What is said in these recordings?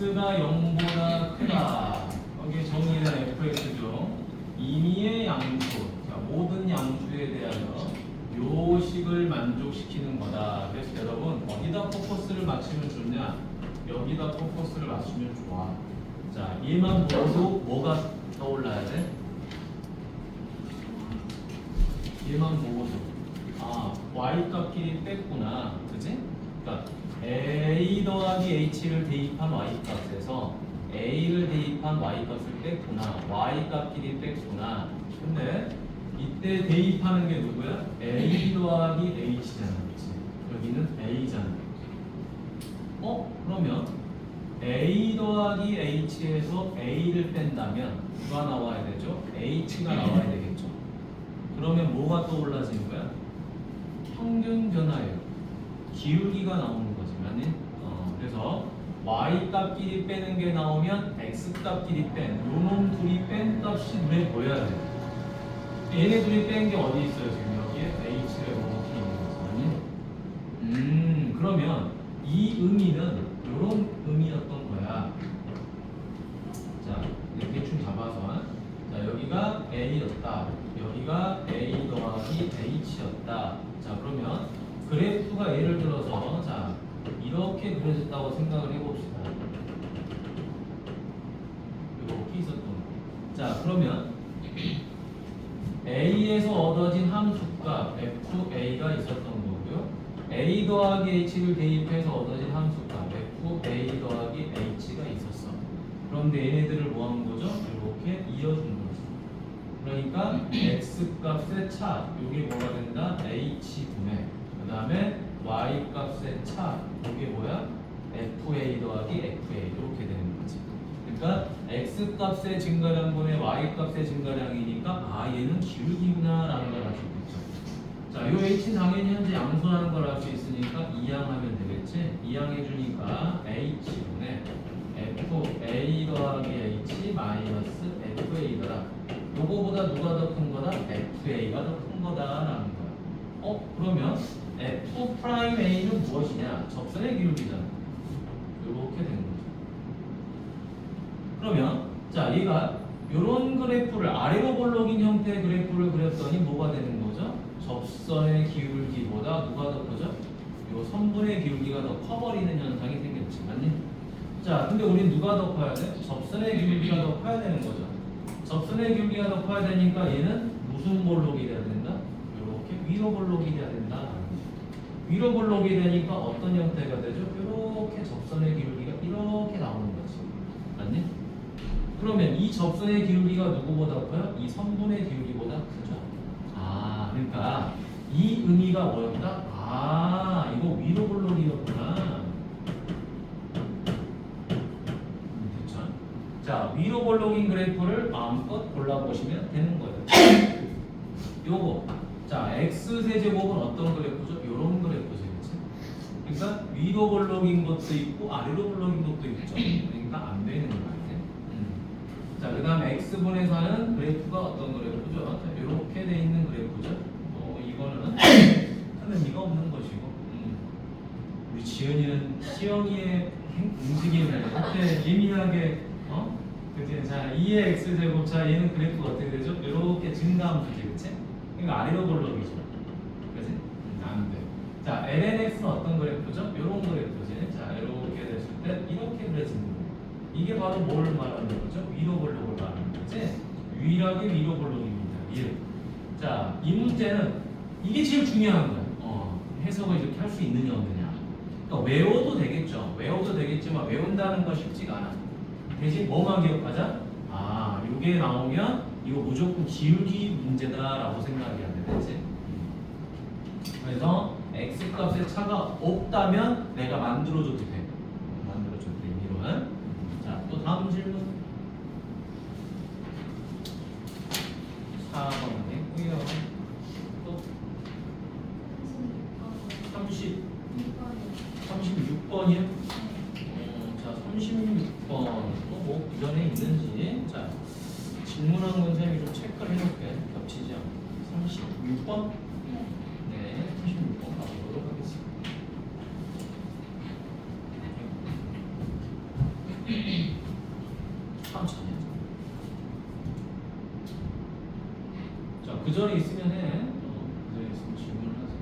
x가 0보다 크다. 여기 정의된 fx죠. 임의의 양수, 자, 모든 양수에 대하여 요식을 만족시키는 거다. 그래서 여러분 어디다 포커스를 맞추면 좋냐? 여기다 포커스를 맞추면 좋아. 자, 얘만 보고도 뭐가 떠올라야 돼? 얘만 보고도 아, y 값끼리 뺐구나. 그치? 그러니까 a 더하기 h를 대입한 y 값에서 a를 대입한 y 값을 뺐구나. y 값끼리 뺐구나. 근데 이때 대입하는 게 누구야? a 더하기 h잖아. 그치? 여기는 a잖아. 그러면 a 더하기 h에서 a를 뺀다면 누가 나와야 되죠? h가 나와야 되겠죠. 그러면 뭐가 떠올라지는 거야? 평균 변화예요. 기울기가 나오는 거지, 맞니? 그래서 y 값끼리 빼는 게 나오면 x 값끼리 뺀 요놈 둘이 뺀 값이 눈에 보여야 돼. 얘네 둘이 뺀 게 어디 있어요? 지금 여기에 h가 이렇게 있는 거지, 맞니? 그러면 이 의미는 요런 의미였던 거야. 자, 대충 잡아서 자, 여기가 a였다. 여기가 a 더하기 h였다. 자, 그러면 그래프가 예를 들어서 자, 이렇게 그려졌다고 생각을 해봅시다. 이렇게 있었던 거. 자, 그러면 a에서 얻어진 함수값 fa가 있었던 거고요. a 더하기 h를 대입해서 얻어진 함수값 fa 더하기 h가 있었어. 그런데 얘네들을 뭐 한 거죠? 이렇게 이어준 거죠. 그러니까 x 값의 차, 이게 뭐가 된다? h분의 그 다음에 y 값의 차, 이게 뭐야? fa 더하기 fa 이렇게 되는 거지. 그러니까 x 값의 증가량분의 y 값의 증가량이니까 얘는 기울기구나 라는 걸 알 수 있겠죠. 자, 요 h는 당연히 현재 양수하는 걸 알 수 있으니까 이항하면 되겠지. 이항해주니까 h분의 fa 더하기 h 마이너스 fa더라. 요거보다 누가 더 큰 거다? fa가 더 큰 거다라는 거야. 그러면 f 프라임 a는 무엇이냐? 접선의 기울기잖아. 이렇게 되는 거죠. 그러면 자, 얘가 요런 그래프를 아래로 볼록인 형태의 그래프를 그렸더니 뭐가 되는 거죠? 접선의 기울기보다 누가 더 크죠? 요 선분의 기울기가 더 커버리는 현상이 생겼지, 맞니? 자, 근데 우린 누가 더 커야 돼? 접선의 기울기가 더 커야 되는 거죠. 접선의 기울기가 더 커야 되니까 얘는 무슨 볼록이 돼야 된다? 이렇게 위로 볼록이 돼야 된다. 위로 볼록이 되니까 어떤 형태가 되죠? 이렇게 접선의 기울기가 이렇게 나오는 거지, 맞니? 그러면 이 접선의 기울기가 누구보다 커요? 이 선분의 기울기보다 크죠. 그러니까 이 의미가 뭐였다? 이거 위로 볼록이었구나. 됐죠? 자, 위로 볼록인 그래프를 마음껏 골라보시면 되는 거예요. 요거, 자, x세제곱은 어떤 그래프죠? 요런 그래프죠, 그치? 그러니까 위로 볼록인 것도 있고 아래로 볼록인 것도 있죠. 그러니까 안 되는 거예요. 자, 그 다음에 x분의 4는 그래프가 어떤 그래프죠? 자, 이렇게 돼 있는 그래프죠. 이거는 하는 의미가 없는 것이고, 우리 지은이는 시영이의 움직임을 그렇게 예민하게, 그치? 자, 2의 x제곱, 자, 얘는 그래프가 어떻게 되죠? 이렇게 증가함수지, 그치? 그러니까 아래로 볼록이죠. 그치? 안 돼. 자, lnx는 어떤 그래프죠? 이런 그래프지. 자, 이렇게 됐을 때 이렇게 그려지는 거예요. 이게 바로 뭘 말하는 거죠? 위로 볼록을 말하는 거지. 유일하게 위로 볼록입니다. 자, 이 문제는 이게 제일 중요한 거예요. 해석을 이렇게 할 수 있느냐 없느냐. 그러니까 외워도 되겠죠. 외워도 되겠지만 외운다는 건 쉽지가 않아. 대신 뭐만 기억하자? 이게 나오면 이거 무조건 기울기 문제다라고 생각해야 돼. 되지? 그래서 x 값의 차가 없다면 내가 만들어줘도 돼. 만들어줘도 돼. 이런. 자, 또 다음 질문. 4번 했고요. 또 36번이요? 자, 36번 또 뭐 이전에 있는지 자, 질문한 건 쌤이 좀 체크를 해놓을게. 겹치지 않고 36번? 네, 36번 가보도록 하겠습니다. 자, 그 전에 있으면 해. 그 전에 있으면 질문을 하세요.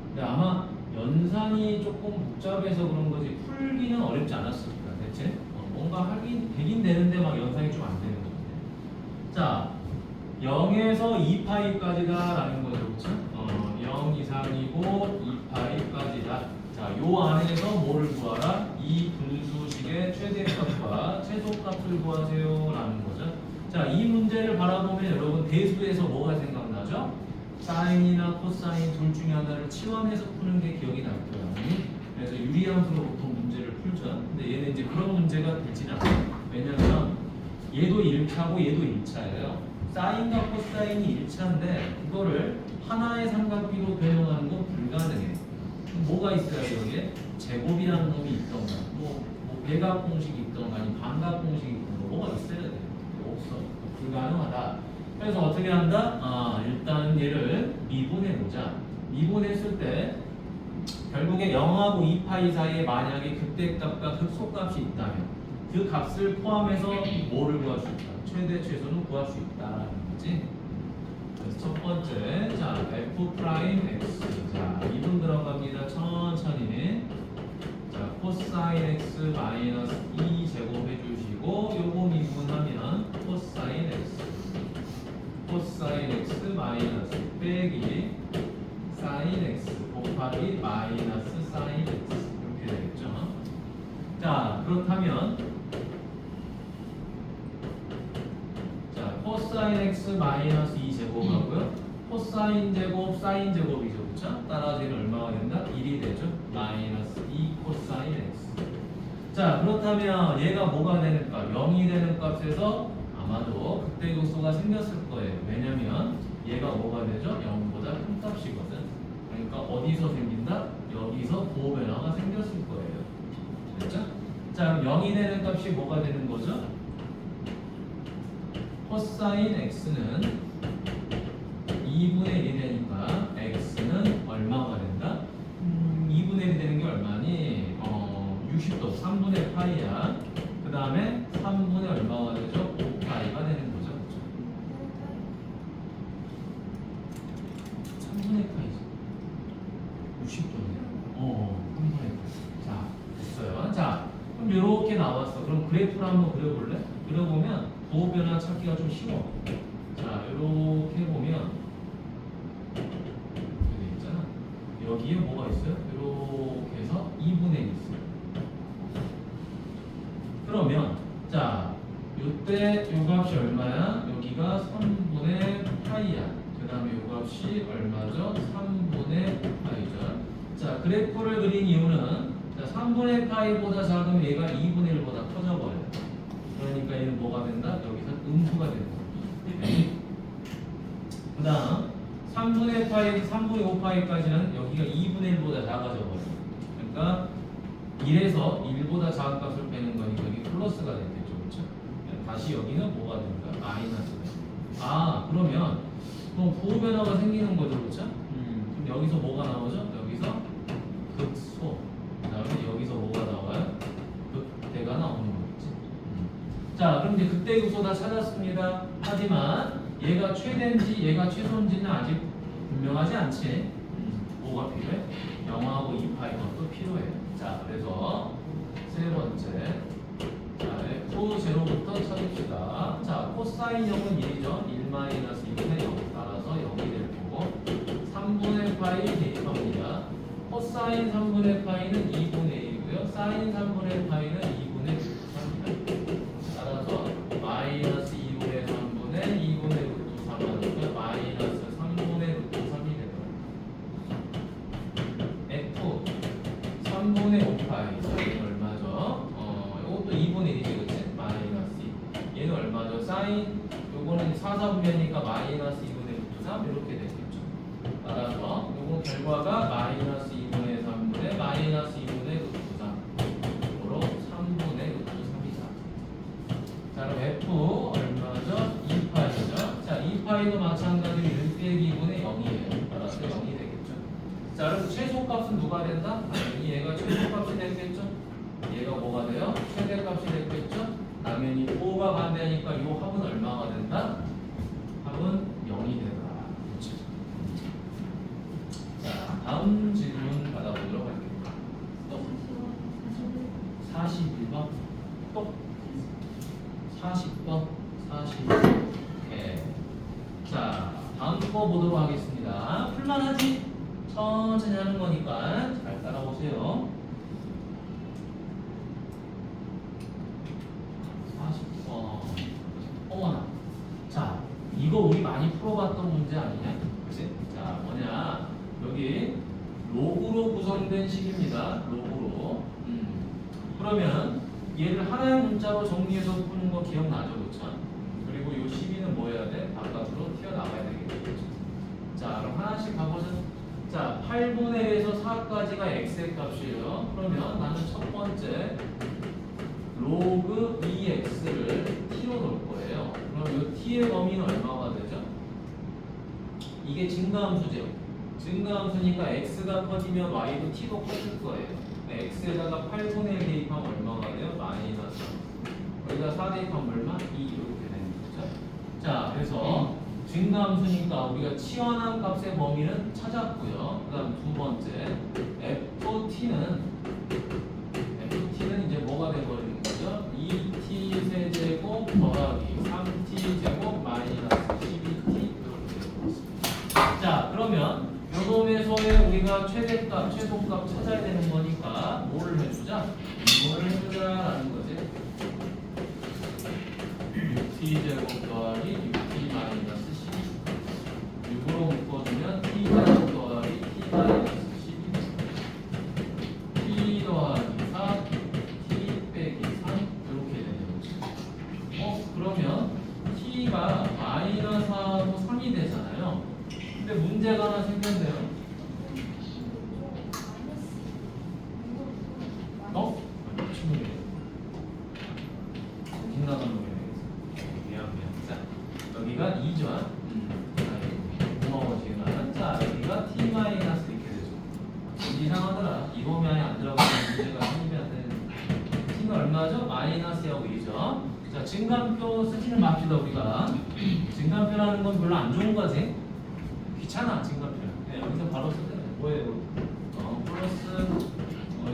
근데 아마 연산이 조금 복잡해서 그런 거지 풀기는 어렵지 않았습니다. 대체 뭔가 하긴 되긴 되는데 막 연산이 좀 안 되는 건데. 자, 0에서 2파이까지다 라는 거죠. 그렇죠? 0 이상이고 2파이까지다. 자, 요 안에서 뭐를 구하라? 이 분수식의 최대값과 최소값을 구하세요 라는 거죠. 자, 이 문제를 바라보면 여러분 대수에서 뭐가 생각나죠? 사인이나 코사인 둘 중에 하나를 치환해서 푸는 게 기억이 날 거예요. 그래서 유리함수로 보통 문제를 풀죠. 근데 얘는 이제 그런 문제가 되진 않아요. 왜냐면 얘도 1차고 얘도 1차예요. 사인과 코사인이 1차인데 그거를 하나의 삼각비로 변형하는 건 불가능해. 뭐가 있어야 여기에? 제곱이라는 놈이 있던가 뭐 배각 공식이 있던가 아니 반각 공식이 있던가 뭐가 있어야 돼. 없어. 불가능하다. 그래서 어떻게 한다? 일단 얘를 미분해 보자. 미분했을 때 결국에 0하고 2파이 사이에 만약에 극대값과 극소값이 있다면 그 값을 포함해서 뭐를 구할 수 있다? 최대 최소는 구할 수 있다라는 거지. 그래서 첫 번째, 자 f 프라임 x, 자 미분 들어갑니다. 천천히. 자 코사인 x 마이너스 2 제곱해 주시고 요거 미분하면 코사인 x, 코사인 x 마이너스 빼기 사인 x 곱하기 마이너스 사인 x 이렇게 되겠죠. 자 그렇다면 자 코사인 x 마이너스 2 제곱하고요 코사인 제곱 사인 제곱이죠. 그렇죠? 따라서 얘는 얼마가 된다? 1이 되죠. 마이너스 2 코사인 x. 자 그렇다면 얘가 뭐가 되는 값? 0이 되는 값에서 아마도 극대극소가 생겼을 거예요. 왜냐면 얘가 뭐가 되죠? 0보다 큰 값이거든. 그러니까 어디서 생긴다? 여기서 부호변화가 생겼을 거예요. 됐죠? 자, 0이 되는 값이 뭐가 되는 거죠? 코사인 x는 2분의 1이 되니까 x는 얼마가 된다? 2분의 1이 되는 게 얼마니? 60도, 3분의 파이야. 그 다음에 3분의 얼마가 되죠? 5파이가 되는 거죠. 그렇죠? 3분의 파이죠. 60도네요. 3분의 파이. 자, 됐어요. 자, 그럼 이렇게 나왔어. 그럼 그래프를 한번 그려볼래? 그려보면 부호 변화 찾기가 좀 쉬워. 자, 이렇게 보면 여기 있잖아. 여기에 뭐가 있어요? 이렇게 해서 2분의 1이 있어요. 그러면 자, 요때 요 값이 얼마야? 여기가 3분의 파이야. 그 다음에 요 값이 얼마죠? 3분의 파이죠. 자, 그래프를 그린 이유는 자, 3분의 파이보다 작으면 얘가 2분의 1보다 커져버려요. 그러니까 얘는 뭐가 된다? 여기서 음수가 되는 거예요. 그 다음 3분의 파이에서 3분의 5파이까지는 여기가 2분의 1보다 작아져 버려요. 그러니까 1에서 1보다 작은 값을 빼는 거니까 여기 플러스가 되겠죠. 그렇죠? 다시 여기는 뭐가 됩니까? 마이너스가. 그러면 부호 변화가 생기는 거죠. 그렇죠? 그럼 여기서 뭐가 나오죠? 여기서 극소. 그 다음에 여기서 뭐가 나와요? 극대가 나오는 거겠지. 자, 그럼 이제 극대 극소 다 찾았습니다. 하지만 얘가 최대인지 얘가 최소인지는 아직 분명하지 않지. 뭐가 필요해? 0하고 2파이가 또 필요해. 자, 그래서 세 번째, 자, F0부터 찾읍시다. 자, 코사인 0은 1이죠. 1-2분의 0 따라서 0이 될 거고 3분의 파이 대입합니다. 코사인 3분의 파이는 2분의 1이고요. 사인 3분의 파이는 2분의 3입니다. 따라서 마이너스 2분의 3분의 2분의 루트 3 하니까 마이너스 3분의 루트 3이 되고요. F 3분의 5파이 얘는 얼마죠? 이것도 2분의 1이지 그치? 마이너스 2. 얘는 얼마죠? 사인 요거는 4, 4분면이니까 마이너스 2분의 루트 3 이렇게 되겠죠. 따라서 요거 결과가 마이너스 2분의 3분의 마이너스 2분의 루트 3으로 3분의 루트 3이다. 자 그럼 F 얼마죠? 2파이죠. 자 2파이도 마찬가지로 1 빼기 2분의 0이에요. 따라서 0이 되겠죠. 자 그럼 최소값은 누가 된다? 당연히 얘가 최소값이 되겠죠. 얘가 뭐가 돼요? 최대값이 되겠죠. 당연히 5가 반대니까 이 합은 얼마가 된다? 합은 0이 되더라. 풀어보도록 하겠습니다. 풀만하지? 천천히 하는 거니까 잘 따라오세요. 40번. 어머나. 자, 이거 우리 많이 풀어봤던 문제 아니냐? 그치? 자, 뭐냐? 여기 로그로 구성된 식입니다. 로그로. 그러면 얘를 하나의 문자로 정리해서 푸는 거 기억나죠? 그쵸? 그리고 이 시비는 뭐 해야 돼? 바깥으로 튀어나가야 되겠죠. 자, 그럼 하나씩 가보자. 자, 8분의 1에서 4까지가 x의 값이에요. 그러면 나는 첫 번째 로그 2x를 t로 놓을 거예요. 그럼 이 t의 범위는 얼마가 되죠? 이게 증가함수죠. 증가함수니까 x가 커지면 y도 t도 커질 거예요. x에다가 8분의 1 대입하면 얼마가 돼요? 마이너스. 여기다 4 대입하면 얼마? 2 이렇게 되는 거죠. 자, 그래서 증가함수니까 우리가 치환한 값의 범위는 찾았고요. 그 다음 두 번째 ft는 이제 뭐가 돼버리는 거죠? 2t 세제곱 더하기 3t 제곱 마이너스 12t 이렇게 되어있습니다. 자, 그러면 요 놈에서의 우리가 최대값, 최소값 찾아야 되는 거니까 뭐를 해주자? 이거를 해주자라는 거지. 6t 제곱 더하기 6t 마이너스 12. 6으로 묶어주면 t 제곱 더하기 t 마이너스 12. t 더하기 4, t 빼기 3 이렇게 되는 거지. 그러면 t가 마이너스하고 3이 되잖아요. 근데 문제가 하나 생겼네요. 친구네. 김나간 놈이네. 미안. 자, 여기가 2죠. 고마워지만. 자, 여기가 t 마이너스 이렇게 되죠. 이상하더라. 이 범위 안에 안 들어가는 문제가 생기면 t는 얼마죠? 마이너스하고 2죠. 자, 증감표 쓰지는 맙시다 우리가. 증감표라는 건 별로 안 좋은 거지. 귀찮아 증감표. 네, 여기서 바로 쓰면 뭐예요? 플러스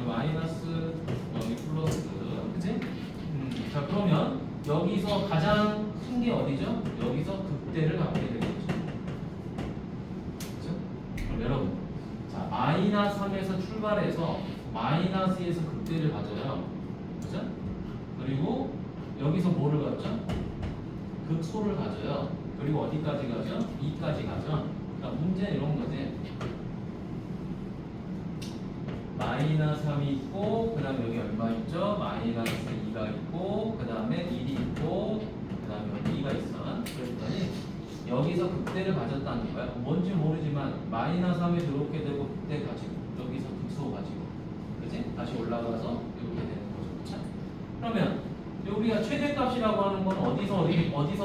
마이너스 여기 플러스 그치? 자, 그러면 여기서 가장 큰 게 어디죠? 여기서 극대를 갖게 되겠죠. 그죠? 그럼 여러분, 자, 마이너스 3에서 출발해서 마이너스 2에서 극대를 가져요. 그죠? 그리고 여기서 뭐를 갖죠? 극소를 가져요. 그리고 어디까지 가죠? 2까지 가죠. 그러니까 문제는 이런 거지. 마이너스 3이 있고, 그 다음에 여기 얼마 있죠? 마이너스 2가 있고, 그 다음에 1이 있고, 그 다음에 여기 2가 있어. 그랬더니 여기서 극대를 가졌다는 거야. 뭔지 모르지만 마이너스 3에 이렇게 되고 극대 가지고 여기서 극소 가지고, 그지? 다시 올라가서 이렇게 되는 거죠. 그쵸? 그러면 우리가 최대값이라고 하는 건 어디서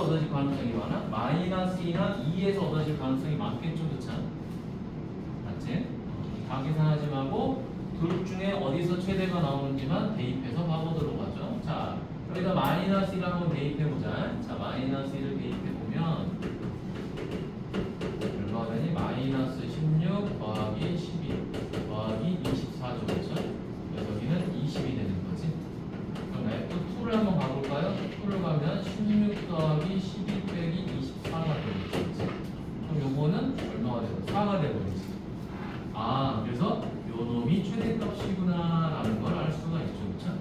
얻어질 가능성이 많아? 마이너스 2나 2에서 얻어질 가능성이 많겠죠. 그쵸? 맞지? 다 계산하지 말고 둘 중에 어디서 최대가 나오는지만 대입해서 봐보도록 하죠. 자, 여기다 마이너스 1을 한번 대입해보자. 자, 마이너스 1을 대입해보면 얼마가 되니? 마이너스 16 더하기 12 더하기 24죠. 그렇죠? 여기는 20이 되는 거지. 그럼 F2를 한번 가볼까요? 2를 가면 16 더하기 12 빼기 24가 되겠지. 그럼 요거는 얼마가 되고? 4가 되버리지. 아, 그래서 요 놈이 최대값이구나 라는 걸 알 수가 있죠. 그쵸?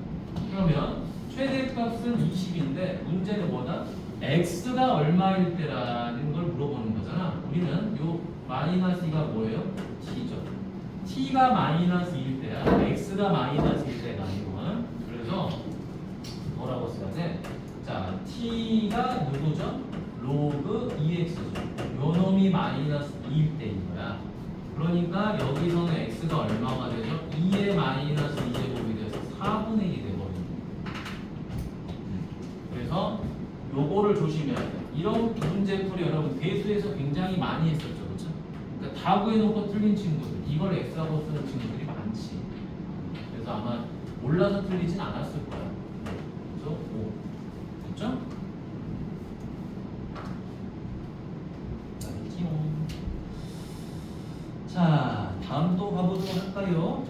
그러면 최대값은 20인데 문제는 뭐다? x가 얼마일 때라는 걸 물어보는 거잖아. 우리는 요 마이너스 2가 뭐예요? t죠. t가 마이너스 2일 때야. x가 마이너스 1일 때가 아니고. 그래서 뭐라고 써야 돼? 자, t가 누구죠? 로그 2x죠. 요 놈이 마이너스 2일 때인 거야. 그러니까 여기서는 x가 얼마가 되죠? 2의 마이너스 2제곱이 돼서 4분의 1이 돼버립니다. 그래서 요거를 조심해야 돼요. 이런 문제풀이 여러분 대수에서 굉장히 많이 했었죠. 그렇죠? 그러니까 다 구해놓고 틀린 친구들, 이걸 x하고 쓰는 친구들이 많지. 그래서 아마 몰라서 틀리진 않았을 거야. 그래서 5. 됐죠? 자, 다음 또 가보도록 할까요?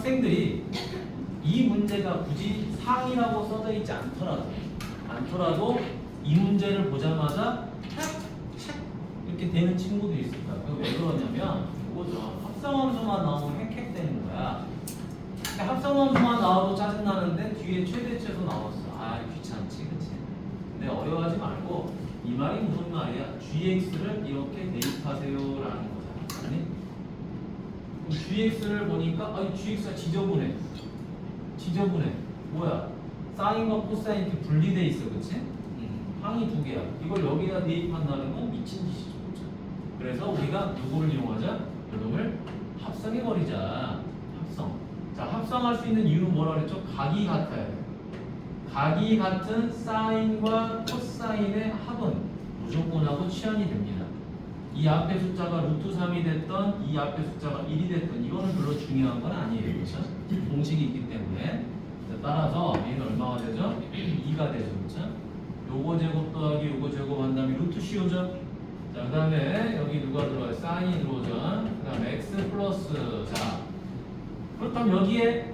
학생들이 이 문제가 굳이 상이라고 써져 있지 않더라도 이 문제를 보자마자 착 이렇게 되는 친구도 있을 거야. 왜 그러냐면 이거죠. 합성함수만 나오면 헥헥되는 거야. 합성함수만 나와도 짜증나는데 뒤에 최대치에서 나왔어. 아 귀찮지 그치? 근데 어려워하지 말고 이 말이 무슨 말이야? gx를 이렇게 대입하세요라는 거잖아. 아니? 그럼 gx를 보니까 아니 gx가 지저분해. 뭐야? 사인과 코사인 이렇게 분리돼 있어, 그치? 항이 두 개야. 이걸 여기다 대입한다는 건 미친 짓이죠, 그쵸? 그래서 우리가 누구를 이용하자? 요놈을 합성해버리자. 합성. 자, 합성할 수 있는 이유는 뭐라 그랬죠? 각이 같아야 돼. 각이 같은 사인과 코사인의 합은 무조건하고 치환이 됩니다. 이 앞에 숫자가 루트 3이 됐던 이 앞에 숫자가 1이 됐던 이거는 별로 중요한 건 아니에요. 그렇죠? 공식이 있기 때문에. 따라서 얘는 얼마가 되죠? 2가 되죠. 그렇죠? 요거 제곱 더하기 요거 제곱 한 다음에 루트 씌우죠. 자, 그 다음에 여기 누가 들어와요? 사인이 들어오죠. 그 다음에 x 플러스. 자, 그렇다면 여기에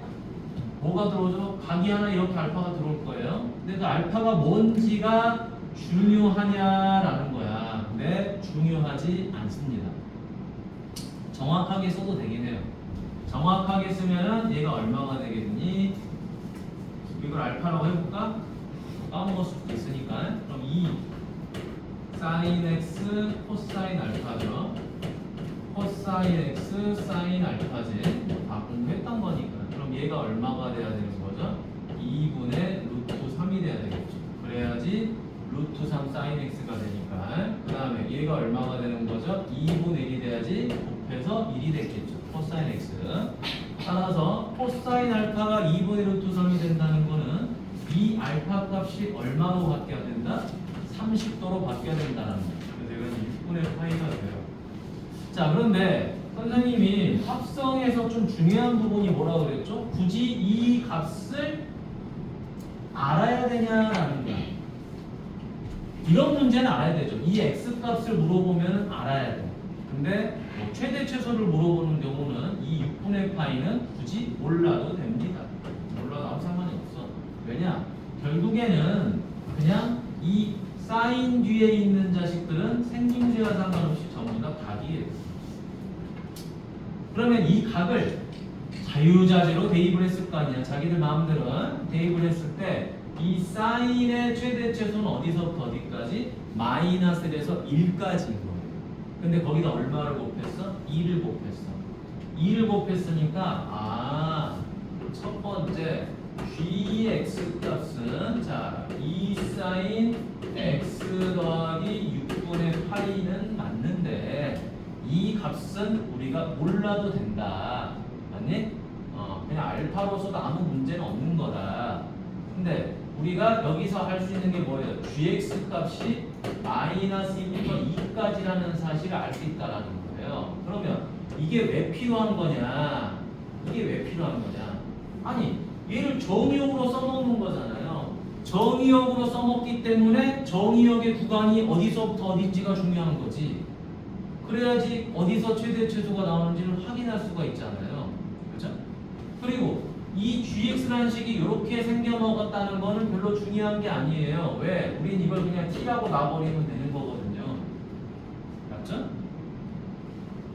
뭐가 들어오죠? 각이 하나 이렇게 알파가 들어올 거예요. 근데 그 알파가 뭔지가 중요하냐라는 거야. 근데 중요하지 않습니다. 정확하게 써도 되긴 해요. 정확하게 쓰면은 얘가 얼마가 되겠니? 이걸 알파라고 해볼까? 까먹을 수도 있으니까. 그럼 2 사인 x 코사인 알파죠. 코사인 x 사인 알파지. 다 공부했던 거니까. 그럼 얘가 얼마가 돼야 되는 거죠? 2분의 루트 3이 돼야 되겠죠. 그래야지 루트 3 사인 x가 되니까. 그 다음에 얘가 얼마가 되는 거죠? 2분의 1이 돼야지 곱해서 1이 됐겠죠. 코사인 x. 따라서 코사인 알파가 2분의 루트 3이 된다는 거는 이 알파 값이 얼마로 바뀌어야 된다? 30도로 바뀌어야 된다는 거예요. 그래서 이건 6분의 파이가 돼요. 자, 그런데 선생님이 합성에서 좀 중요한 부분이 뭐라고 그랬죠? 굳이 이 값을 알아야 되냐라는 거야. 이런 문제는 알아야 되죠. 이 x 값을 물어보면 알아야 돼. 근데 뭐 최대 최소를 물어보는 경우는 이 6분의 파이는 굳이 몰라도 됩니다. 몰라도 아무 상관이 없어. 왜냐? 결국에는 그냥 이 사인 뒤에 있는 자식들은 생김새와 상관없이 전부 다 각이에요. 그러면 이 각을 자유자재로 대입을 했을 거 아니야. 자기들 마음대로 대입을 했을 때 이 사인의 최대 최소는 어디서부터 어디까지? 마이너스1에서 1까지인 거예요. 근데 거기다 얼마를 곱했어? 2를 곱했어. 2를 곱했으니까 첫 번째 gx 값은 자 2 사인 x 더하기 6분의 8는 맞는데 이 값은 우리가 몰라도 된다. 맞니? 그냥 알파로서도 아무 문제는 없는 거다. 근데 우리가 여기서 할 수 있는 게 뭐예요? gx 값이 마이너스 1부터 2까지라는 사실을 알 수 있다라는 거예요. 그러면 이게 왜 필요한 거냐? 이게 왜 필요한 거냐? 아니, 얘를 정의역으로 써먹는 거잖아요. 정의역으로 써먹기 때문에 정의역의 구간이 어디서부터 어딘지가 중요한 거지. 그래야지 어디서 최대 최소가 나오는지를 확인할 수가 있잖아요. 그렇죠? 그리고 이 gx라는 식이 이렇게 생겨먹었다는 거는 별로 중요한 게 아니에요. 왜? 우린 이걸 그냥 t라고 놔버리면 되는 거거든요. 맞죠?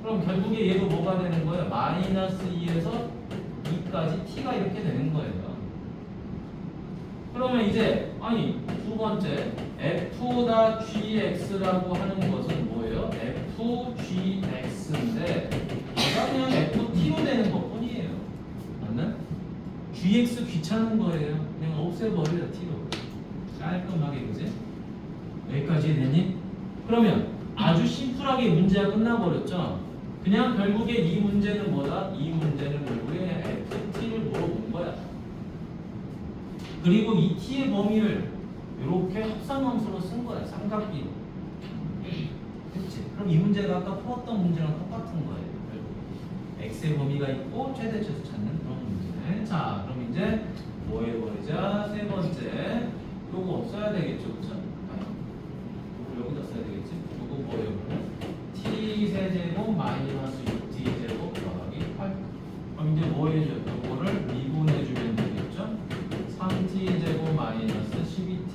그럼 결국에 얘도 뭐가 되는 거예요? 마이너스 2에서 2까지 t가 이렇게 되는 거예요. 그러면 이제 두 번째 f다 gx라고 하는 것은 뭐예요? fgx인데 얘가 그냥 ft로 되는 것뿐이에요. 맞나? gx 귀찮은 거예요. 그냥 없애버려요. t로 깔끔하게. 그지? 여기까지 되니? 그러면 아주 심플하게 문제가 끝나버렸죠. 그냥 결국에 이 문제는 뭐다? 이 문제는 결국에 ft를 물어본 거야. 그리고 이 t의 범위를 이렇게 합성함수로 쓴 거야. 삼각비로. 그렇지? 그럼 이 문제가 아까 풀었던 문제랑 똑같은 거예요. x의 범위가 있고 최대 최소 찾는 그런 문제. 자, 그럼 이제 뭐 해버리자? 세 번째 요거 써야 되겠죠, 그렇죠? 요거 여기다 써야 되겠지? 요거 뭐예요? t 세제곱 마이너스 6t 제곱 더하기 8. 그럼 이제 뭐 해줘? 요거를 미분해주면 되겠죠? 3t제곱 마이너스 12t.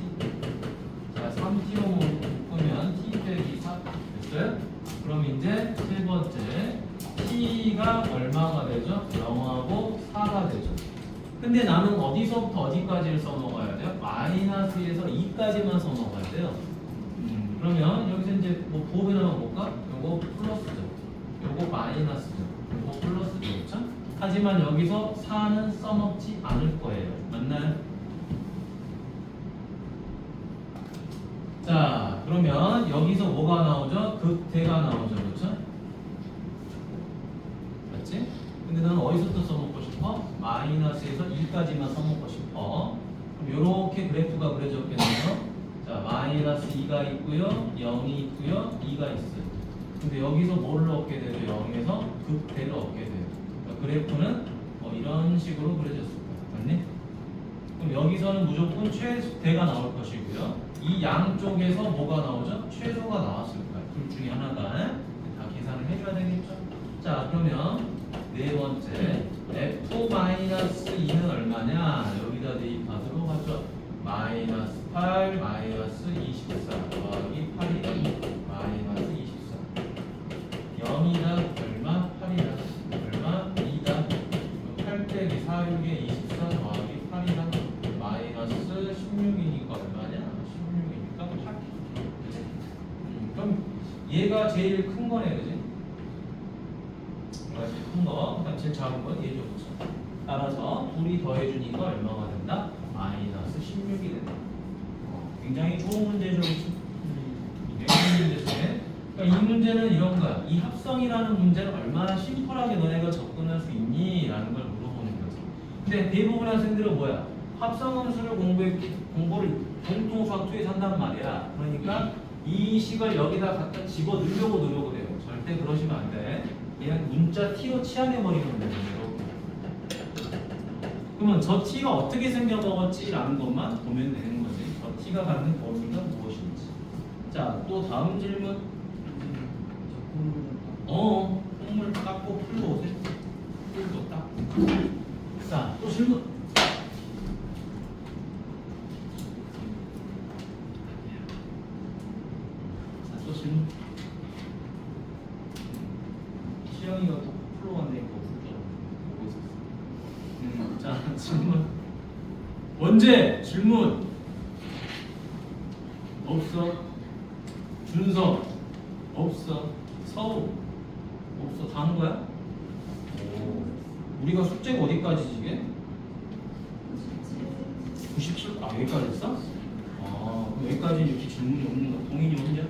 자, 3t로 묶으면 t 빼기 4 됐어요? 그럼 이제 세 번째 t가 얼마가 되죠? 0하고 4가 되죠. 근데 나는 어디서부터 어디까지를 써먹어야 돼요? 마이너스에서 2까지만 써먹어야 돼요. 그러면 여기서 이제 뭐 부호변화가 뭘까? 요거 플러스죠. 요거 마이너스죠. 요거 플러스죠. 그렇죠? 하지만 여기서 4는 써먹지 않을 거예요. 맞나요? 자, 그러면 여기서 뭐가 나오죠? 극대가 나오죠. 그렇죠? 맞지? 근데 나는 어디서부터 써먹고 싶어? 마이너스에서 2까지만 써먹고 싶어. 그럼 요렇게 그래프가 그려졌겠네요. 자, 마이너스 2가 있고요, 0이 있고요, 2가 있어요. 근데 여기서 뭐를 얻게 되죠? 0에서 극대를 얻게 돼요. 그러니까 그래프는 뭐 이런 식으로 그려졌을 거예요. 맞니? 그럼 여기서는 무조건 최대가 나올 것이고요. 이 양쪽에서 뭐가 나오죠? 최소가 나왔을 거예요. 둘 중에 하나가. 다 계산을 해줘야 되겠죠? 자, 그러면 네 번째 f-2는 얼마냐? 여기다 대입하도록 하죠. 마이너스 8 마이너스 24 더하기 8이 마이너스 24 0이다 얼마? 8이다 얼마? 2다 8 빼기 4, 6에 24 더하기 8이다 마이너스 16이니까 얼마냐? 16이니까 8 그치? 그럼 얘가 제일 큰 거네 그지? 얘가 제일 큰 거 그다음 제일 작은 건 얘죠 그렇죠? 따라서 둘이 더해주니까 얼마가 된다? 마이너스 16이 된다. 굉장히 좋은 문제죠. 그러니까 이 문제는 이런 거야. 이 합성이라는 문제를 얼마나 심플하게 너네가 접근할 수 있니? 라는 걸 물어보는 거지. 근데 대부분의 학생들은 뭐야? 합성함수를 공부를 공통 수학 2에서 한단 말이야. 그러니까 이 식을 여기다 갖다 집어 넣으려고 노력을 해요. 절대 그러시면 안 돼. 그냥 문자 t로 치환해버리면 돼요. 그러면 저 t가 어떻게 생겨먹었지라는 것만 보면 되는 거지. 저 t가 갖는 범위가 무엇인지. 자, 또 다음 질문. 콩물 닦고 풀로 오세요. 풀도 닦고. 자, 또 질문. 자, 또 질문. 시영이가 또 풀로 간다니까 풀죠. 보고 있었어. 자, 질문. 원재 질문. 없어. 준서 없어. 서우 없어. 다 한 거야? 오. 우리가 숙제가 어디까지지 이게? 97. 아 여기까지 했어? 아 그럼 여기까지 이렇게 질문이 없는 거. 동인이 혼자?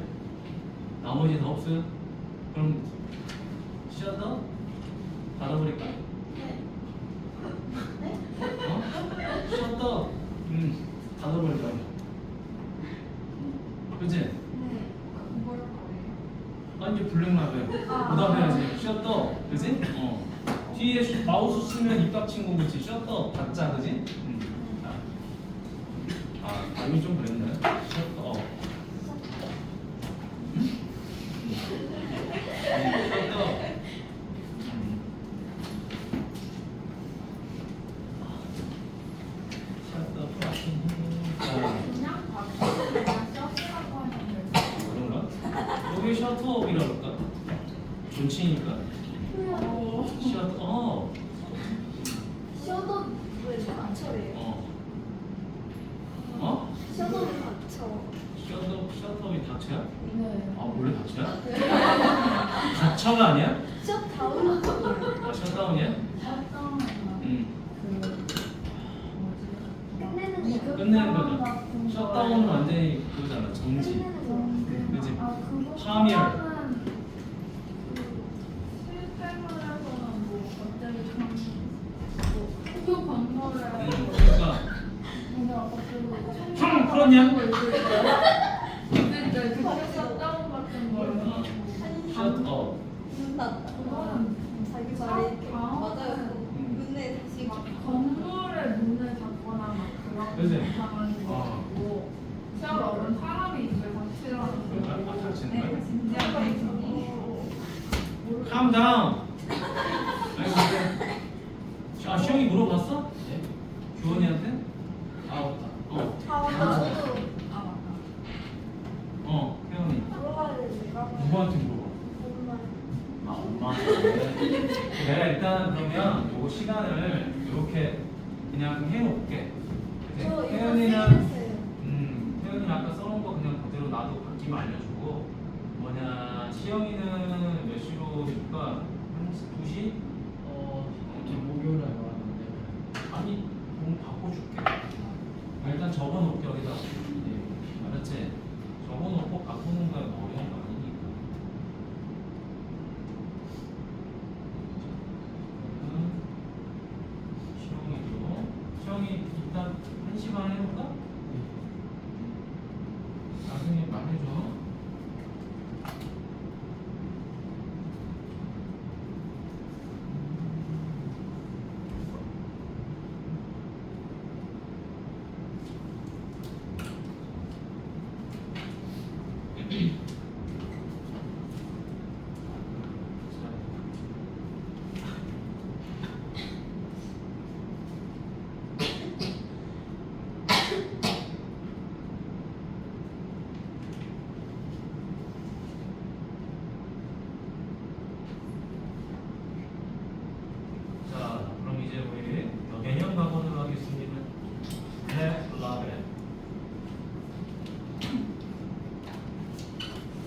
나머지 다 없어요? 그럼 시작다 닫아버릴까? 쉬었다. 닫아버리자. 그치? 아니 이제 블랙라벨 보답해야지. 쉬었다. 그치? 뒤에 마우스 쓰면 입 닥친 거 그치? 쉬었다. 닫자. 그치? 이거 좀 그랬네. 쉬었다. 쉬었다. 여기 셔터업이라고 할까? 존칭이니까 셔터 셔도 왜 맞춰래요? 셔도를 맞춰. 셔터업이 닥쳐야? 네. 아 원래 닥쳐야? 닥쳐가 아니야? 셔다운. 셔다운이야? 끝내는 거죠. 셧다운은 완전히 그거잖아. 정지. 그치? 파멸. 그러니까 풀었냐? 셧업. 자기 말이 이렇게 맞아요. 눈에 다시 건물에 문을 닫거나 막 그치? 그런 상황이 있고 시험은 사람이 입에 닫히라는 그러니까 닥치는 거야? 진짜 Calm down. 시영이 물어봤어? 네? 규원이한테? 아 맞다. 나도 혜원이. 물어봐야 되는데. 누구한테 물어봐? 엄마. 아, 엄마한테. 내가 일단 그러면 요 시간을 이렇게 그냥 해놓을게. 저 이거 혜연이는 생겼어요. 혜연이는 아까 써놓은 거 그냥 그대로 나도 바뀌면 알려주고 뭐냐 시영이는 몇 시로 줄까? 한 2시? 이렇게 목요일에 말하는데. 아니 돈 바꿔줄게. 일단 적어놓을게 여기다. 알았지? 적어놓고 바꾸는 거야 뭐 어려운 거 아니니까. 시영이 일단 1시 반에 해볼까? 나중에 말해줘. 자, 그럼 이제 우리 개념 가보도록 하겠습니다. 네, 라벨.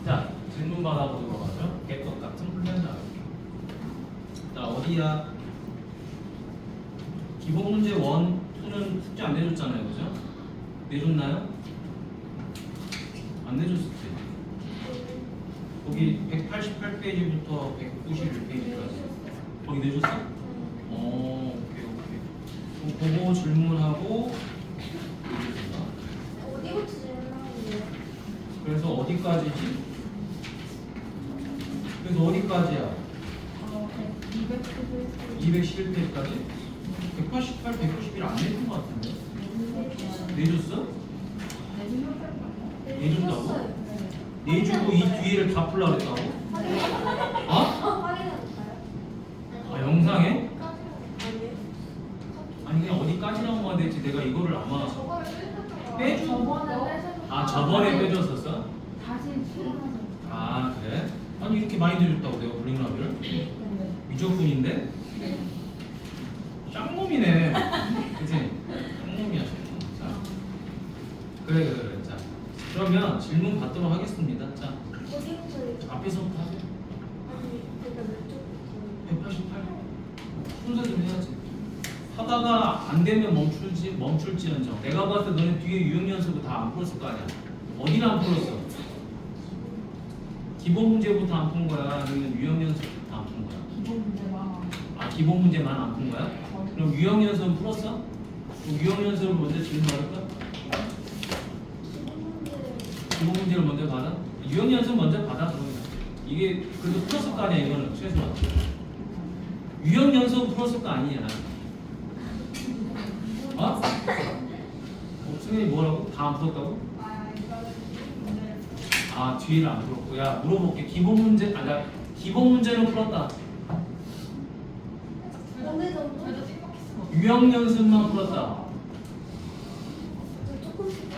자, 질문 받아보도록 하죠. 개떡 같은 훈련 나가기. 자, 어디야? 기본 문제 1, 2는 숙제 안 내줬잖아요, 그죠? 내줬나요? 안 내줬을 때. 거기 188페이지부터 191페이지까지. 거기 내줬어? 오케이. 그럼 그거 질문하고 내줬구나. 어디부터 질문하는데요? 그래서 어디까지지? 그래서 어디까지야? 211페이지까지? 188, 191 안 내준 것 같은데? 내줬어? 내줬다고? 내주고 이 뒤에를 다 풀라 그랬다고? 어? 확인해볼까요? 아, 영상에? 아니요. 아니 그냥 어디까지라고 하면 되지 내가 이거를 아마 빼줘? 아 저번에 빼줬었어? 다시 출연하자. 아 그래? 아니 이렇게 많이 내줬다고 내가 블링라벨을? 미적분인데? 짱놈이네 그치? 짱놈이야 자 그래 자 그러면 질문 받도록 하겠습니다 자 어디부터 앞에서부터 하세요 아니 그러니까 몇 쪽부터 188 순서 좀 해야지 하다가 안 되면 멈출지언정 내가 봤을 때 너네 뒤에 유형연습을 다 안 풀었을 거 아니야 어디를 안 풀었어? 기본 문제부터 안 푼 거야 아니면 유형연습부터 안 푼 거야? 기본 문제만. 아 기본 문제만 안 푼 거야? 그럼 유형연습은 풀었어? 그럼 유형연습을 먼저 질문 받을까? 기본 문제를 먼저 받아? 유형연습 먼저 받아 그러면 이게 그래도 풀었을 거 아니야 이거는 최소한 유형연습 풀었을 거 아니야 어? 승현이 뭐라고? 다 안 풀었다고? 아 뒤를 안 풀었고 야 물어볼게 기본 문제 아까 기본 문제는 풀었다 어느 정도? 유형 연습만 풀었다 조금씩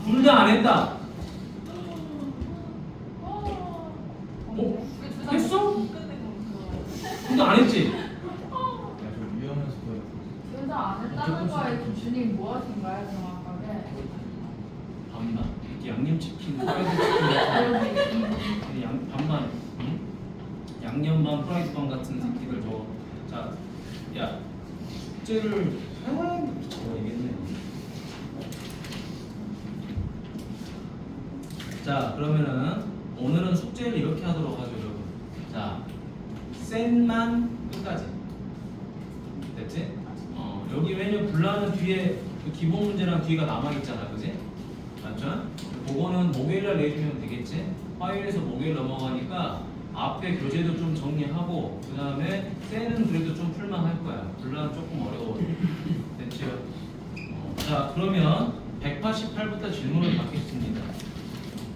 둘 다 안 했다 했어? 둘 다 안 했지? 야저 유형연습 거예요. 둘 다 안 했다는 거의 기준이 무엇인가요, 정확하게? 반반? 이렇게 양념치킨 프라이드 치킨 같은 반반 응? 양념반 프라이드반 같은 새끼들 저거 자야 숙제를 미쳐버리겠네 자 그러면은 오늘은 숙제를 이렇게 하도록 하죠 여러분 자 센만 끝까지 됐지? 여기 왜냐면 불나는 뒤에 그 기본 문제랑 뒤가 남아있잖아 그지? 맞죠? 그거는 목요일날 내주면 되겠지? 화요일에서 목요일 넘어가니까 앞에 교재도 좀 정리하고 그 다음에 쌤은 그래도 좀 풀만 할 거야 불나는 조금 어려워 됐죠? 자 그러면 188부터 질문을 받겠습니다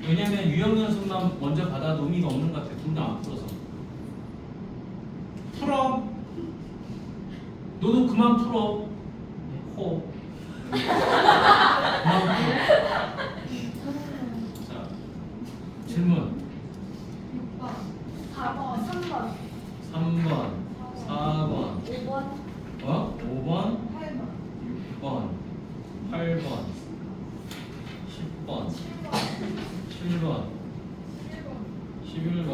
왜냐면 유형연습만 먼저 받아도 의미가 없는 것 같아 둘 다 안 풀어서 풀어 너도 그만 풀어. 호. 그만 풀어. 자, 질문. 6번. 4번, 3번, 3번, 4번, 5번, 5번, 8번. 6번, 8번, 10번, 7번, 11번,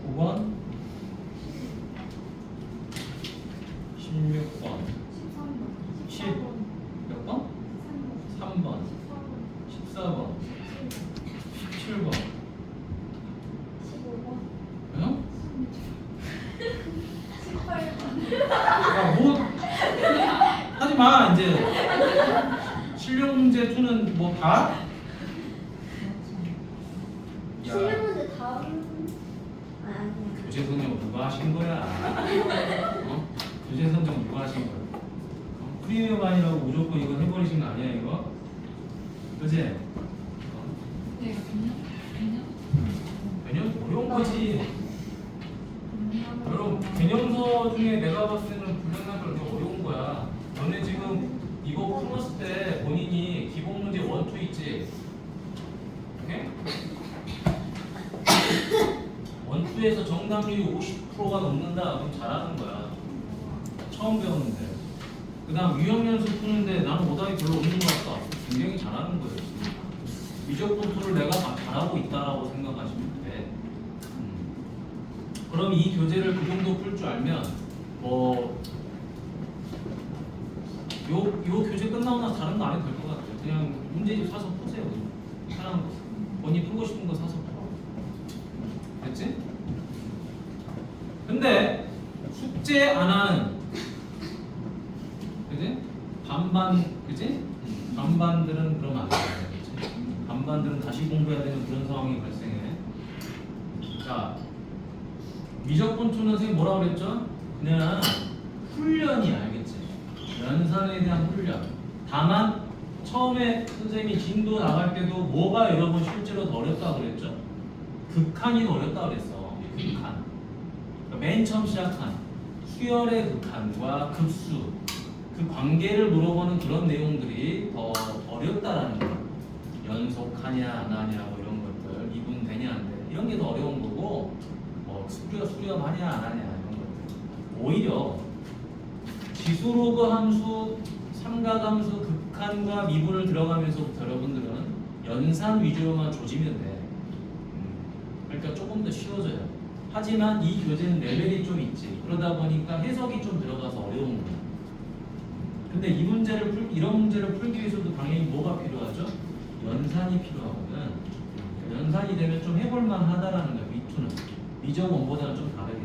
9번, 16번, 10, 몇 번? 3번, 14번, 17번, 15번, 응? 18번. 야, 뭐 하지 마 이제. 실력 문제 2는 뭐 다? 실문제 다음 아니야. 교재 선정 누가 하신 거야? 어? 교재 선정 누가 하신 거야? 프리미엄 아니라고 무조건 이거 해버리신 거 아니야 이거? 그지? 네, 이거 개념 어려운 거지. 여러분 개념서 중에 내가 봤을 때는 불량락을 되게 어려운 거야. 너네 지금 이거 풀었을 때 본인이 기본 문제 1, 2 있지? 오케이? 1, 2에서 정답률이 50%가 넘는다 그럼 잘하는 거야. 처음 배웠는데. 그 다음 유형 연습 푸는데 나는 오답이 별로 없는 것 같다. 굉장히 잘하는 거예요. 미적 분수를 내가 잘하고 있다라고 생각하시면 돼. 그럼 이 교재를 그 정도 풀 줄 알면 요 교재 끝나고 나서 다른 거 안 해도 될 것 같아요. 그냥 문제집 사서 푸세요. 사람 본인 풀고 싶은 거 사서 풀어. 됐지? 근데 숙제 안 하는, 그지? 반반, 그지? 반반들은 그러면 안 돼. 그치? 반반들은 다시 공부해야 되는 그런 상황이 발생해. 자, 미적분투는 선생님 뭐라고 그랬죠? 그냥 훈련이 알겠지? 연산에 대한 훈련. 다만 처음에 선생님이 진도 나갈 때도 뭐가 여러분 실제로 더 어렵다고 그랬죠? 극한이 더 어렵다고 그랬어. 극한. 그러니까 맨 처음 시작한 수열의 극한과 급수, 그 관계를 물어보는 그런 내용들이 더 어렵다라는 거야. 연속하냐 안 하냐 뭐 이런 것들, 미분되냐 안 돼. 이런 게 더 어려운 거고, 수렴하냐 안 하냐 이런 것들. 오히려 지수로그 함수, 삼각함수, 극한과 미분을 들어가면서부터 여러분들은 연산 위주로만 조지면 돼. 그러니까 조금 더 쉬워져요. 하지만 이 교재는 레벨이 좀 있지. 그러다 보니까 해석이 좀 들어가서 어려운 거야. 근데 이런 문제를 풀기 위해서도 당연히 뭐가 필요하죠? 연산이 필요하거든. 연산이 되면 좀 해볼만 하다라는 거야. 미투는 미적 원보다는 좀 다르게.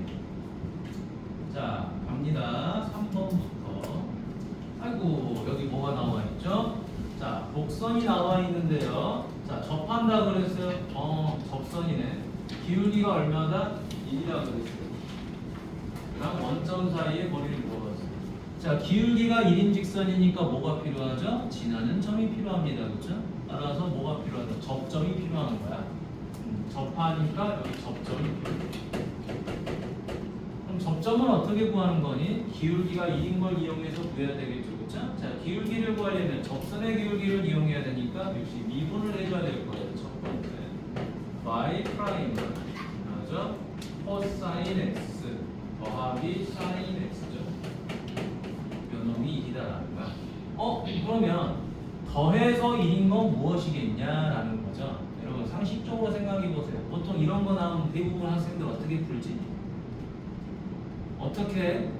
자, 갑니다. 3번부터. 아이고, 여기 뭐가 나와 있죠? 자, 곡선이 나와 있는데요. 자, 접한다 그랬어요. 접선이네. 기울기가 얼마다? 1이라고 그랬어요. 그다음 원점 사이의 거리를 물어봤어요. 자, 기울기가 1인 직선이니까 뭐가 필요하죠? 지나는 점이 필요합니다. 그렇죠? 따라서 뭐가 필요하죠? 접점이 필요한 거야. 접하니까 여기 접점이 필요해. 그럼 접점은 어떻게 구하는 거니? 기울기가 1인 걸 이용해서 구해야 되겠죠. 그렇죠? 자, 기울기를 구하려면 접선의 기울기를 이용해야 되니까 역시 미분을 해줘야 될 거예요. 첫 번째. y 프라임은 맞아? 코사인 x 더하기 사인 x죠. 요놈이 1이다라는 거야. 그러면 더해서 1인 건 무엇이겠냐라는 거죠. 여러분 상식적으로 생각해 보세요. 보통 이런 거 나오면 대부분 학생들 어떻게 풀지? 어떻게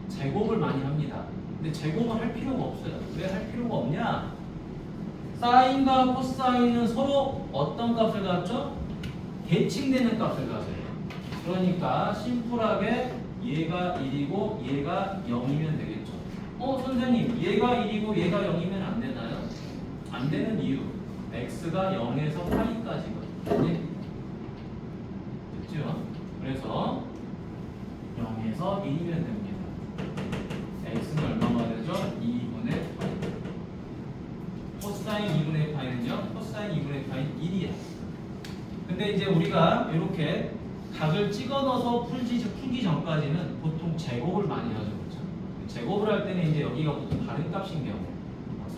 제곱을 많이 합니다. 근데 제곱을 할 필요가 없어요. 왜 할 필요가 없냐? 사인과 코사인은 서로 어떤 값을 갖죠? 대칭되는 값을 가져요. 그러니까 심플하게 얘가 1이고 얘가 0이면 되겠죠. 선생님 얘가 1이고 얘가 0이면 안 되나요? 안 되는 이유. x가 0에서 파이까지거든요. 됐죠? 그래서 0에서 1이면 됩니다. x는 얼마가 되죠? 2분의 파이. 코사인 2분의 파이는요? 코사인 2분의 파이는 1이야. 근데 이제 우리가 이렇게 각을 찍어 넣어서 풀기 전까지는 보통 제곱을 많이 하죠. 그렇죠? 제곱을 할 때는 이제 여기가 보통 다른 값인 경우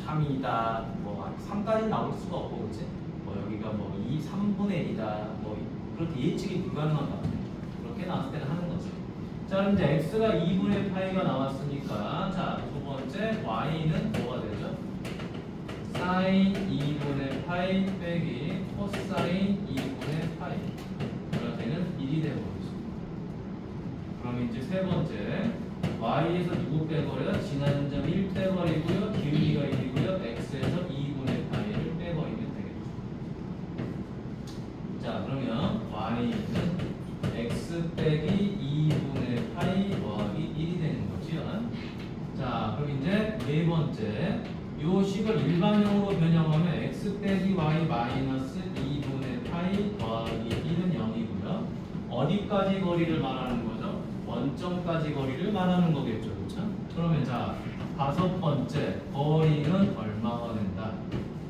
3이다, 뭐 3까지 나올 수가 없고, 그렇지? 뭐 여기가 뭐 3분의 1이다, 뭐 그렇게 예측이 불가능한 것 같아요. 그렇게 나왔을 때는 하는 거죠. 자, 그럼 이제 x가 2분의 파이가 나왔으니까, 자, 두 번째 y는 뭐가 되죠? 사인 2분의 파이 빼기 코사인 2분의 파이. 그러면은 1이 되어버리죠. 그럼 이제 세 번째, y에서 누구 빼버려요? 지나는 점 1 빼버리고요. 기울기가 1이고요. x에서 2분의 파이를 빼버리면 되겠죠. 자, 그러면 y는 x 빼기 2분의 파이 더하기 1이 되는 거죠. 자, 그럼 이제 네 번째, 요 식을 일반형으로 변형하면 x 빼기 y 마이너스 2분의 파이 더하기 1은 0이고요. 어디까지 거리를 말하는 거죠? 원점까지 거리를 말하는 거겠죠. 그렇죠? 그러면 자, 다섯 번째, 거리는 얼마가 된다?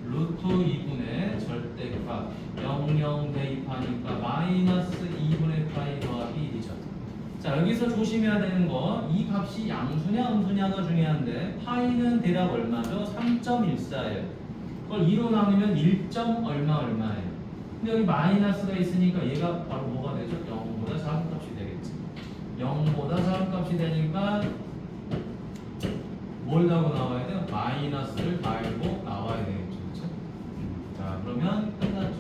루트 2분의 절대값 00 대입하니까 마이너스 2분의 파이 더하기 1이죠. 자, 여기서 조심해야 되는 거, 이 값이 양수냐 음수냐가 중요한데 파이는 대략 얼마죠? 3.14예요. 그걸 2로 나누면 1점 얼마예요. 근데 여기 마이너스가 있으니까 얘가 바로 뭐가 되죠? 0보다 작은 값이 되겠지. 0보다 작은 값이 되니까 뭘 하고 나와야 돼요? 마이너스를 달고 나와야 되겠죠. 그렇죠? 자, 그러면 끝났죠.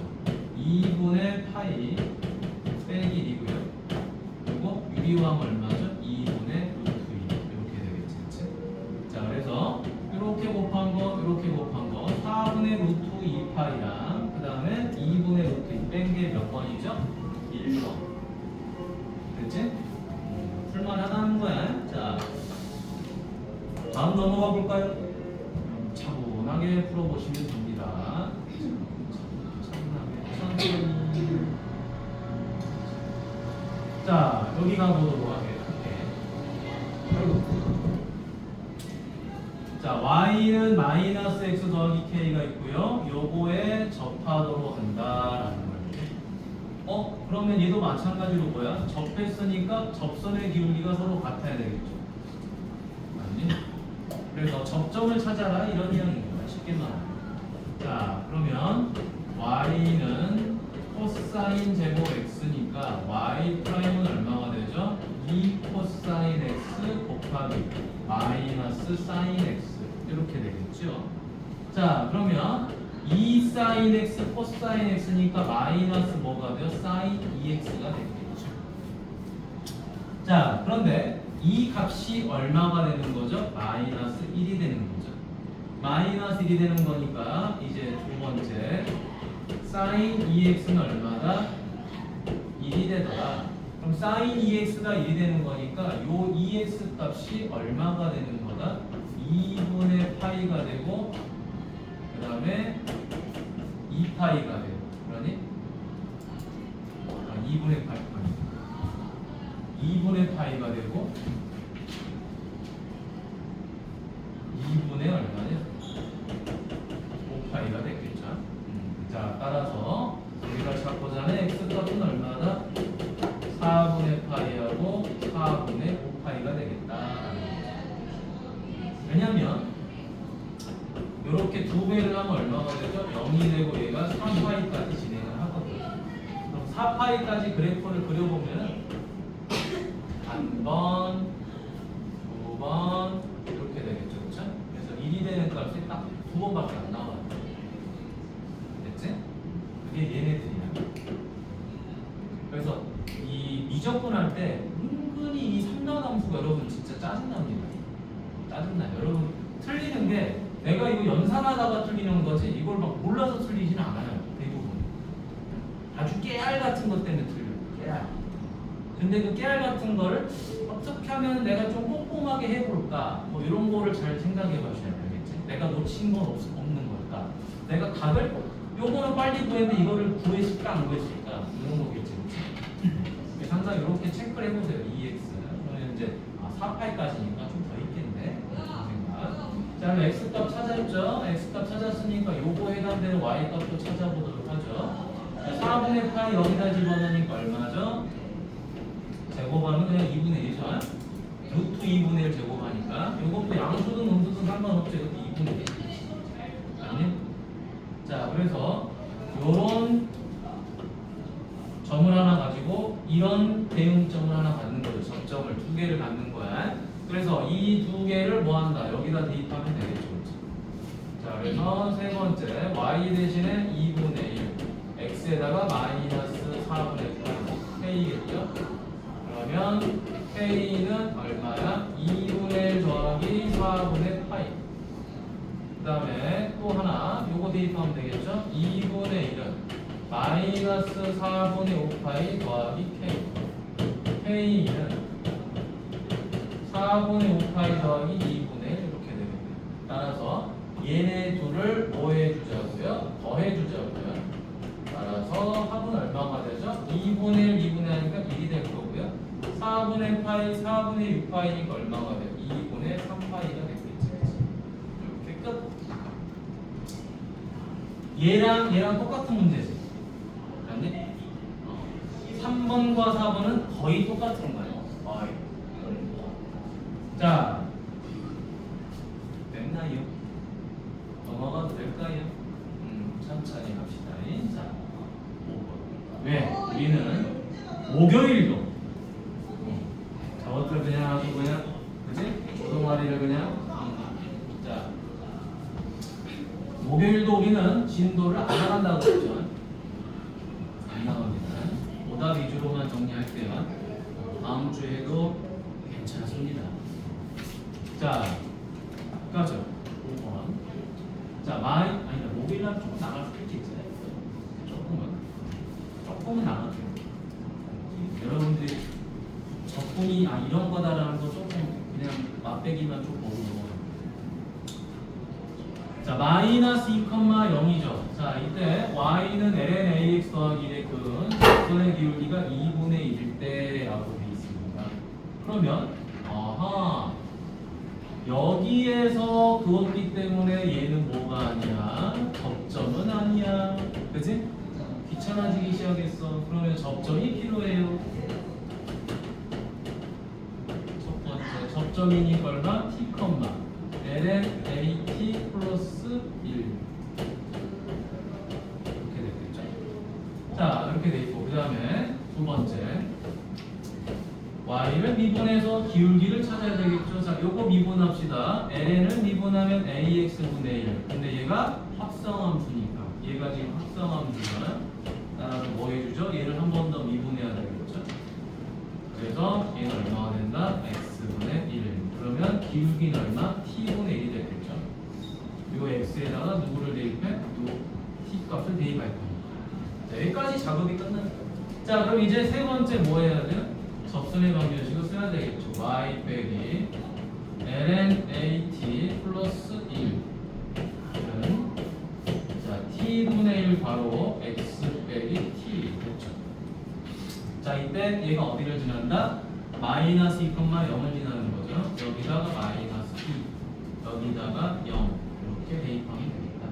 2분의 파이 빼기 1이고요. 그리고 유리함 얼마죠? 2분의 루트 2 이렇게 되겠지. 그치? 자, 그래서 이렇게 곱한 거, 이렇게 곱한 거 4분의 루트 2파이랑 그 다음에 2분의 루트 2 뺀 게 몇 번이죠? 1번. 됐지? 풀만하다는 거야. 자, 다음 넘어가 볼까요? 차분하게 풀어보시면 됩니다. 차분하게 천천히. 자, 여기 가보도록 할게요. 자, y는 마이너스 x 더하기 k가 있고요. 요거에 접하도록 한다라는 거예요. 그러면 얘도 마찬가지로 뭐야? 접했으니까 접선의 기울기가 서로 같아야 되겠죠. 아니? 그래서 접점을 찾아라 이런 이야기인 거야. 쉽게 말하면. 자, 그러면 y는 코사인 제곱 x니까 y 프라임은 얼마가 되죠? 2 코사인 x 곱하기 마이너스 사인 x 이렇게 되겠죠. 자, 그러면 2 사인 x 코사인 x니까 마이너스 뭐가 돼요? 사인 2x가 되겠죠. 자, 그런데 이 값이 얼마가 되는 거죠? 마이너스 1이 되는 거죠. 마이너스 1이 되는 거니까 이제 두 번째 사인 2x는 얼마다? 1이 되더라. 그럼 사인 2x가 1이 되는 거니까 요 2x 값이 얼마가 되는 거다? 2분의 파이가 되고 그 다음에 2파이가 되고 그러니? 2분의 파이 2분의 파이가 되고 2분의 얼마냐? 5파이가 되겠죠. 자, 따라서 우리가 찾고자 하는 x 값은 얼마다? 4분의 파이하고 4분의 5파이가 되겠다. 왜냐면 이렇게 두 배를 하면 얼마가 되죠? 0이 되고 얘가 3파이까지 진행을 하거든요. 그럼 4파이까지 그래프를 그려보면 한 번, 두 번 이렇게 되겠죠. 그렇죠? 그래서 1이 되는 값이 딱 두 번밖에 안 나와요. 됐지? 그게 얘네들이야. 그래서 이 미적분할 때 은근히 이 삼다함수가 여러분 진짜 짜증납니다. 짜증나요. 여러분 틀리는 게 내가 이거 연산하다가 틀리는 거지 이걸 막 몰라서 틀리지는 않아요. 대부분 아주 깨알 같은 것 때문에 틀려요. 깨알. 근데 그 깨알 같은 거를 어떻게 하면 내가 좀 꼼꼼하게 해볼까 뭐 이런 거를 잘 생각해 봐셔야 되겠지. 내가 놓친 건 없는 걸까. 내가 각을 요거는 빨리 구했는데 이거를 구했을까 안 구했을까 이런 거겠지. 항상 이렇게 체크를 해보세요. 2x 그러면 이제 4파이까지니까 좀 더 있겠네 생각. 자, 그럼 x값 찾았죠. x값 찾았으니까 요거에 해당되는 y값도 찾아보도록 하죠. 4분의 파이 여기다 집어넣으니까 얼마죠? 제곱하면 그냥 2분의 1이죠. 루트 2분의 1 제곱하니까 이것도 양수든 음수든 상관없죠. 이것도 2분의 1. 아니? 자, 그래서 요런 점을 하나 가지고 이런 대응점을 하나 갖는 거죠. 접점을 두 개를 갖는 거야. 그래서 이 두 개를 뭐 한다? 여기다 대입하면 되겠죠. 그렇지? 자, 그래서 세 번째 y 대신에 2분의 1 x에다가 마이너스 4분의 8 k겠죠? 그러면 k는 얼마야? 2분의 1 더하기 4분의 파이. 그 다음에 또 하나 요거 대입하면 되겠죠? 2분의 1은 마이너스 4분의 5파이 더하기 k. k는 4분의 5파이 더하기 2분의 1 이렇게 되겠네요. 따라서 얘네 둘을 뭐 해주자고요? 더해주자고요. 따라서 합은 얼마가 되죠? 2분의 1, 2분의 1 하니까 1이 될 거고요. 4분의 파이, 4분의 6파이니까 얼마가 돼요? 2분의 3파이가 되겠지. 이렇게 끝. 얘랑 똑같은 문제지. 그런데 3번과 4번은 거의 똑같은 거예요. 거의. 자, 됐나요? 넘어가도 될까요? 천천히 합시다. 자, 5번. 왜? 우리는 목요일도 저것들 그냥 아주 그냥 그지? 조동아리를 그냥 자, 목요일도 우리는 진도를 안 나간다고 했죠. 안 나갑니다. 오답 위주로만 정리할 때만 다음 주에도 괜찮습니다. 자, 가죠. 5번. 자, 아니다. 목요일날 조금 나갈 수도 있어요. 조금은 나가죠. 여러분들이 적분이 이런 거다라는 거 조금 그냥 맛배기만 좀 보고. 자, 마이너스 2,0이죠. 자, 이때 y는 ln ax 더하기 1의 접선의 기울기가 2분의 1일 때라고 되어 있습니다. 그러면 여기에서 그었기 때문에 얘는 뭐가 아니야? 접점은 아니야. 그치? 귀찮아지기 시작했어. 그러면 접점이 필요해요. 첫 번째 접점이니까 얼마? t, ln at 플러스 1 이렇게 됐겠죠. 자, 이렇게 돼 있고 그 다음에 두 번째 y를 미분해서 기울기를 찾아야 되겠죠. 자, 요거 미분합시다. ln을 미분하면 ax분의 1. 근데 얘가 합성함수니까 얘가 지금 합성함수잖아. 따라서 뭐 해주죠? 얘를 한 번 더 미분해야 되겠죠. 그래서 얘는 얼마가 된다? x분의 1. 그러면 기울기는 얼마? t분의 1이 되겠죠. 요 x에다가 누구를 대입해? 요 t 값을 대입할 겁니다. 자, 여기까지 작업이 끝납니다. 자, 그럼 이제 세 번째 뭐 해야 돼요? 접선의 방정식을 써야 되겠죠. y 빼기 ln at 플러스 1은 자 t분의 1 바로 x 빼기 t 됐죠. 자, 이때 얘가 어디를 지난다? 마이너스 2,0을 지나는 거죠. 여기다가 마이너스 2 여기다가 0 이렇게 대입하면 됩니다.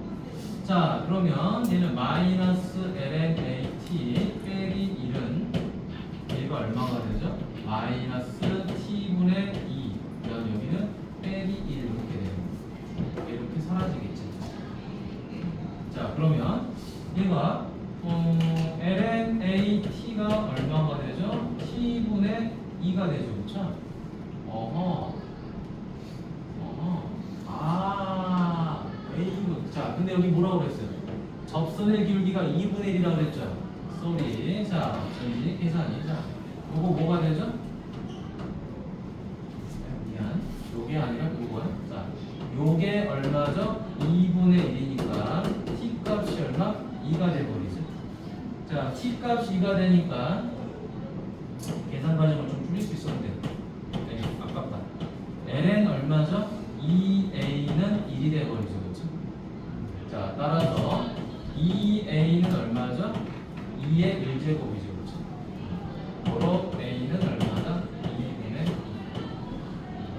자, 그러면 얘는 마이너스 ln at 빼기 1은 얘가 얼마가 되죠? 마이너스 t분의 2 그다음 여기는 빼기 1 이렇게 돼요. 이렇게 사라지겠죠. 자, 그러면 얘가 ln at가 얼마가 되죠? t분의 2가 되죠. 그렇죠? 자, 근데 여기 뭐라고 그랬어요? 접선의 기울기가 2분의 1이라고 그랬죠? 쏘리. 자, 전지 계산이. 자, 요거 뭐가 되죠? 미안. 요게 아니라 요거야. 자, 요게 얼마죠? 2분의 1이니까 t 값이 얼마? 2가 돼버리죠. 자, t 값이 2가 되니까 계산 과정을 좀 줄일 수 있었는데 되게 아깝다. ln 얼마죠? 2a는 1이 돼버리죠. 그렇죠? 자, 따라서 2a는 얼마죠? 2의 1제곱이죠. 그렇죠? 바로 a는 얼마다? 2분의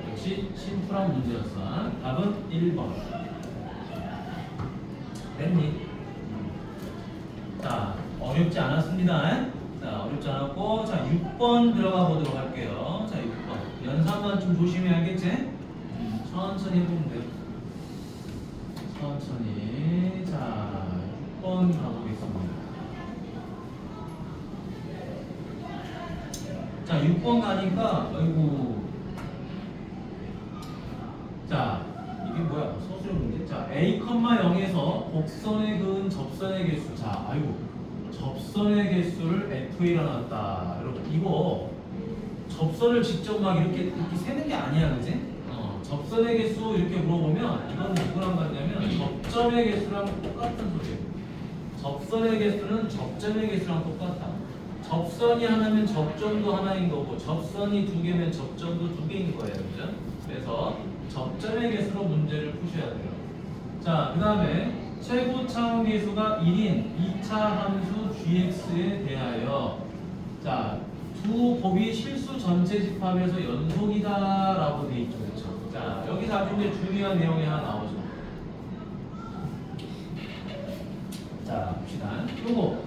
2. 역시 심플한 문제였어. 답은 1번. 됐니? 자, 어렵지 않았습니다. 자, 어렵지 않았고, 자, 6번 들어가 보도록 할게요. 자, 6번. 연산만 좀 조심해야겠지? 천천히 해보면 돼요. 천천히. 자, 6번 가보겠습니다. 자, 6번 가니까, 아이고. 자, 이게 뭐야? 서술형 문제? 자, A,0에서 곡선에 그은 접선의 개수. 자, 아이고. 접선의 개수를 F이라 놨다. 여러분, 이거 접선을 직접 막 이렇게 세는 게 아니야, 그지? 접선의 개수 이렇게 물어보면 이건 누구랑 같냐면 접점의 개수랑 똑같은 소리예요. 접선의 개수는 접점의 개수랑 똑같아. 접선이 하나면 접점도 하나인 거고 접선이 두 개면 접점도 두 개인 거예요, 그죠? 그래서 접점의 개수로 문제를 푸셔야 돼요. 자, 그 다음에 최고 차원 계수가 1인 2차 함수 gx에 대하여 자, 두 곱이 실수 전체 집합에서 연속이다 라고 돼 있죠. 그렇죠? 자, 여기서 아주 이제 중요한 내용이 하나 나오죠. 자, 봅시다. 요거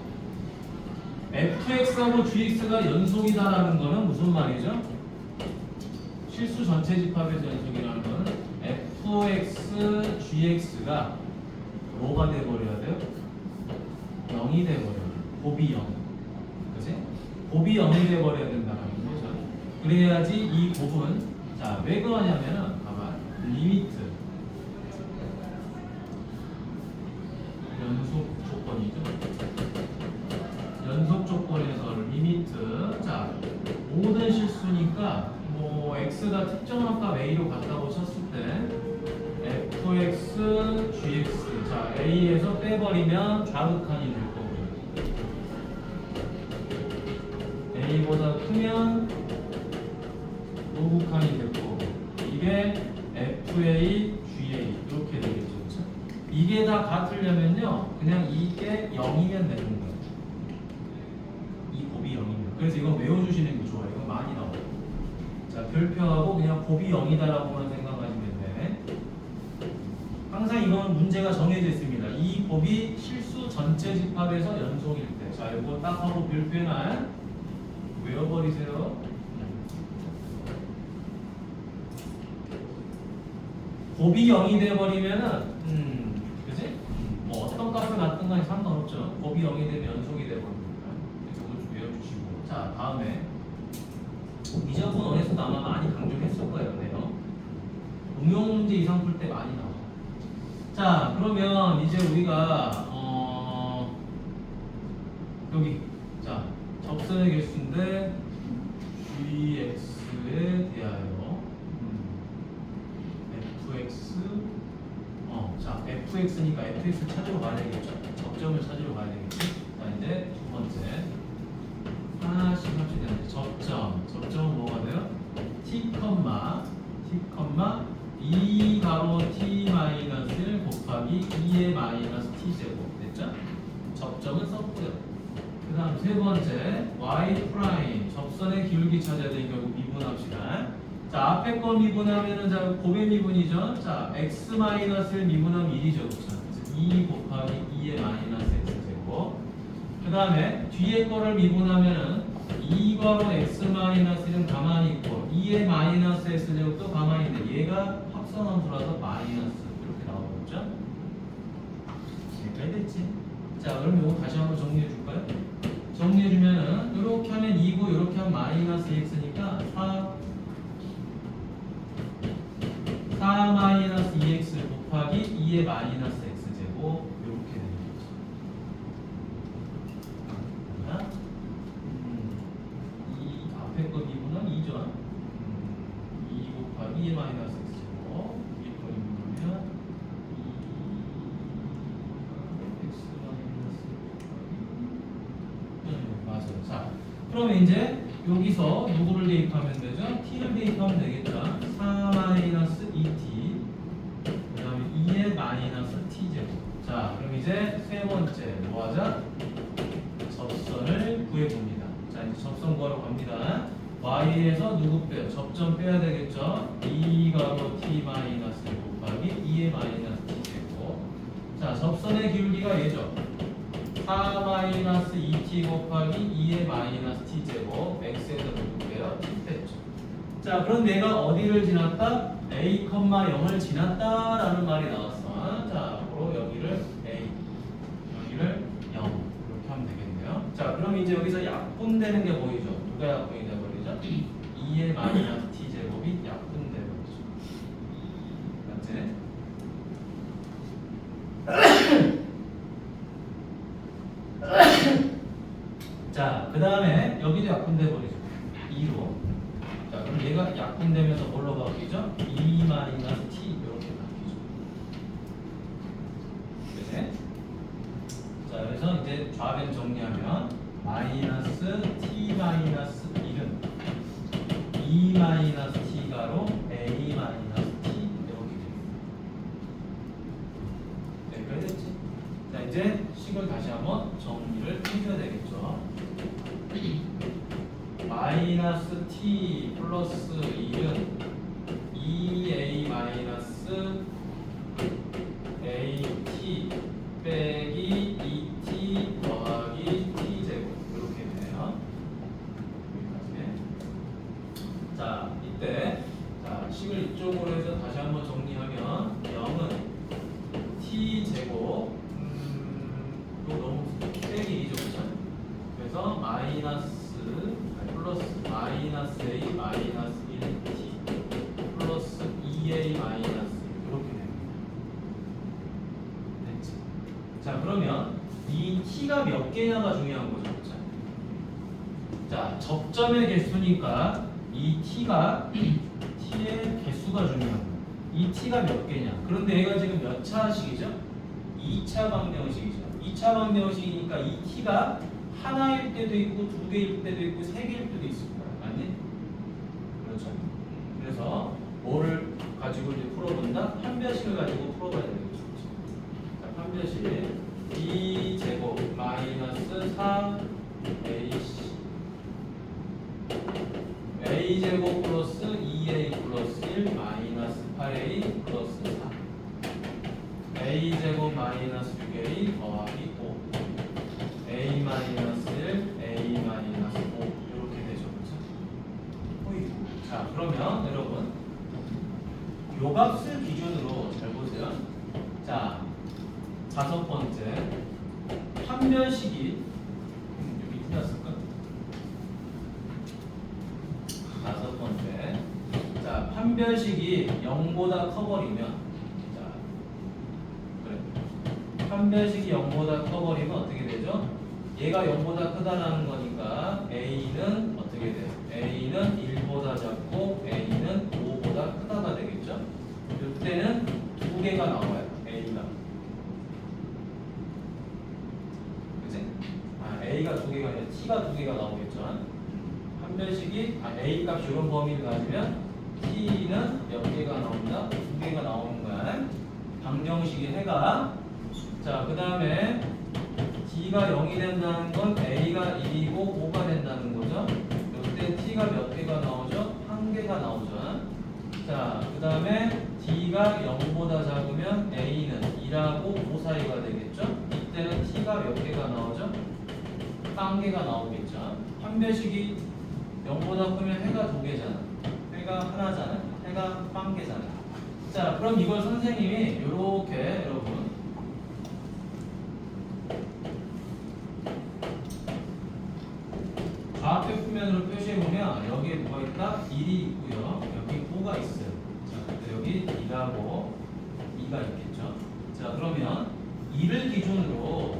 fx하고 gx가 연속이다라는 거는 무슨 말이죠? 실수 전체 집합에서 연속이라는 거는 fx, gx가 뭐가 돼버려야 돼요? 0이 돼버려야 돼요. 곱이 0. 그치? 곱이 0이 돼버려야 된다는 거죠. 그래야지 이 곱은 자, 왜 그러냐면은 봐봐. 리미트 연속 조건이죠. 연속 조건에서 리미트 자, 모든 실수니까 뭐 x가 특정한 값 a로 갔다고 쳤을 때 fx, gx 자, a에서 빼버리면 좌극한이 될 거고요. a보다 크면 우극한이 될 거고 이게 fa, ga 이렇게 되겠죠. 그렇죠? 이게 다 같으려면요 그냥 이게 0이면 되는 거예요. 이 곱이 0이면. 그래서 이건 외워주시는 게 좋아요. 이건 많이 나와요. 자, 별표하고 그냥 곱이 0이다라고만 생각하시면 돼. 항상 이건 문제가 정해져 있습니다. 이 곱이 실수 전체 집합에서 연속일 때. 자, 이거 딱 하고 별표나 외워버리세요. 곱이 0이 돼버리면은 그지? 뭐 어떤 값을 갖든 간에 상관없죠. 곱이 0이 되면 연속이 돼버립니다. 그래서 이거 좀 외워주시고 자, 다음에 이 점은 원에서도 아마 많이 강조했을 거예요. 네요. 응용 문제 이상 풀 때 많이 나와요. 자, 그러면 이제 우리가 여기 자, 접선의 개수인데 gx에 대하여 fx 자, fx니까 fx 찾으러 가야 되겠죠. 접점을 찾으러 가야 되겠죠. 자, 이제 두 번째 하나씩 합치게 되는데 접점은 뭐가 돼요? t, t, 가로 t 마이너스 1 곱하기 2의 마이너스 t 제곱 됐죠? 접점은 썼고요. 그 다음 세 번째 y 프라임 접선의 기울기 찾아야 되니까 미분합시다. 자, 앞에 거 미분하면은 자, 곱의 미분이죠. 자, x 마이너스 1 미분하면 1이죠. 그렇죠? 2 곱하기 2의 마이너스 x 제곱. 그 다음에 뒤에 거를 미분하면은 2괄호 x 마이너스 1은 가만히 있고 2의 마이너스 x 제곱도 가만히 있는데 얘가 합성함수라서 마이너스 이렇게 나오겠죠? 여기까지 됐지? 자, 그럼 이거 다시 한번 정리해 줄까요? 정리해 주면은 이렇게 하면 2고 이렇게 하면 마이너스 x니까 4 마이너스 2x 곱하기 2의 마이너스 x 제곱 이렇게 되는 거죠. 이 앞에 거 미분은 2죠. 2 곱하기 2의 마이너스 x 제곱 위에 거 미분하면 2x 마이너스 맞아요. 자, 그러면 이제 여기서 누구를 대입하면 되죠? t를 대입하면 되겠죠. 4 마이너스 2t 그 다음에 2의 마이너스 t 제곱. 자, 그럼 이제 세 번째 뭐 하자? 접선을 구해봅니다. 자, 이제 접선 구하러 갑니다. y에서 누구 빼요? 접점 빼야 되겠죠? 2가로 t 마이너스 곱하기 2의 마이너스 t 제곱. 자, 접선의 기울기가 얘죠. 4-2t 곱하기 2의 마이너스 t 제곱 x에서 누구게요? t 뺐죠. 자, 그럼 얘가 어디를 지났다? a, 0을 지났다라는 말이 나왔어. 자, 바로 여기를 a, 여기를 0 이렇게 하면 되겠네요. 자, 그럼 이제 여기서 약분되는 게 보이죠? 누가 약분이 돼버리죠? 2의 마이너스 t 제곱이 약분돼버리죠. 맞지? 자, 그 다음에 여기도 약분돼 버리죠. 2로. 자, 그럼 얘가 약분되면서 뭘로 바뀌죠? 2 마이너스 t 이렇게 바뀌죠. 그치? 자, 그래서 이제 좌변 정리하면 마이너스 t 마이너스 1은 2 마이너스 t가로 a 마이너스 t 이렇게 됩니다. 여기까지 됐지? 자, 이제 식을 다시 한번 정리를 해줘야 되겠죠. 마이너스 t 플러스 1은 2a 마이너스 at 빼기 2t 더하기 t 제곱 이렇게 되네요. 여기까지. 자, 이때 자, 식을 이쪽으로 해서 다시 한번 정리하면 0은 t 제곱 이거 너무 빼기 2죠, 그렇죠? 그래서 마이너스 플러스 마이너스 a 마이너스 1t 플러스 2a 마이너스 이렇게 됩니다. 됐지? 자, 그러면 이 t가 몇 개냐가 중요한 거죠, 그렇죠? 자, 접점의 개수니까 이 t가 t의 개수가 중요한 거예요. 이 t가 몇 개냐? 그런데 얘가 지금 몇 차식이죠? 2차 방정식이죠. 2차 방정식이니까 이 t가 하나일 때도 있고 두 개일 때도 있고 세 개일 때도 있을 거야. 맞니? 그렇죠. 그래서 뭐를 가지고 이제 풀어본다? 판별식을 가지고 풀어봐야 되겠죠. 자, 판별식 2 제곱 마이너스 4 a 제곱 플러스 2a 플러스 1 마이너스 8a 플러스 4 a 제곱 마이너스 6a 더하기 5 a 마이너스 1, a 마이너스 5 이렇게 되죠, 그렇죠? 자, 그러면 여러분 요 값을 기준으로 잘 보세요. 자, 5번째 판별식이 여기 틀렸을까? 5번째 자, 판별식이 0보다 커버리면 자, 그래. 판별식이 0보다 커버리면 어떻게 되죠? 얘가 0보다 크다라는 거니까 A는 어떻게 돼요? A는 1보다 작고 A는 5보다 크다가 되겠죠? 이때는 두 개가 나와요. A가. 그치? A가 두 개가 아니라 T가 두 개가 나오겠죠? 판별식이 A 값이 이런 범위를 가지면 T는 몇 개가 나온다? 두 개가 나오는 거야. 방정식이 해가. 자, 그 다음에 T가 0이 된다는 건 A가 1이고 5가 된다는 거죠. 이때 T가 몇 개가 나오죠? 한 개가 나오죠. 자, 그 다음에 T가 0보다 작으면 A는 2하고 5 사이가 되겠죠. 이때는 T가 몇 개가 나오죠? 한 개가 나오겠죠. 판별식이 0보다 크면 해가 두 개잖아. 해가 하나잖아. 해가 한 개잖아. 자, 그럼 이걸 선생님이 이렇게 여러분 좌표 표면으로 표시해보면 여기에 뭐가 있다? 1이 있고요. 여기 5가 있어요. 자, 여기 2하고 2가 있겠죠. 자, 그러면 2를 기준으로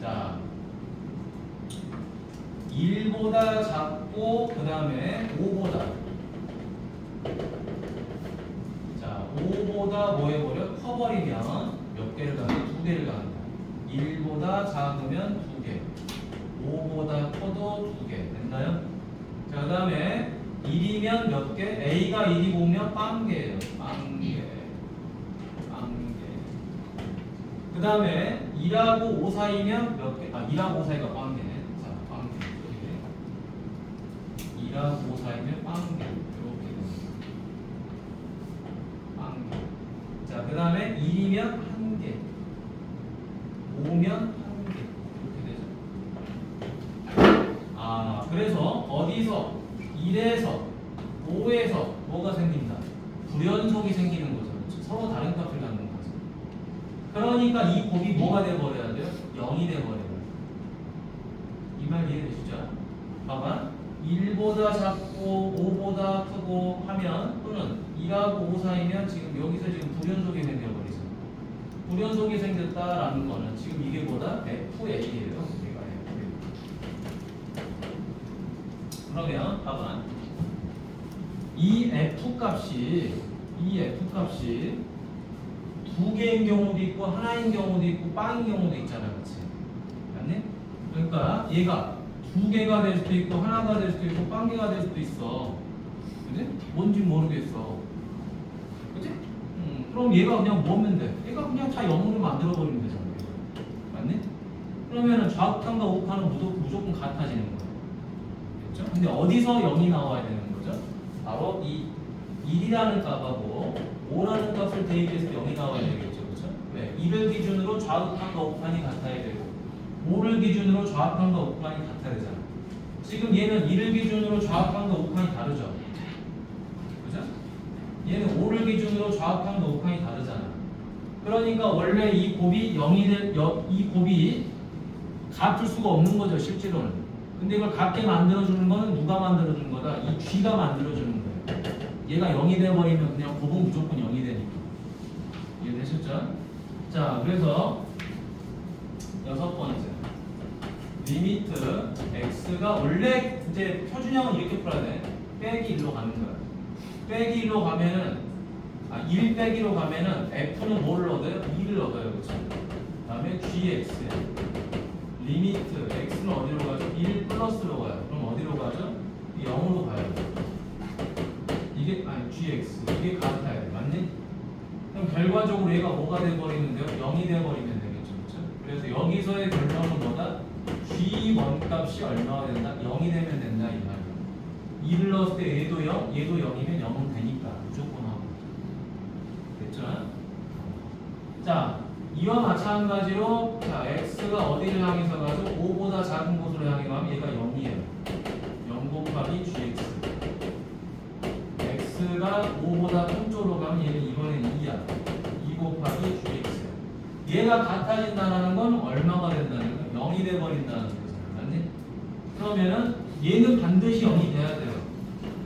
자 1보다 작고 그 다음에 5보다 자 5보다 뭐 해버려? 커버리면 몇 개를 가면 두 개를 가는 거야. 1보다 작으면 2개 5보다 커도 2개 됐나요? 자, 그 다음에 1이면 몇 개? A가 1이고 오면 빵개예요. 빵개. 그 다음에 2하고 5 사이면 몇 개? 2하고 5 사이가 빵개네. 자, 빵개. 2하고 5 사이면 빵개. 이렇게 됩니다. 빵개. 자, 그 다음에 1이면 1개. 5면 1개 이렇게 되죠. 아, 그래서 어디서 1에서 5에서 뭐가 생긴다? 불연속이 생기는 거죠. 그렇죠? 서로 다른 값을 갖는 거죠. 그러니까 이 곱이 뭐가 돼버려야 돼요? 0이 돼버려요. 이 말 이해되시죠? 봐봐. 1보다 작고 5보다 크고 하면 또는 2하고 5 사이면 지금 여기서 지금 불연속이 생겨버리죠. 불연속이 생겼다라는 거는 지금 이게 뭐다? FA예요. 얘가 F. 그러면 봐봐. 이 F 값이 두 개인 경우도 있고 하나인 경우도 있고 빵인 경우도 있잖아, 그렇지? 맞니? 그러니까 얘가 두 개가 될 수도 있고 하나가 될 수도 있고 빵 개가 될 수도 있어, 그지? 뭔지 모르겠어, 그지? 그럼 얘가 그냥 뭐면 돼? 얘가 그냥 다 0으로 만들어 버리면 되잖아, 맞니? 그러면은 좌극한과 우극한은 무조건 같아지는 거야, 그렇죠? 근데 어디서 0이 나와야 되는 거죠? 바로 이 1이라는 값하고 5라는 값을 대입해서 0이 나와야 되겠죠, 그렇죠? 왜? 1을 기준으로 좌극한과 우극한이 같아야 되고 5를 기준으로 좌극한과 우극한이 같아야 되잖아. 지금 얘는 1을 기준으로 좌극한과 우극한이 다르죠, 그죠? 얘는 5를 기준으로 좌극한과 우극한이 다르잖아. 그러니까 원래 이 곱이 0이 이 곱이 같을 수가 없는 거죠, 실제로는. 근데 이걸 같게 만들어주는 거는 누가 만들어주는 거다? 이 G가 만들어주는 거예요. 얘가 0이 돼버리면 그냥 곱은 무조건 0이 되니까. 이해되셨죠? 자, 그래서 여섯 번째 리미트 x가 원래 이제 표준형은 이렇게 풀어야 돼. 빼기 1로 가는 거야. 빼기 1로 가면은 1 빼기로 가면은 f는 뭐를 얻어요? 2를 얻어요, 그렇죠? 그다음에 gx 리미트 x는 어디로 가죠? 1 플러스로 가요. 그럼 어디로 가죠? 0으로 가요. 이게 gx 이게 같아야 돼, 맞니? 그럼 결과적으로 얘가 뭐가 돼버리는데요? 0이 돼버리면 되겠죠, 그렇죠? 그래서 여기서의 결론은 뭐다? g1 값이 얼마가 된다? 0이 되면 된다 이 말이야. 2를 넣었을 때 얘도 0, 얘도 0이면 0은 되니까 무조건 하고. 됐죠? 자, 이와 마찬가지로 자 x가 어디를 향해서 가죠? 5보다 작은 곳으로 향해 가면 얘가 0이에요. 0 곱하기 gx. x가 5보다 큰 쪽으로 가면 얘는 이번엔 2야. 2 곱하기 gx. 얘가 같아진다는 건 얼마가 된다는 거야? 0이 돼버린다는 거잖아, 맞니? 그러면은 얘는 반드시 0이 돼야 돼요.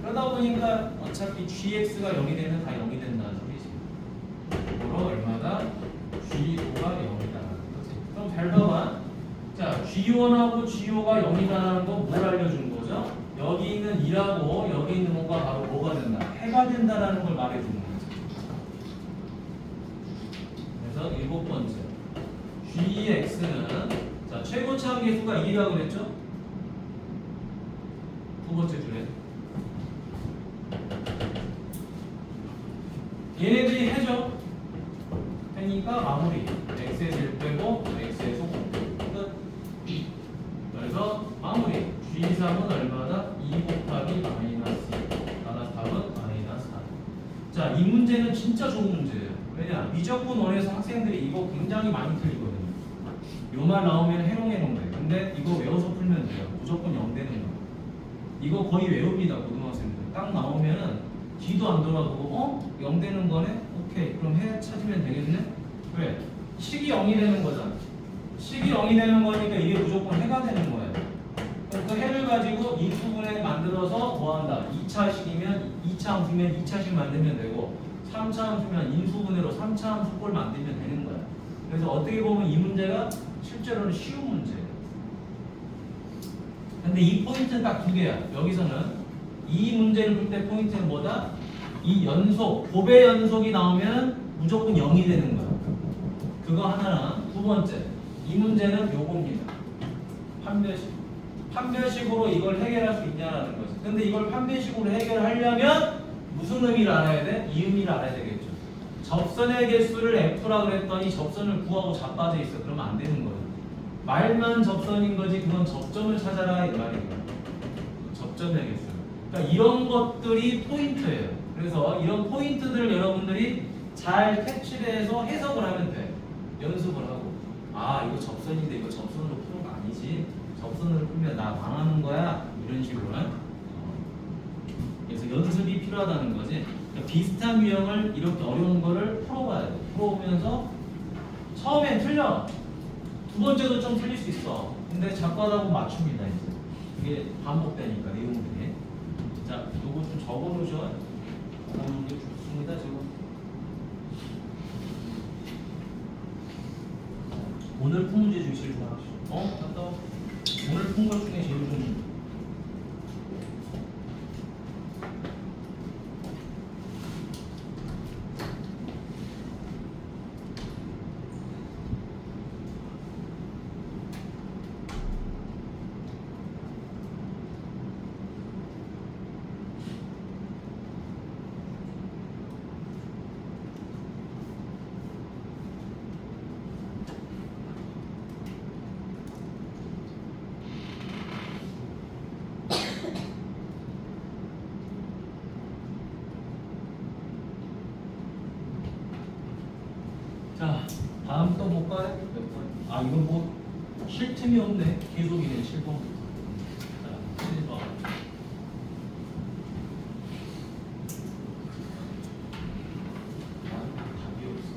그러다 보니까 어차피 gx가 0이 되면 다 0이 된다는 소리지. 그로 얼마다? g5가 0이다라는 거지. 그럼 잘 봐봐. 자, g1하고 g5가 0이다라는 건 뭘 알려준 거죠? 여기 있는 2라고 여기 있는 것과 바로 뭐가 된다? 해가 된다라는 걸 말해주는 거죠. 그래서 일곱 번째 gx는 자 최고차 함계수가 1이라고 그랬죠? 두 번째 줄에 얘네들이 해죠. 해니까 마무리. x에서 1 빼고 x에서 5 끝. 그래서 마무리. g3은 얼마다? 2 곱하기 마이너스 2. 따라서 답은 마이너스 4. 자, 이 문제는 진짜 좋은 문제예요. 왜냐? 미적분 원에서 학생들이 이거 굉장히 많이 틀리거든요. 요 말 나오면 해롱해롱 돼. 근데 이거 외워서 풀면 돼요. 무조건 0 되는 거. 이거 거의 외웁니다, 고등학생들. 딱 나오면은 뒤도 안 돌아보고 0 되는 거네? 오케이. 그럼 해 찾으면 되겠네? 왜? 식이 0이 되는 거잖아. 식이 0이 되는 거니까 이게 무조건 해가 되는 거예요. 그럼 그 해를 가지고 인수분해 만들어서 뭐 한다? 2차식이면 2차 함수면 2차식 만들면 되고 3차 함수면 인수분해로 3차 함수꼴 만들면 되는 거야. 그래서 어떻게 보면 이 문제가 실제로는 쉬운 문제예요. 근데 이 포인트는 딱 두 개야. 여기서는 이 문제를 풀 때 포인트는 뭐다? 이 연속, 곱의 연속이 나오면 무조건 0이 되는 거야. 그거 하나랑 두 번째, 이 문제는 요겁니다. 판별식. 판별식으로 이걸 해결할 수 있냐라는 거지. 근데 이걸 판별식으로 해결하려면 무슨 의미를 알아야 돼? 이 의미를 알아야 되겠죠. 접선의 개수를 F라 그랬더니 접선을 구하고 자빠져 있어. 그러면 안 되는 거예요. 말만 접선인 거지 그건 접점을 찾아라 이 말이에요. 접점의 개수. 그러니까 이런 것들이 포인트예요. 그래서 이런 포인트들을 여러분들이 잘 캐치를 해서 해석을 하면 돼. 연습을 하고. 아 이거 접선인데 이거 접선으로 푸는 거 아니지. 접선으로 풀면 나 망하는 거야. 이런 식으로는. 그래서 연습이 필요하다는 거지. 그러니까 비슷한 유형을 이렇게 어려운 거를 풀어봐야 돼. 풀어보면서 처음엔 틀려. 두 번째도 좀 틀릴 수 있어. 근데 자꾸 하다 보면 맞춥니다 이제. 이게 반복되니까 내용들이. 자, 요거 좀 적어놓으셔. 적어놓은 게 좋습니다 지금. 오늘 푼 문제 중에 제일 좋아하시죠? 갔다 와. 오늘 푼 것 중에 제일 좋은. 자, 다음 또 볼까요? 몇 번? 아, 이건 뭐 쉴 틈이 없네. 계속이네, 7번부터. 자, 7번. 답이 없어.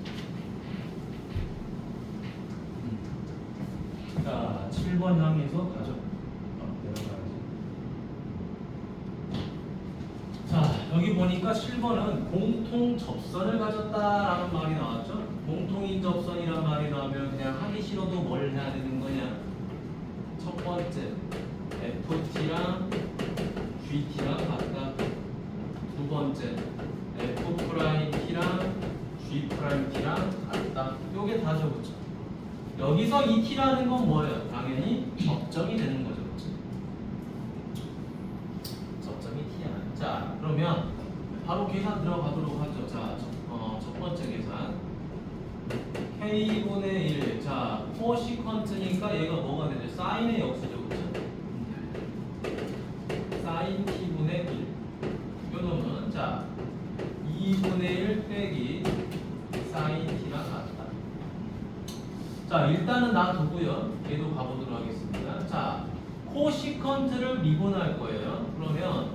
자, 7번 향해서 가죠. 내려가야지. 자, 여기 보니까 7번은 공통 접선을 가졌다라는 말이 나왔죠. 공통인 접선이란 말이 나오면 그냥 하기 싫어도 뭘 해야 되는 거냐? 첫 번째, FT랑 GT랑 같다. 두 번째, F'T랑 G'T랑 같다. 요게 다 적었죠. 여기서 이 T라는 건 뭐예요? 당연히 접점이 되는 거죠. 그렇죠? 접점이 T야. 자, 그러면 바로 계산 들어가도록 하죠. 자, 첫 번째 계산. K분의 1. 자, 코시컨트니까 얘가 뭐가 되죠? 사인의 역수죠. 그렇죠? 사인 T분의 1. 요 놈은 자, 2분의 1 빼기 사인 T랑 같다. 자, 일단은 놔두고요. 얘도 가보도록 하겠습니다. 자, 코시컨트를 미분할 거예요. 그러면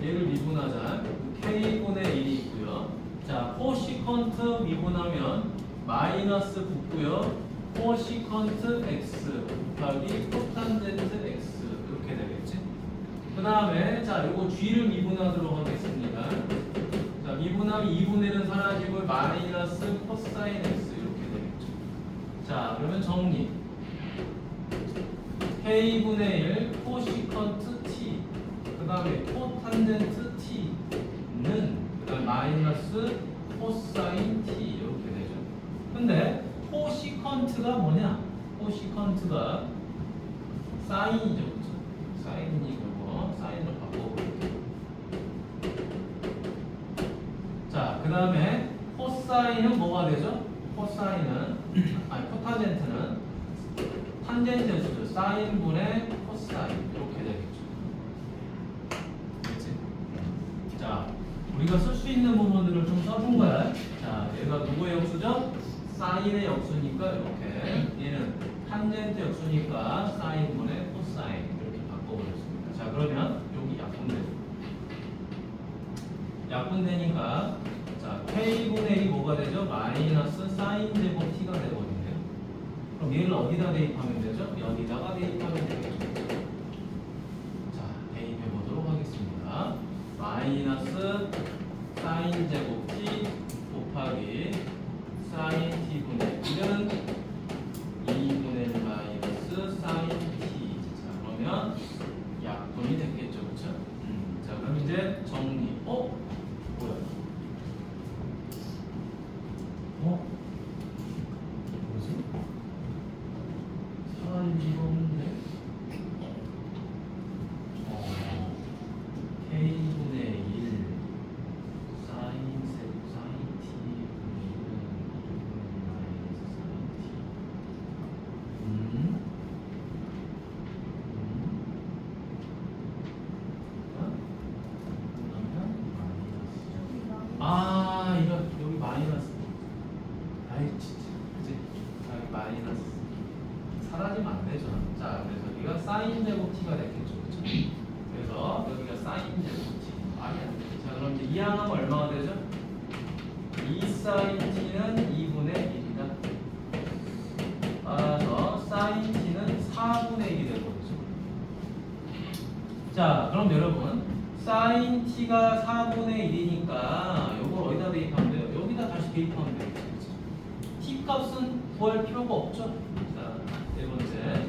얘를 미분하자. K분의 1이 있고요. 자, 코시컨트 미분하면 마이너스 붙고요. 코시컨트 x 곱하기 코탄젠트 x 이렇게 되겠지. 그 다음에 자, 요거 g를 미분하도록 하겠습니다. 자, 미분하면 2분의 1은 사라지고 마이너스 코사인 x 이렇게 되겠죠. 자, 그러면 정리. K분의 1 코시컨트 t 그 다음에 코탄젠트 t는 그다음 마이너스 코사인 t 이렇게 되죠. 근데 코시컨트가 뭐냐? 코시컨트가 사인이죠, 그렇죠? 사인이고 사인으로 바꿔볼게요. 자, 그다음에 코사인은 뭐가 되죠? 코사인은 코탄젠트는 탄젠트였죠. 사인분의 코사인 이렇게 되겠죠. 그렇지? 자, 우리가 쓸 수 있는 부분들을 좀 써준 거야. 자, 얘가 누구의 역수죠? 사인의 역수니까 이렇게. 얘는 탄젠트 역수니까 사인분의 코사인 이렇게 바꿔버렸습니다. 자, 그러면 여기 약분되죠. 약분되니까 자, K분의 1이 뭐가 되죠? 마이너스 사인 제곱 T가 되거든요. 그럼 얘를 어디다 대입하면 되죠? 여기다가 대입하면 되겠죠. 자, 대입해 보도록 하겠습니다. 마이너스 사인 제곱 t 곱하기 사인 t분의 1은 2분의 1 마이너스 사인 t. 자, 그러면 약분이 됐겠죠, 그렇죠? 자, 그럼 이제 정리. 뭐야? 뭐지? 사라진 이가 없는데? K분의 1 사인 따지면 안 되죠. 자, 그래서 여기가 사인 제곱 t가 됐겠죠. 그렇죠? 그래서 여기가 사인 제곱 t. 말이 안 돼. 자, 그럼 이제 이항하면 얼마가 되죠? 2 사인 t는 2분의 1이다. 따라서 사인 t는 4분의 1이 되거든요. 자, 그럼 여러분 사인 t가 4분의 1이니까 이걸 어디다 대입하면 돼요? 여기다 다시 대입하면 되겠죠. t 값은 구할 필요가 없죠. 자, 네 번째.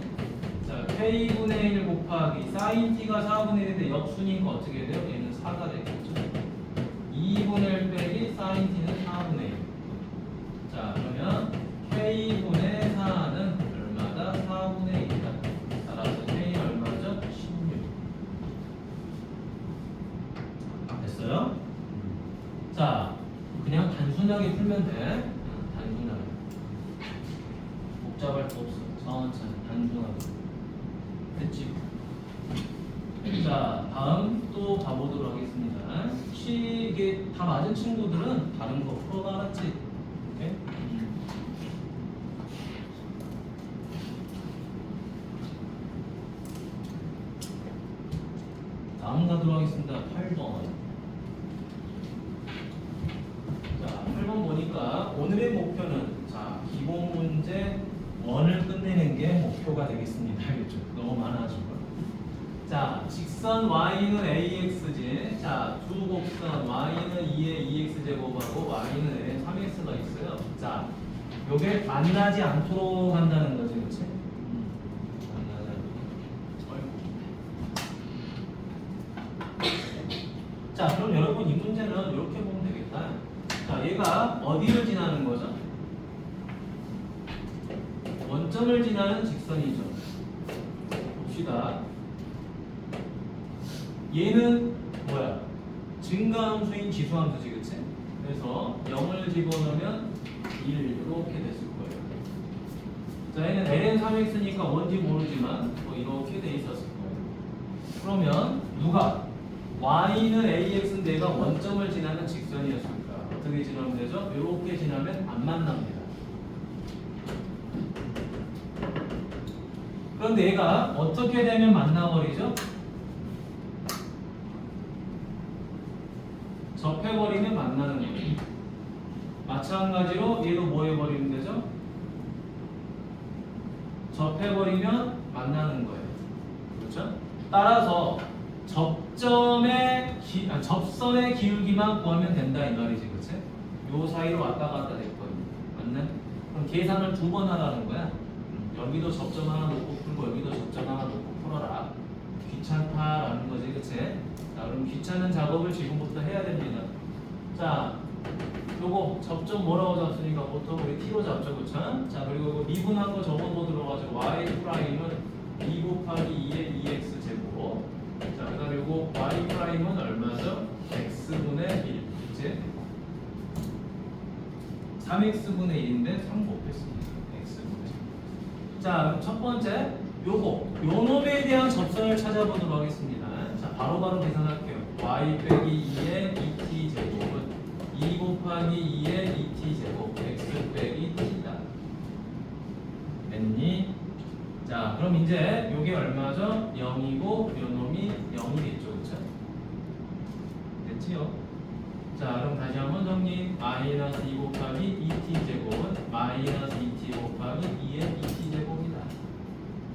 자, k분의 1 곱하기 사인 t가 4분의 1인데 역순이니까 어떻게 돼요? 얘는 4가 되겠죠. 2분의 1 빼기 사인 t는 4분의 1. 자, 그러면 k분의 4는 얼마다? 4분의 1이다. 따라서 k는 얼마죠? 16. 됐어요? 자, 그냥 단순하게 풀면 돼. 단순하게. 복잡할 거 없어. 천천히 단순하게. 됐지? 자, 다음 또 봐보도록 하겠습니다. 혹시 이게 다 맞은 친구들은 다른 거 풀어가 알았지? 오케이? 다음 가도록 하겠습니다. 8번. 자, 8번 보니까 오늘의 목표는 자, 기본 문제 1을 끝내는 게 목표가 되겠습니다. 알겠죠? 너무 많아지고. 자, 직선 y는 ax지. 자, 두 곡선 y는 2의 2x 제곱하고 y는 n의 3x가 있어요. 자, 요게 만나지 않도록 한다는 거지, 그렇지? 만나지 않도록. 자, 그럼 여러분 이 문제는 이렇게 보면 되겠다. 자, 얘가 어디를 지나는 거죠? 원점을 지나는 직선이죠. 봅시다. 얘는 뭐야? 증가함수인 지수함수지, 그치? 그래서 0을 집어넣으면 1 이렇게 됐을 거예요. 자, 얘는 ln 3x니까 뭔지 모르지만 뭐 이렇게 돼 있었을 거예요. 그러면 누가? y는 ax인데 얘가 원점을 지나는 직선이었을까? 어떻게 지나면 되죠? 이렇게 지나면 안 만납니다. 그런데 얘가 어떻게 되면 만나버리죠? 접해버리면 만나는 거예요. 마찬가지로 얘도 뭐 해버리면 되죠? 접해버리면 만나는 거예요. 그렇죠? 따라서 접선의 기울기만 구하면 된다 이 말이지, 그렇지? 요 사이로 왔다 갔다 됐거든요. 맞네? 그럼 계산을 2번 하라는 거야. 여기도 접점 하나 놓고 풀고 여기도 접점 하나 놓고 풀어라. 귀찮다라는 거지, 그치? 자, 그럼 귀찮은 작업을 지금부터 해야 됩니다. 자, 요거 접점 뭐라고 잡습니까? 보통 우리 t로 잡죠, 그쵸? 자, 그리고 이거 미분한 거 적어보도록 하죠. y 프라임은 2 곱하기 2의 2x 제곱. 자, 그 다음에 요거 y 프라임은 얼마죠? x분의 1. 그치? 3x분의 1인데 3 곱했습니다. x분의 1. 자, 그럼 첫 번째 요거 요 놈에 대한 접선을 찾아보도록 하겠습니다. 자, 바로바로 계산할게요. y 빼기 2의 2t 제곱은 2 곱하기 2의 2t 제곱 x 빼기 t다. 됐니? 자, 그럼 이제 요게 얼마죠? 0이고 요 놈이 0이겠죠, 그쵸? 됐지요? 자, 그럼 다시 한번 정리. 마이너스 2 곱하기 2t 제곱은 마이너스 2t 곱하기 2의 2t 제곱이다.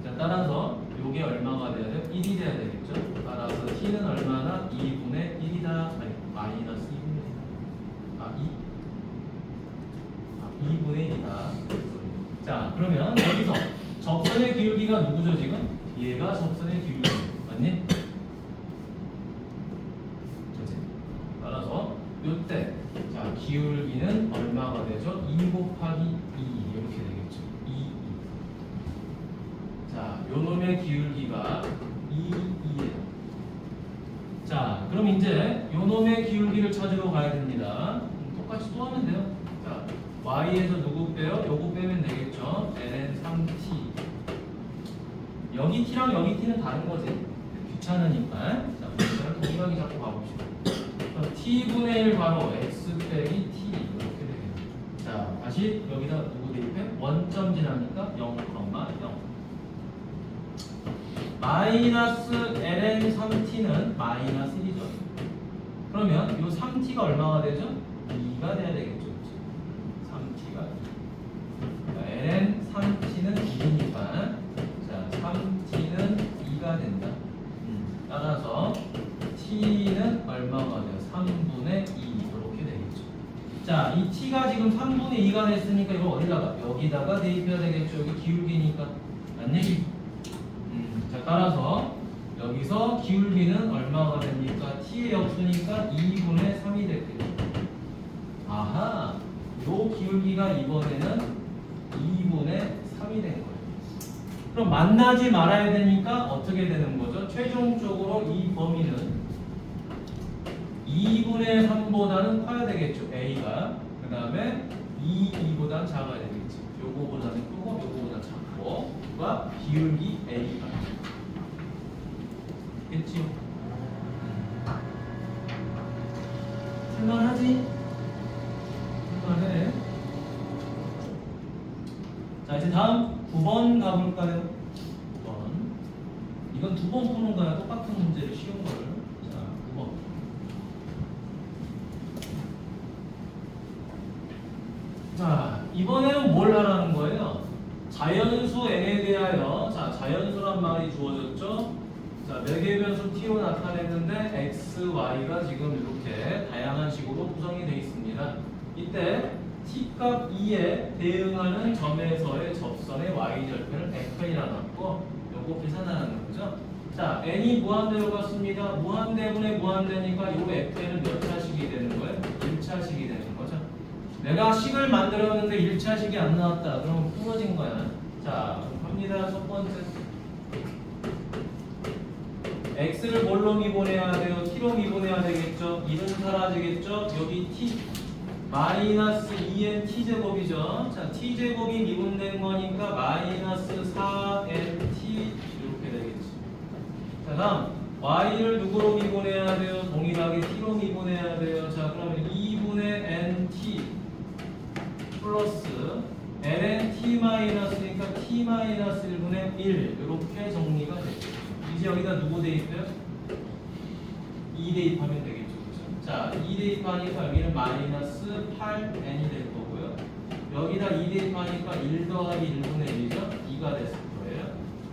자, 따라서 요게 얼마가 돼야 돼요? 1이 돼야 되겠죠? 따라서 t는 얼마나? 2분의 1이다. 아니, 마이너스 2분의 1이다. 2분의 1이다. 자, 그러면 여기서 접선의 기울기가 누구죠, 지금? 얘가 접선의 기울기. 맞니? 그치? 따라서 요때 자, 기울기는 얼마가 되죠? 2 곱하기 2 이렇게 되겠죠. 2. 자, 요 놈의 기울기가 2예요. 자, 그럼 이제 요 놈의 기울기를 찾으러 가야 됩니다. 똑같이 또 하면 돼요. 자, y에서 누구 빼요? 요거 빼면 되겠죠. ln 3t. 여기 t랑 여기 t는 다른 거지. 귀찮으니까. 자, 문제를 동일하게 잡고 가봅시다. 그럼 t분의 1 바로 x 빼기 t 이렇게 되겠죠. 자, 다시 여기다 누구 대입해? 원점 지나니까 0,0. 마이너스 ln 3t는 마이너스 1이죠. 그러면 이 3t가 얼마가 되죠? 2가 돼야 되겠죠. 3t가 ln 3t는 2니까 자 3t는 2가 된다. 따라서 t는 얼마가 돼요? 3분의 2 이렇게 되겠죠. 자, 이 t가 지금 3분의 2가 됐으니까 이거 어디다가? 여기다가 대입해야 되겠죠. 여기 기울기니까. 안 얘기? 자, 따라서 여기서 기울기는 얼마가 됩니까? t의 역수니까 2분의 3이 됐겠죠. 아하, 요 기울기가 이번에는 2분의 3이 된 거예요. 그럼 만나지 말아야 되니까 어떻게 되는 거죠? 최종적으로 이 범위는 2분의 3보다는 커야 되겠죠. A가. 그 다음에 2보다는 작아야 되겠지. 요거보다는 크고 요거보다는 작고 가 기울기 A가 겠지? 쓸만하지? 쓸만해. 자, 이제 다음 9번 가볼까요? 9번. 이건 2번 푸는 거야. 똑같은 문제를 쉬운 거를. 자, 9번. 자, 이번에는 뭘 하라는 거예요? 자연수 n에 대하여, 자, 자연수란 말이 주어졌죠? 자, 매개변수 t로 나타냈는데 x, y가 지금 이렇게 다양한 식으로 구성이 되어 있습니다. 이때 t값 2에 대응하는 점에서의 접선의 y절편을 fn이라 놨고 요거 계산하는 거죠. 자, n이 무한대로 갔습니다. 무한대분의 무한대니까 요 fn은 몇 차식이 되는 거예요? 1차식이 되는 거죠. 내가 식을 만들었는데 1차식이 안 나왔다. 그럼 끊어진 거야. 자, 그럼 갑니다. 첫 번째. x를 뭘로 미분해야 돼요? t로 미분해야 되겠죠? 1은 사라지겠죠? 여기 t 마이너스 2n t제곱이죠. 자, t제곱이 미분된 거니까 마이너스 4nt 이렇게 되겠지. 자, 다음 y를 누구로 미분해야 돼요? 동일하게 t로 미분해야 돼요. 자, 그러면 2분의 nt 플러스 ln t 마이너스니까 t 마이너스 1분의 1 이렇게 정리가 되겠죠. 이제 여기다 누구 대입해요? 2 대입하면 되겠죠. 그렇죠? 자, 2 대입하니까 여기는 마이너스 8n이 될 거고요. 여기다 2 대입하니까 1 더하기 1분의 1이죠. 2가 됐을 거예요.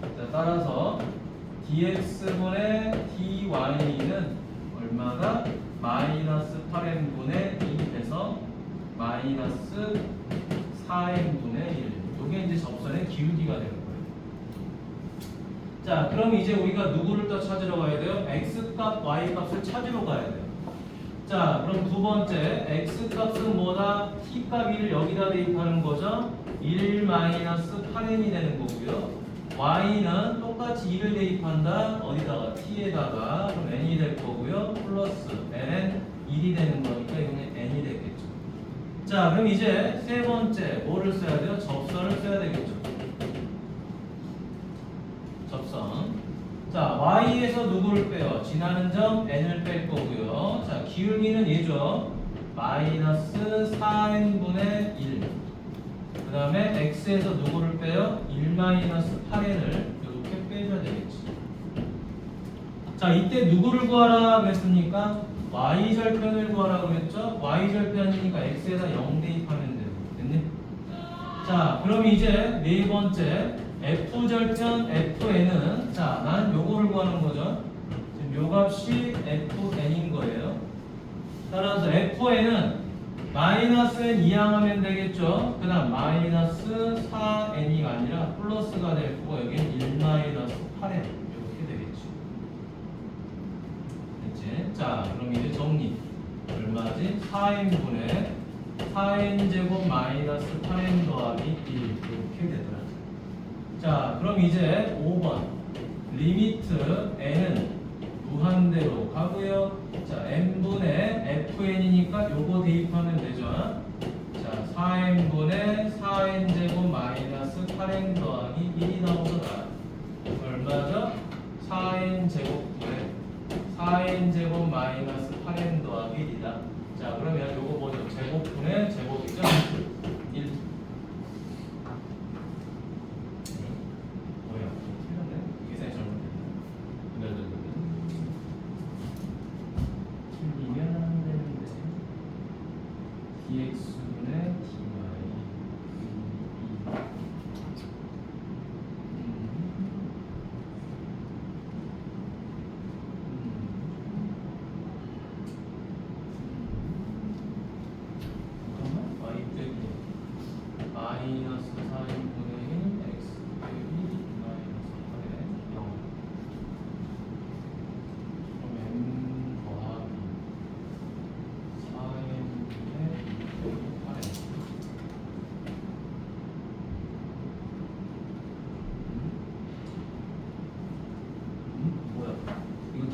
자, 따라서 dx분의 dy는 얼마가? 마이너스 8n분의 2에서 마이너스 4n분의 1. 이게 이제 접선의 기울기가 되는 거예요. 자, 그럼 이제 우리가 누구를 더 찾으러 가야 돼요? x값, y값을 찾으러 가야 돼요. 자, 그럼 두 번째 x값은 뭐다? t값 1을 여기다 대입하는 거죠. 1-8n이 되는 거고요. y는 똑같이 2를 대입한다. 어디다가? t에다가. 그럼 n이 될 거고요. 플러스 n은 1이 되는 거니까 이거는 n이 되겠죠. 자, 그럼 이제 세 번째 뭐를 써야 돼요? 접선을 써야 되겠죠. 접선. 자, y에서 누구를 빼요? 지나는 점 n을 뺄 거고요. 자, 기울기는 얘죠. 마이너스 4n분의 1. 그 다음에 x에서 누구를 빼요? 1-8n을 이렇게 빼줘야 되겠지. 자, 이때 누구를 구하라 그랬습니까? y절편을 구하라 그랬죠? y절편이니까 x에다 0 대입하면 돼요. 됐니? 자, 그럼 이제 네 번째 f절편 fn은, 자, 난 요거를 구하는 거죠. 지금 요 값이 fn인 거예요. 따라서 fn은 마이너스 n 이항하면 되겠죠. 그 다음 마이너스 4n이 아니라 플러스가 될 거고 여기는 1-8n 이렇게 되겠죠. 됐지? 자, 그럼 이제 정리. 얼마지? 4n분의 4n제곱 마이너스 8n 더하기 1 이렇게 되더라. 자, 그럼 이제 5번 리미트 n은 무한대로 가고요. 자, n분의 fn이니까 요거 대입하면 되죠. 자, 4n분의 4n제곱 마이너스 8n 더하기 1이 나오더라. 얼마죠? 4n제곱분의 4n제곱 마이너스 8n 더하기 1이다. 자, 그러면 요거 뭐죠? 제곱분의 제곱이죠? 1. 뭐야? 틀렸네? 계산이 잘못됐네.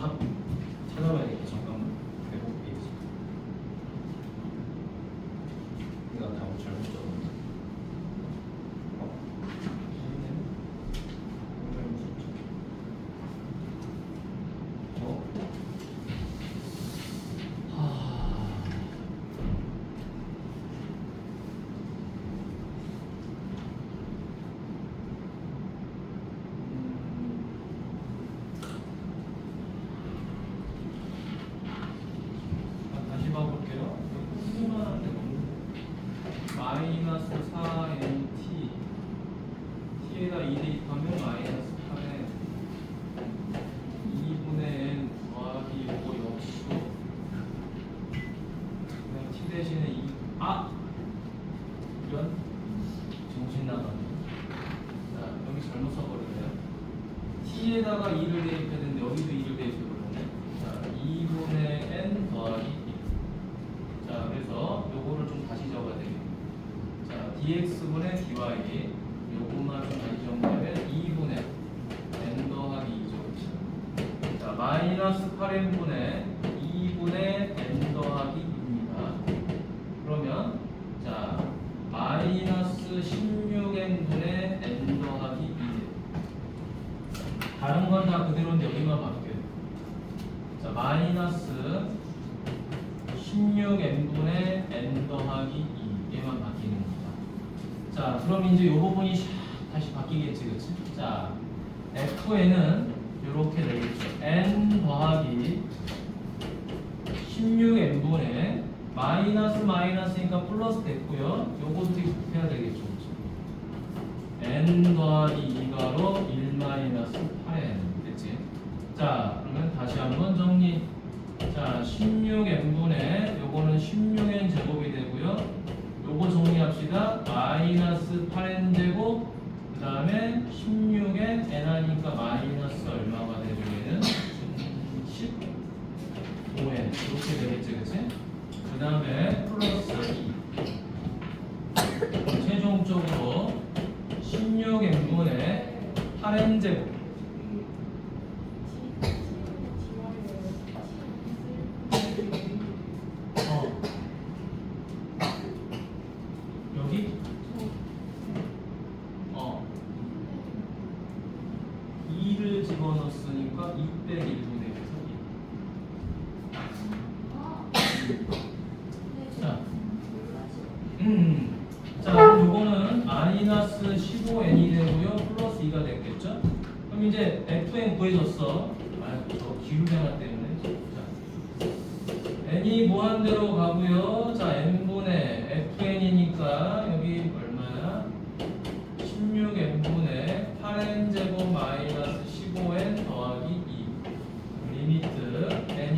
답 찾아봐야겠다. 잠깐만. 105페이지. 내가 답을 잘못 적었네. 다시 봐볼게요. 궁금한데 마이너스 4nt t에다 2 대입하면 마이너스 8에 2분의 n 더하기 요거 역수 그냥 t 대신에 2 이런 정신 나가네. 자 여기 잘못 써버렸네요. t에다가 2를 대입했는데 여기도 2를 대입해버렸네. 자 2분의 n 더하기 1. 자 그래서 요거를 좀 다시 적어야 되겠네. 자 dx분의 dy 요것만 좀 다시 적으면 2분의 n 더하기 2죠. 자 마이너스 8n분의 2분의 n 더하기 2입니다. 그러면 자 마이너스 16n분의 n 더하기 2. 다른 건 다 그대로인데 여기만 바뀌어요. 자 마이너스 16n분의 n 더하기 2얘만 바뀌는 겁니다. 자 그럼 이제 이 부분이 다시 바뀌겠지, 그치? 자 fn은 이렇게 되겠죠. n 더하기 16n분의 마이너스니까 플러스 됐고요. 요것도 곱해야 되겠죠, 그치? n 더하기 2가로 1 마이너스 8n 됐지? 자 그러면 다시 한번 정리. 자 16n분의 요거는 16n 제곱이 되고요. 요거 정리합시다. 마이너스 8n 제곱 그 다음에 16n n 하니까 마이너스 얼마가 되죠? 얘는 15n 이렇게 되겠지, 그치? 그 다음에 플러스 2 최종적으로 16n분의 8n 제곱 여기 2를 집어넣었으니까 2 빼기 1분의 1에서 2. 자, 자 그럼 요거는 마이너스 15n이 되고요. 플러스 2가 됐겠죠? 그럼 이제 fn 구해졌어. 저 기울행할 때문에. 자, n이 무한대로 가고요. 자, n분의 fn이니까 여기 얼마야? 16n분의 8n 제곱 마이너스 15n 더하기 2. 리미트 n이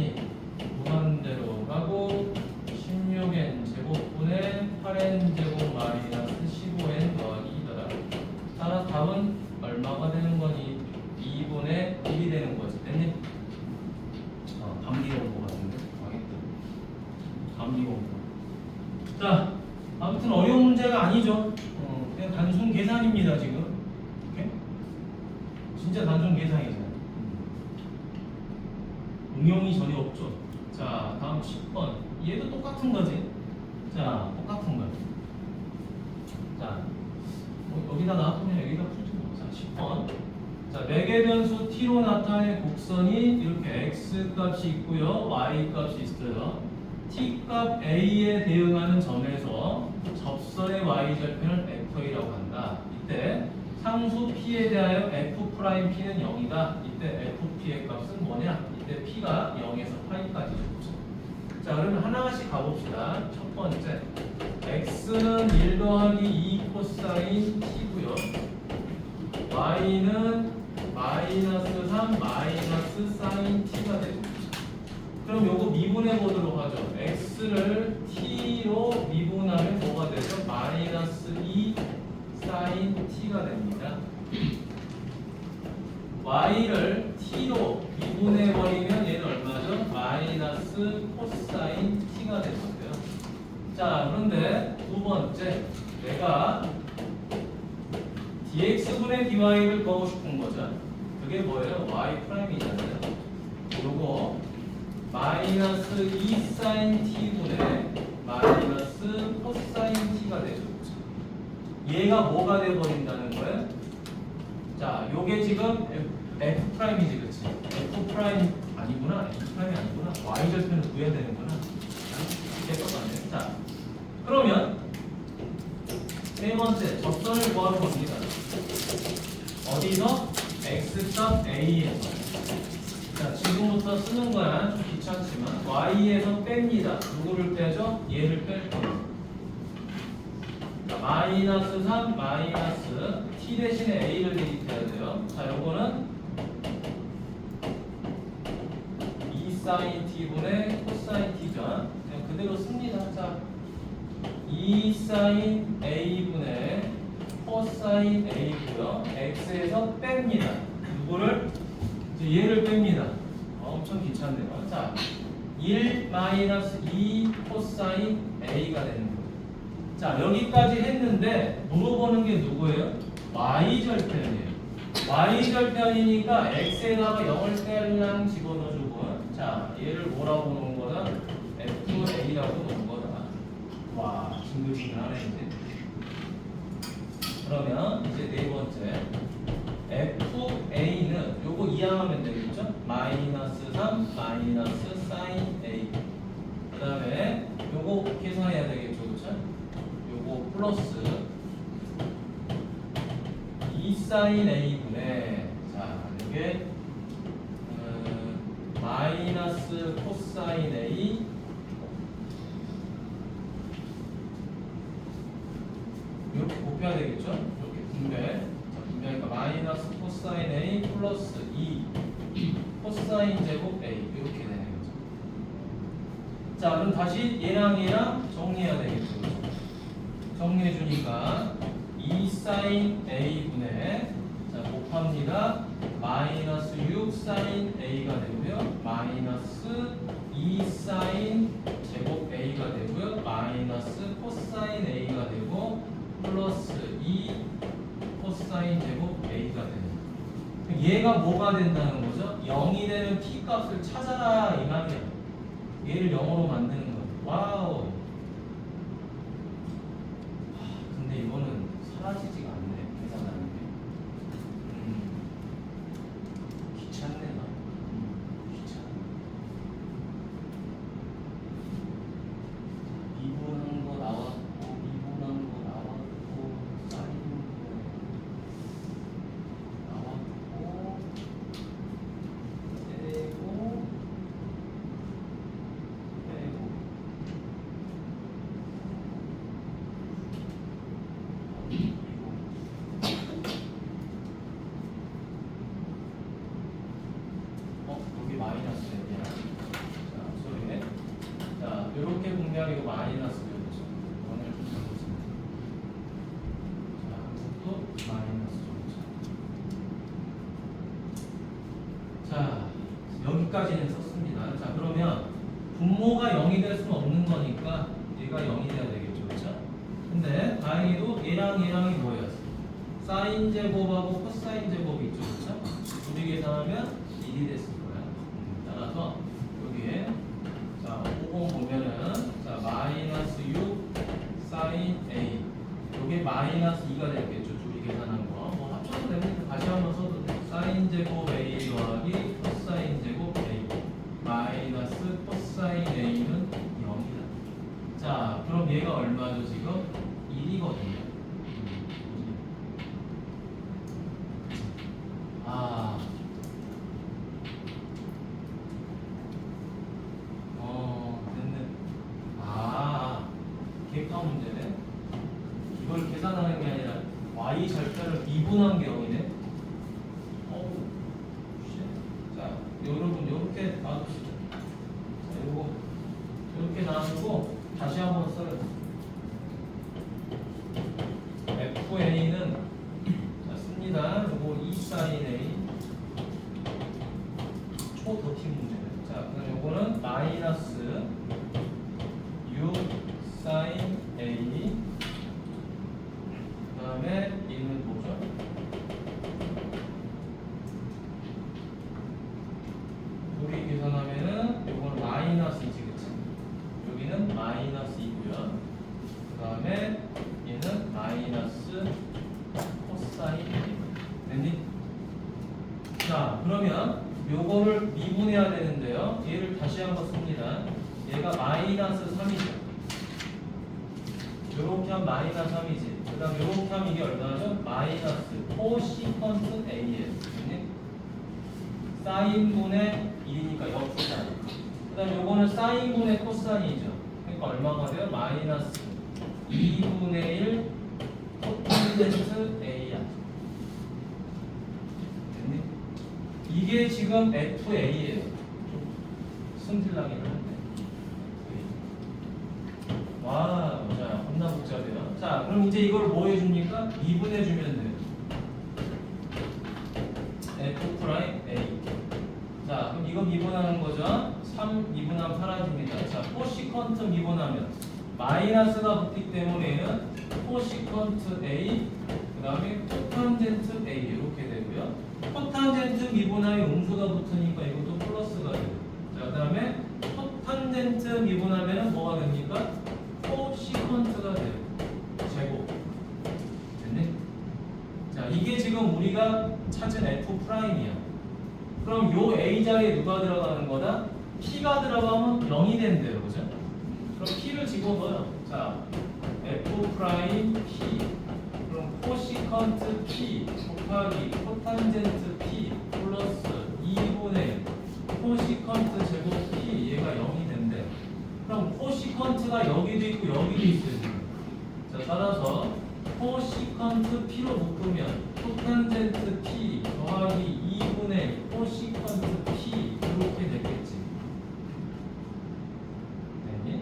무한대로 가고 16n 제곱분의 8n 제곱 마이너스 15n 더하기 2더라. 따라 답은 얼마가 되는 거니? 2분의 1이 되는 거지. 됐니? 감기가 온 것 같은데? 감기가 온 거. 자, 아무튼 어려운 문제가 아니죠. 그냥 단순 계산입니다, 지금. 오케이? 진짜 단순 계산이잖아요. 응용이 전혀 없죠. 자, 다음 10번. 얘도 똑같은 거지. 자, 똑같은 거야. 자, 여기다 놔두면 여기다 풀지 뭐. 자, 10번. 자, 매개 변수 t로 나타낸 곡선이 이렇게 x 값이 있고요, y 값이 있어요. t 값 a에 대응하는 점에서 접선의 y 절편을 fa라고 한다. 이때 상수 p에 대하여 f 프라임 p는 0이다. 이때 fp의 값은 뭐냐? 이때 p가 0에서 파이까지 줬죠. 자, 그러면 하나씩 가봅시다. 첫 번째, x는 1 더하기 2 코사인 t고요. y는 마이너스 3 마이너스 사인 t가 되죠. 그럼 요거 미분해 보도록 하죠. x를 t로 미분하면 뭐가 되죠? 마이너스 2 사인 t가 됩니다. y를 t로 미분해 버리면 얘는 얼마죠? 마이너스 코사인 t가 되는데요. 자, 그런데 두 번째, 내가 dx분의 dy를 구하고 싶은 거죠. 그게 뭐예요? y 프라임이잖아요. 요거 마이너스 2 사인 t분의 마이너스 코사인 t가 되죠. 얘가 뭐가 돼버린다는 거예요? 자, 요게 지금 F 프라임이지, 그치? F 프라임 아니구나. F 프라임이 아니구나. Y 절편을 구해야 되는구나. 깨끗하네. 자, 그러면 세 번째 접선을 구하는 겁니다. 어디서? X점 A에서. 자, 지금부터 쓰는 거야. 좀 귀찮지만 Y에서 뺍니다. 누구를 빼죠? 얘를 뺄 거예요. 자, 마이너스 3 마이너스 t 대신에 a를 대입해야 돼요. 자, 요거는 2 사인 t분의 코사인 t죠. 그냥 그대로 씁니다. 자, 2 사인 a분의 코사인 a고요. x에서 뺍니다. 누구를? 이제 얘를 뺍니다. 엄청 귀찮네요. 자, 1 마이너스 2 코사인 a가 되는 거예요. 자, 여기까지 했는데 물어보는 게 누구예요? y절편이에요. y절편이니까 x에다가 0을 뗄랑 집어넣어주고, 자, 얘를 뭐라고 놓은 거다? fa라고 놓은 거다. 와, 징글징글하네 이제. 그러면 이제 네 번째 fa는 요거 이항하면 되겠죠? 마이너스 3 마이너스 사인 a. 그 다음에 요거 계산해야 되겠죠, 그렇죠? 요거 플러스 2 사인 a분의, 자, 이게 마이너스 코사인 a 이렇게 곱해야 되겠죠? 이렇게 분배. 자, 분배하니까 마이너스 코사인 a 플러스 2 코사인 제곱 a 이렇게 되는 거죠. 자, 그럼 다시 얘랑 얘랑 정리해야 되겠죠. 정리해 주니까 2 사인 a분의, 자, 곱합니다. 마이너스 6 사인 a가 되고요. 마이너스 2 사인 제곱 a가 되고요. 마이너스 코사인 a가 되고 플러스 2 코사인 제곱 a가 되는 거예요. 얘가 뭐가 된다는 거죠? 0이 되는 t 값을 찾아라 이 말이야. 얘를 0으로 만드는 거예요. 와우. 근데 이거는 사라지지가 않네, 계산하는 게. 귀찮네, 나. 귀찮아. 미분한 거 나왔고, 미분한 거 나왔고, 사인 거 나왔고, 빼고, 빼고. 여기 마이너스야. 자, 소리네. 자, 이렇게 분명히 이거 마이너스 되죠. 오늘 좀 잘못했습니다. 자, 이것도 마이너스 되죠. 자, 여기까지는 썼습니다. 자, 그러면 분모가 0이 될 수는 없는 거니까 얘가 0이 돼야 되겠죠, 그렇죠? 근데 다행히도 얘랑 얘랑이 뭐예요? 사인 제곱하고 코사인 제곱이 있죠, 그렇죠? 둘이 계산하면 1이 됐을 거야. 따라서 여기에, 자, 50 보면은, 자, 마이너스 6 사인 a, 요게 마이너스 2가 되겠죠, 둘이 계산한 거. 뭐 합쳐도 됩니다. 다시 한번 써도 돼. 사인 제곱 a 더하기 코사인 제곱 a 마이너스 코사인 a는 0이다. 자, 그럼 얘가 얼마죠 지금? 1이거든요. 아, 됐네. 아, 계획화 문제네. 이걸 계산하는 게 아니라 y 절편을 미분한 게 0이네. 어우, 쉣. 자, 여러분 이렇게 놔둡시다. 자, 요거 이렇게 놔두고 다시 한번 써요. fa는, 자, 씁니다. 요거 2 사인 a 초더티 문제네. 자, 그럼 요거는 마이너스 6 사인 a, 그 다음에 얘는 뭐죠? 우리 여기서 나면은 요거는 마이너스이지, 그치? 여기는 마이너스이고요. 그 다음에 얘는 마이너스 코사인 됐니? 자, 그러면 요거를 미분해야 되는데요. 얘를 다시 한번 씁니다. 얘가 마이너스 3이죠. 요렇게 하면 마이너스 3이지. 그 다음 요렇게 하면 이게 얼마죠? 마이너스 코시컨트 A예요. 됐니? 사인분의 1이니까 역수잖아. 그 다음 요거는 사인분의 코사인이죠. 그러니까 얼마가 돼요? 마이너스 2분의 1 코탄젠트 A야. 됐니? 이게 지금 FA예요. 좀 승질나긴 하는데. 와, 자, 겁나 복잡해요. 자, 그럼 이제 이걸 뭐 해줍니까? 미분해주면 돼요. F 프라임 A. 자, 그럼 이거 미분하는 거죠? 3 미분하면 사라집니다. 자, 코시컨트 미분하면 마이너스가 붙기 때문에는 코시컨트 A, 그 다음에 코탄젠트 A 이렇게 되고요. 코탄젠트 미분하면 음수가 붙으니까 이것도 플러스가 돼요. 자, 그 다음에 코탄젠트 미분하면 뭐가 됩니까? 코시컨트가 돼요. 제곱. 됐네? 자, 이게 지금 우리가 찾은 F 프라임이야. 그럼 요 A 자리에 누가 들어가는 거다? P가 들어가면 0이 된대요. 그죠? 그럼 P를 집어넣어요. 자, F 프라임 P. 그럼 코시컨트 P 곱하기 코탄젠트 P 플러스 2분의 코시컨트 제곱 P 얘가 0이 된대. 그럼 코시컨트가 여기도 있고 여기도 있어요. 자, 따라서 코시컨트 P로 묶으면 코탄젠트 P 더하기 2분의 코시컨트 P 이렇게 되겠지. 네.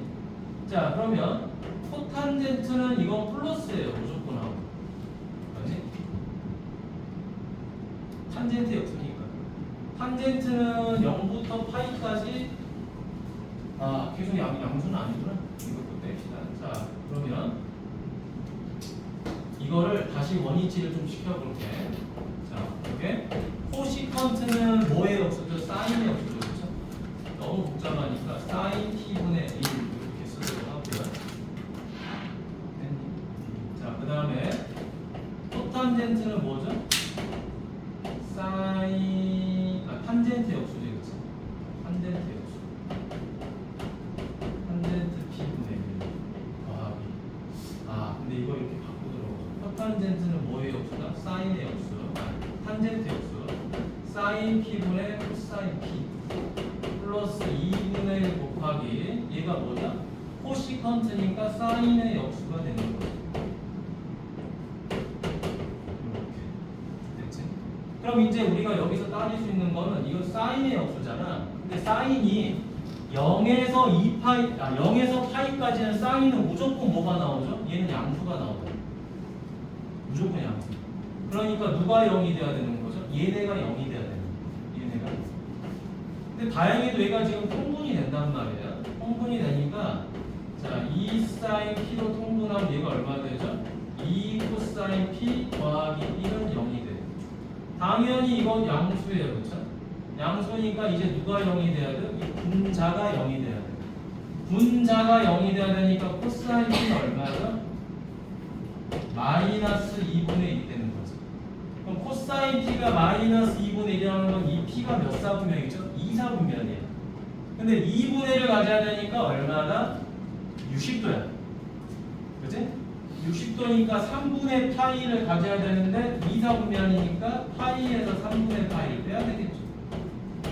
자, 그러면 코탄젠트는 이건 플러스예요. 무조건 하고. 아니? 탄젠트 없으니까. 탄젠트는 0부터 파이까지 계속 양수는 아니구나. 이것도 뺍시다. 자, 그러면 이거를 다시 원위치를 좀 시켜볼게. 자, 이렇게 코시컨트는 뭐의 역수죠? 사인의 역수죠. 그렇죠? 너무 복잡하니까 사인 t분의 1 이렇게 쓰도록 하고요. 자, 그 다음에 코탄젠트는 뭐죠? 탄젠트 역수죠. 그렇죠? 탄젠트 역수. 탄젠트 t분의 1 더하기. 근데 이거 이렇게 코탄젠트는 뭐의 역수다? 사인의 역수. 탄젠트 역수. 사인 P분의 코사인 P 플러스 2분의 1 곱하기 얘가 뭐냐? 코시컨트니까 사인의 역수가 되는 거죠. 이렇게 됐지? 그럼 이제 우리가 여기서 따질 수 있는 거는 이거 사인의 역수잖아. 근데 사인이 0에서 2파이, 0에서 파이까지는 사인은 무조건 뭐가 나오죠? 얘는 양수가 나오죠. 무조건 양수. 그러니까 누가 0이 돼야 되는 거죠? 얘네가 0이 돼야 되는 거예요. 얘네가. 근데 다행히도 얘가 지금 통분이 된단 말이에요. 통분이 되니까 자, 2 사인 P로 통분하면 얘가 얼마 되죠? 2 코사인 P 더하기 1은 0이 돼요. 당연히 이건 양수예요. 그렇죠? 양수니까 이제 누가 0이 돼야 돼요? 이 분자가 0이 돼야 돼요. 분자가 0이 돼야 되니까 코사인 P는 얼마죠? 마이너스 2분의 1이 되는 거죠. 그럼 코사인 P가 마이너스 2분의 1이라는 건 이 P가 몇 사분면이죠? 2사분면이에요. 근데 2분의 1을 가져야 되니까 얼마나? 60도야. 그치? 60도니까 3분의 파이를 가져야 되는데 2사분면이니까 파이에서 3분의 파이를 빼야 되겠죠.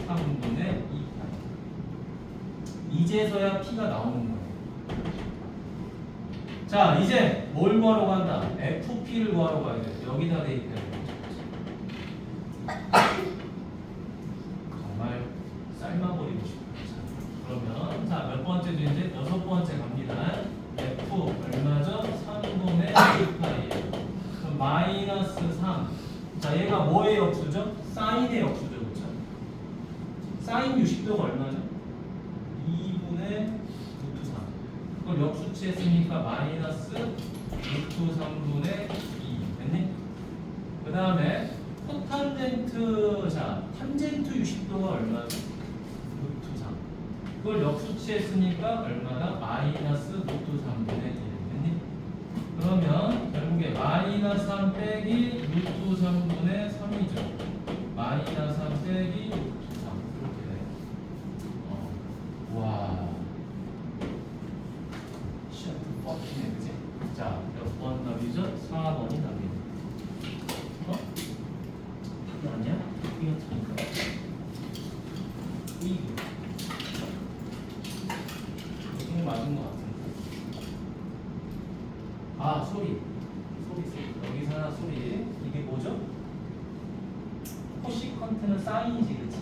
3분의 2파이. 이제서야 P가 나오는 거예요. 자, 이제 뭘 구하러 간다? FP를 구하러 가야 돼. 여기다 대입해야 돼. 정말 삶아버리고 싶다. 그러면 자, 몇 번째죠? 이제 6번째 갑니다. F 얼마죠? 3분의 2파이예요. 그럼 마이너스 3. 자, 얘가 뭐의 역수죠? 사인의 역수죠. 그렇죠? 사인 60도가 얼마죠? 2분의 루트 3. 그걸 역수치했으니까 마이너스 루트 3분의 2. 됐니? 그 다음에 코탄젠트, 자, 탄젠트 60도가 얼마죠? 그걸 역수치했으니까 얼마다? 마이너스 루트 3분의 1. 됐니? 그러면 결국에 마이너스 3 빼기 루트 3분의 3이죠. 마이너스 3 빼기 루트 3 이렇게 돼. 와. 시험 뻑키네, 그지? 자, 몇 번 답이죠? 4번이 답이네. 답이 아니야? 이거 틀린가? 이게 맞은 것 같은데. 아, 소리. 여기서 하나 소리. 이게 뭐죠? 코시컨트는 사인이지, 그치?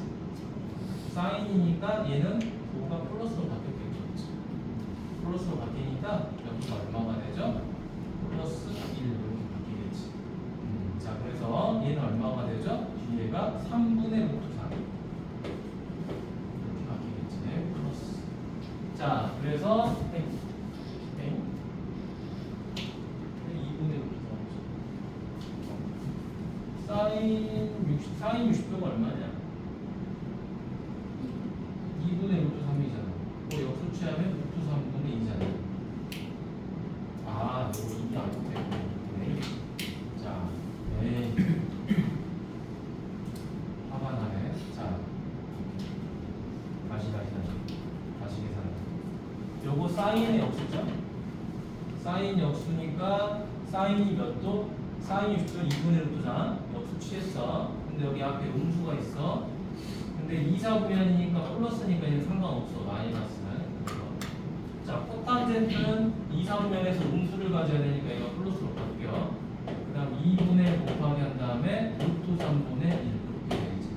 사인이니까 얘는 뭐가 플러스로 바뀌었겠죠, 그치? 플러스로 바뀌니까 여기가 얼마가 되죠? 플러스 1 이렇게 바뀌겠지. 자, 그래서 얘는 얼마가 되죠? 뒤에가 3분의 루트 3 이렇게 바뀌겠지. 플러스. 자, 그래서 2분의 루트 3 사인 60도가 얼마냐? 2분의 루트 3이잖아. 그 역수치하면 루트 3분의 2잖아. 아, 이거 이게 안 되고. 자, 에이. 화가 나네. 자, 다시 계산해. 요거 사인의 역수죠? 사인 역수니까 사인이 몇 도? 사인 60도 2분의 루트 3 역수 취했어. 근데 여기 앞에 음수가 있어. 근데 2, 4분면이니까 플러스니까 얘는 상관없어. 마이너스는. 자, 코탄젠트는 2, 4분면에서 음수를 가져야 되니까 얘가 플러스로 바뀌어. 그 다음 2분의 곱하기 한 다음에 루트 3분의 1 이렇게 되겠지.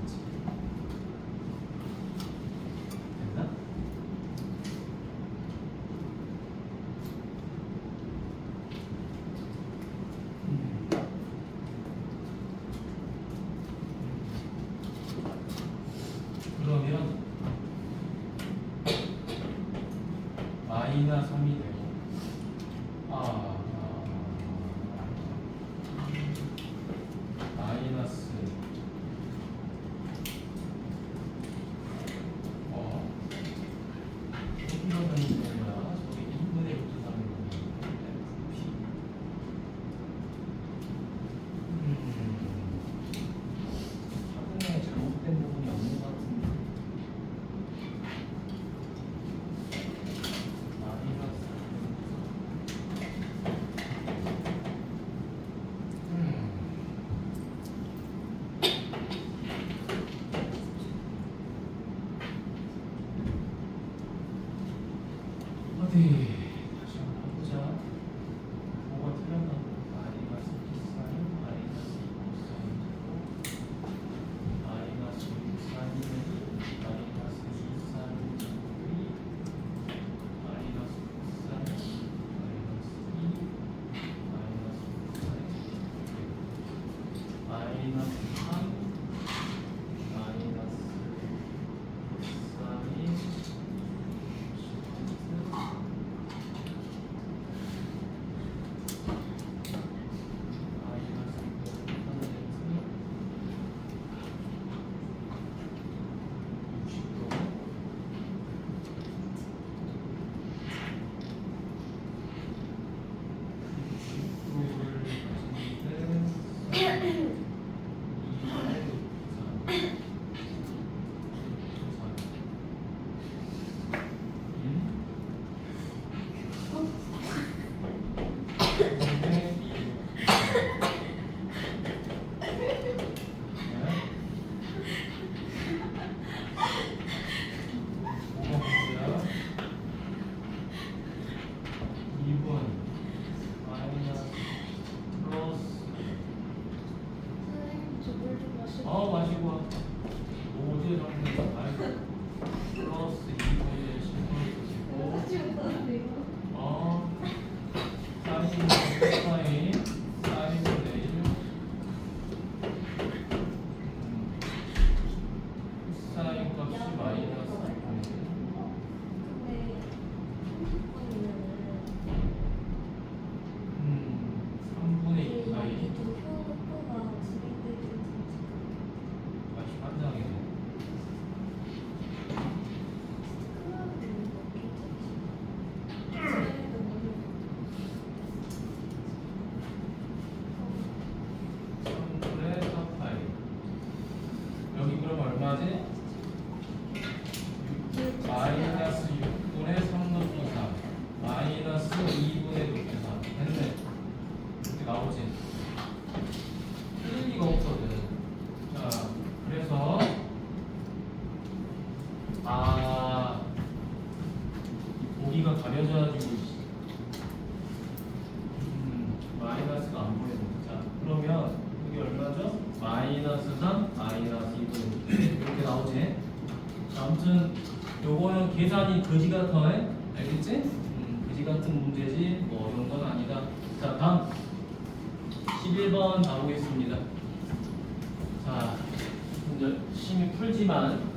됐나? 그러면 마이너스 3이 되고 마이너스 이러면 뭐야? 저기 2분의 루트 3이 작은에 잘못된 부분이 없는 것 같은데. 마이너스 어디 다시 한번 해보자. 뭐가 틀렸나? 마이너스 사인 마이너스 코사인 마이너스 6사인 마이너스 2사인 마이너스 코사인 마이너스 2 마이너스 3 마이너스 코사인 얼마지? 마이너스 6분의 3 곱하기 4 마이너스 2분의 곱하기 4 됐네. 이렇게 나오지. 틀릴 리가 없거든. 자, 그래서 보기가 가려져가지고 마이너스가 안 보이는 거죠. 자, 그러면 이게 얼마죠? 마이너스 3, 마이너스 2분의 6 이렇게 나오지. 아무튼 요거는 계산이 거지 같아. 알겠지? 거지 같은 문제지 뭐 어려운 건 아니다. 자, 다음 11번 가보겠습니다. 자, 이제 열심히 풀지만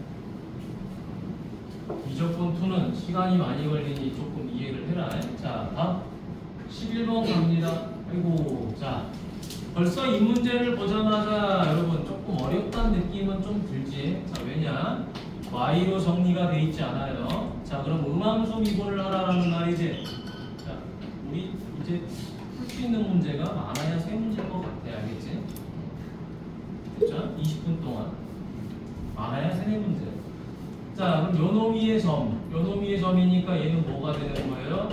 미적분 2는 시간이 많이 걸리니 조금 이해를 해라. 자, 다음 11번 갑니다. 아이고, 자, 벌써 이 문제를 보자마자 여러분 조금 어렵다는 느낌은 좀 들지. 자, 왜냐? y로 정리가 돼 있지 않아요. 자, 그럼 음함수 미분을 하라라는 말이지. 자, 우리 이제 풀 수 있는 문제가 많아야 3문제일 것 같아. 알겠지? 됐죠? 20분 동안 많아야 3문제. 자, 그럼 요놈이의 점이니까 얘는 뭐가 되는 거예요?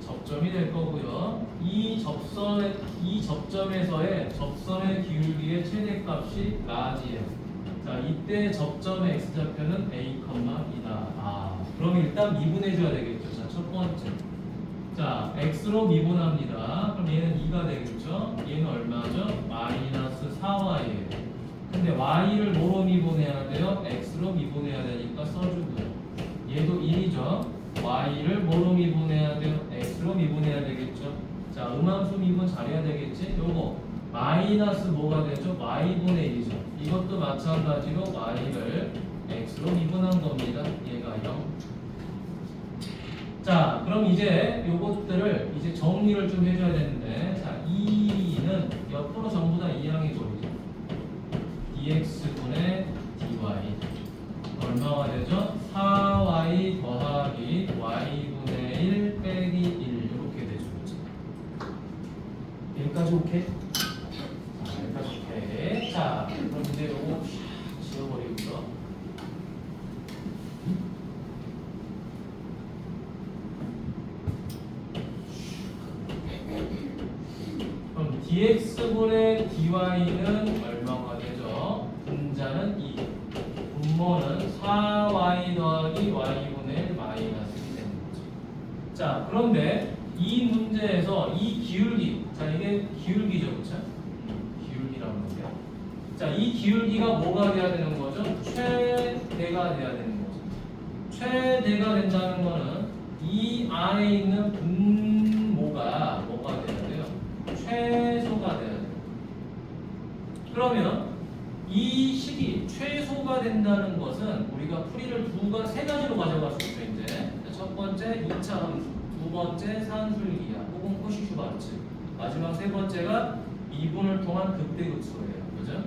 접점이 될 거고요. 이 접점에서의 접선의 기울기의 최대값이 라지예요. 자, 이때 접점의 x좌표는 a, 2다. 그럼 일단 미분해줘야 되겠죠. 자, 첫 번째. 자, x로 미분합니다. 그럼 얘는 2가 되겠죠. 얘는 얼마죠? 마이너스 4y예요. 근데 y를 뭐로 미분해야 돼요? x로 미분해야 되니까 써주고요. 얘도 1이죠. y를 뭐로 미분해야 돼요? x로 미분해야 되겠죠. 자, 음함수 미분 잘해야 되겠지. 요거 마이너스 뭐가 되죠? y분의 1이죠. 이것도 마찬가지로 y를 x로 미분한 겁니다. 얘가 0. 자, 그럼 이제 요것들을 이제 정리를 좀 해줘야 되는데, 자, 2는 옆으로 전부 다 이항이 보이죠. dx분의 dy 얼마가 되죠? 4y 더하기 y분의 1 빼기 1 이렇게 되죠. 여기까지 오케이? 자, 여기까지 오케이. 자, 그럼 이제 요거 지워버리고요. 그럼 dx분의 dy는 얼마가 되죠? 분자는 2, 분모는 4y 더하기 y분의 1 마이너스 1이 되는 거죠. 자, 그런데 이 문제에서 이 기울기, 자, 이게 기울기죠, 그렇죠? 기울기라는 건데요. 자, 이 기울기가 뭐가 돼야 되는 거죠? 최대가 돼야 되는 거죠. 최대가 된다는 거는 이 안에 있는 분모가 뭐가 돼야 돼요? 최소가 돼야 돼요. 그러면 이 식이 최소가 된다는 것은 우리가 풀이를 세 가지로 가져갈 수 있죠. 이제 첫 번째 2차 함수, 두 번째 산술기하 혹은 코시슈바르츠, 마지막 세 번째가 미분을 통한 극대극소예요. 그죠?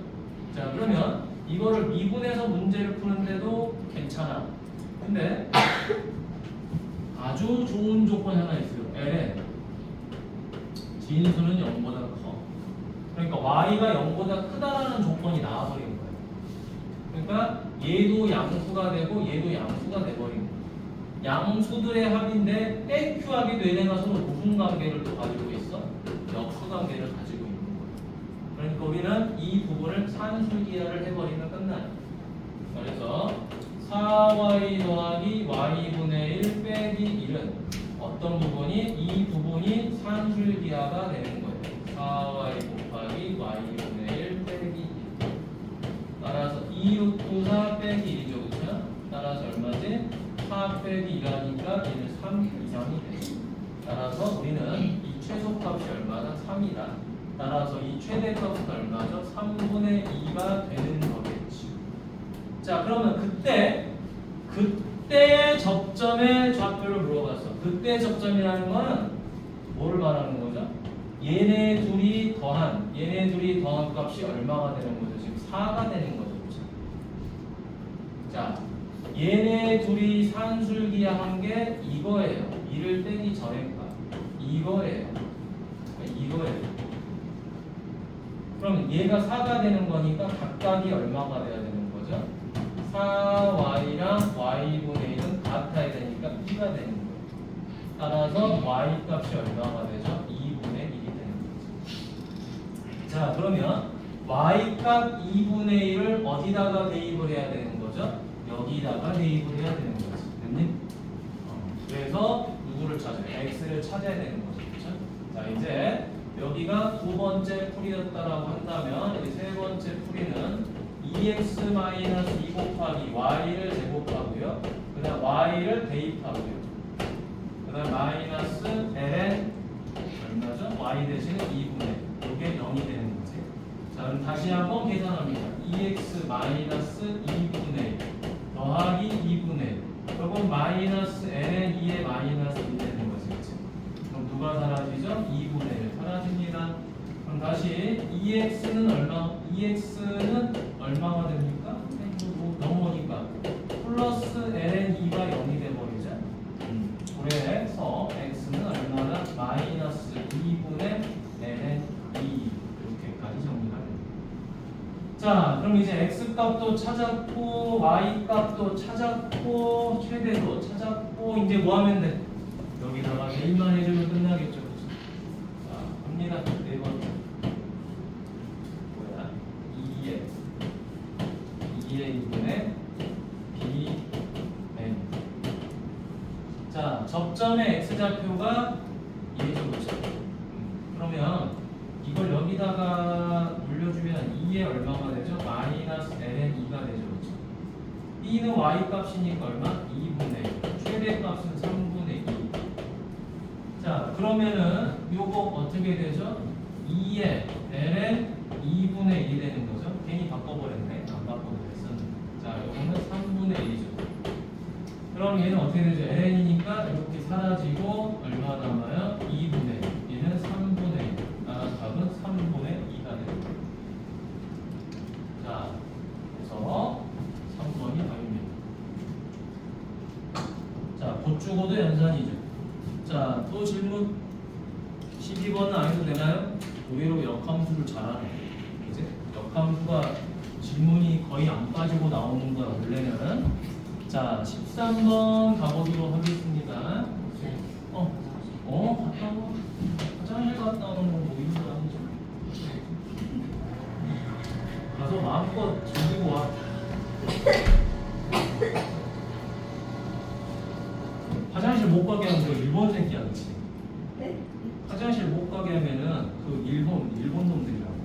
자, 그러면 이거를 미분해서 문제를 푸는데도 괜찮아. 근데 아주 좋은 조건이 하나 있어요. L에 진수는 0보다 커. 그러니까 y가 0보다 크다라는 조건이 나와버린 거예요. 그러니까 얘도 양수가 되고 얘도 양수가 돼버린 거예요. 양수들의 합인데 땡큐하게도 얘네가 서로 무슨 관계를 또 가지고 있어? 역수 관계를 가지고 있는 거예요. 그러니까 우리는 이 부분을 산술기하를 해버리면 끝나요. 그래서 4y 더하기 y분의 1 빼기 1은 어떤 부분이? 이 부분이 산술기하가 되는 거예요. 4y 곱하기 y분의 1 빼기 1. 따라서 2 루트 4 빼기 1이죠. 그렇죠? 따라서 얼마지? 4 빼기 1하니까 얘는 3 이상이 돼요. 따라서 우리는 이 최소값이 얼마나? 3이다. 따라서 이 최대값은 얼마죠? 3분의 2가 되는 거겠지. 자, 그러면 그때 접점의 좌표를 물어봤어. 그때 접점이라는 거는 뭐를 말하는 거죠? 얘네 둘이 더한 값이 얼마가 되는 거죠? 지금 4가 되는 거죠. 그렇죠? 자, 얘네 둘이 산술기한 게 이거예요. 1을 빼기 전에 값. 이거예요. 그럼 얘가 4가 되는 거니까 각각의 더하기 얼마가 돼야 되는 거죠? 4y랑 y분의 1은 같아야 되니까 2가 되는 거예요. 따라서 y 값이 얼마가 되죠? 2분의 1이 되는 거죠. 자, 그러면 y 값 2분의 1을 어디다가 대입을 해야 되는 거죠? 여기다가 대입을 해야 되는 거지. 됐니? 그래서 누구를 찾아요? x를 찾아야 되는 거죠. 그렇죠? 자, 이제 여기가 두 번째 풀이였다라고 한다면 여기 세 번째 풀이는 2x-2 곱하기 y를 제곱하고요. 그 다음 y를 대입하고요. 그 다음 마이너스 ln 얼마죠? y 대신 2분의 이게 0이 되는 거지. 자, 그럼 다시 한번 계산합니다. 2x-2분의 1 더하기 2분의 1 그럼 마이너스 ln 2의 마이너스 1 되는 거지. 그치? 그럼 누가 사라지죠? 2분의 1 사라집니다. 그럼 다시 2x는 얼마? 2x는 얼마가 됩니까? 넘어오니까 플러스 ln 2가 0이 돼버리죠. 그래서 x는 얼마나? 마이너스 2분의 ln 2 이렇게까지 정리가 됩니다. 자, 그럼 이제 x 값도 찾았고 y 값도 찾았고 최대도 찾았고 이제 뭐 하면 돼? 여기다가 대입만 해주면 끝나겠죠. 그렇죠? 자, 갑니다. 네 번째. 뭐야? 2의 2분의 bn. 자, 접점의 x좌표가 2죠. 그렇죠? 그러면 이걸 여기다가 물려주면 2에 얼마가 되죠? 마이너스 ln 2가 되죠. 그렇죠? b는 y 값이니까 얼마? 2분의 1. 최대 값은 3분의 2. 자, 그러면은 요거 어떻게 되죠? 2에 ln 2분의 1이 되는 거죠. 괜히 바꿔버렸네. 안 바꿔도 됐었는데. 자, 요거는 3분의 1이죠. 그럼 얘는 어떻게 되죠? ln이니까 이렇게 사라지고 얼마 남아요? 2분의 1. 얘는 3분의 1. 따라서 답은 3분의 2가 됩니다. 자, 그래서 3번이 답입니다. 자, 고추고도 연산이죠. 자, 또 질문 12번은 안 해도 되나요? 의외로 역함수를 잘하네. 그치? 역함수가 질문이 거의 안 빠지고 나오는 거야 원래는. 자, 13번 가보도록 하겠습니다. 갔다 와. 화장실 갔다 오는 건뭐 이런 거 아니죠? 가서 마음껏 즐기고 와. 화장실 못 가게 하면 그 일본 새끼야, 그치? 네? 화장실 못 가게 하면은 그 일본 놈들이라고.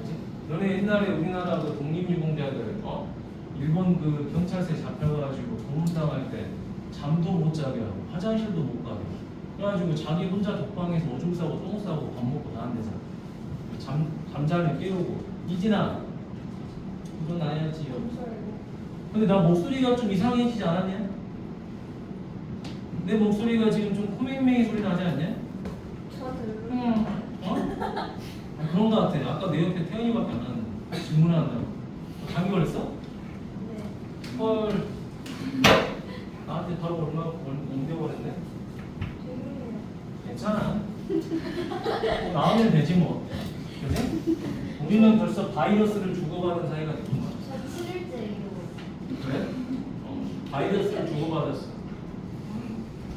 그치? 너네 옛날에 우리나라 그 독립유공자들, 일본 그 경찰서에 잡혀가지고 고문당할 때 잠도 못 자게 하고 화장실도 못 가게 하고. 그래가지고 자기 혼자 독방에서 오줌 싸고 똥 싸고 밥 먹고 다 한대잖아. 잠자면 깨우고. 이진아, 일어나야지요. 근데 나 목소리가 좀 이상해지지 않았냐? 내 목소리가 지금 좀 코맹맹이 소리 나지 않냐? 저도. 그런 거 같아. 아까 내 옆에 태연이밖에 안 하는데 질문한다고. 감기 걸렸어? 네. 헐. 나한테 바로 옮겨버렸네. 죄송해요. 괜찮아. 나오면 되지 뭐. 그지? 우리는 벌써 바이러스를 주고받은 사이가 됐구만. 저 7일째예요. 그래? 바이러스를 주고받았어.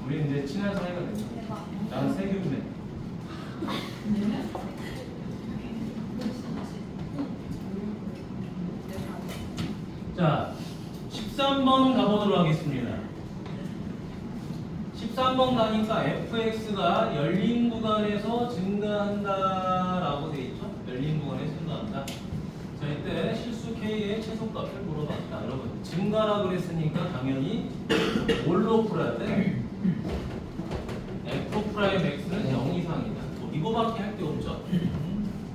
우리 이제 친한 사이가 됐어. 대박. 나는 세균맨. 자, 13번 가보도록 하겠습니다. 13번 가니까 fx가 열린 구간에서 증가한다라고 돼 있죠? 열린 구간에서 증가한다. 자, 이때 실수 k의 최소값을 물어봤다. 여러분, 증가라 그랬으니까 당연히 뭘로 풀어야 돼? f 프라임 x는 0 이상이다. 뭐 이거밖에 할 게 없죠.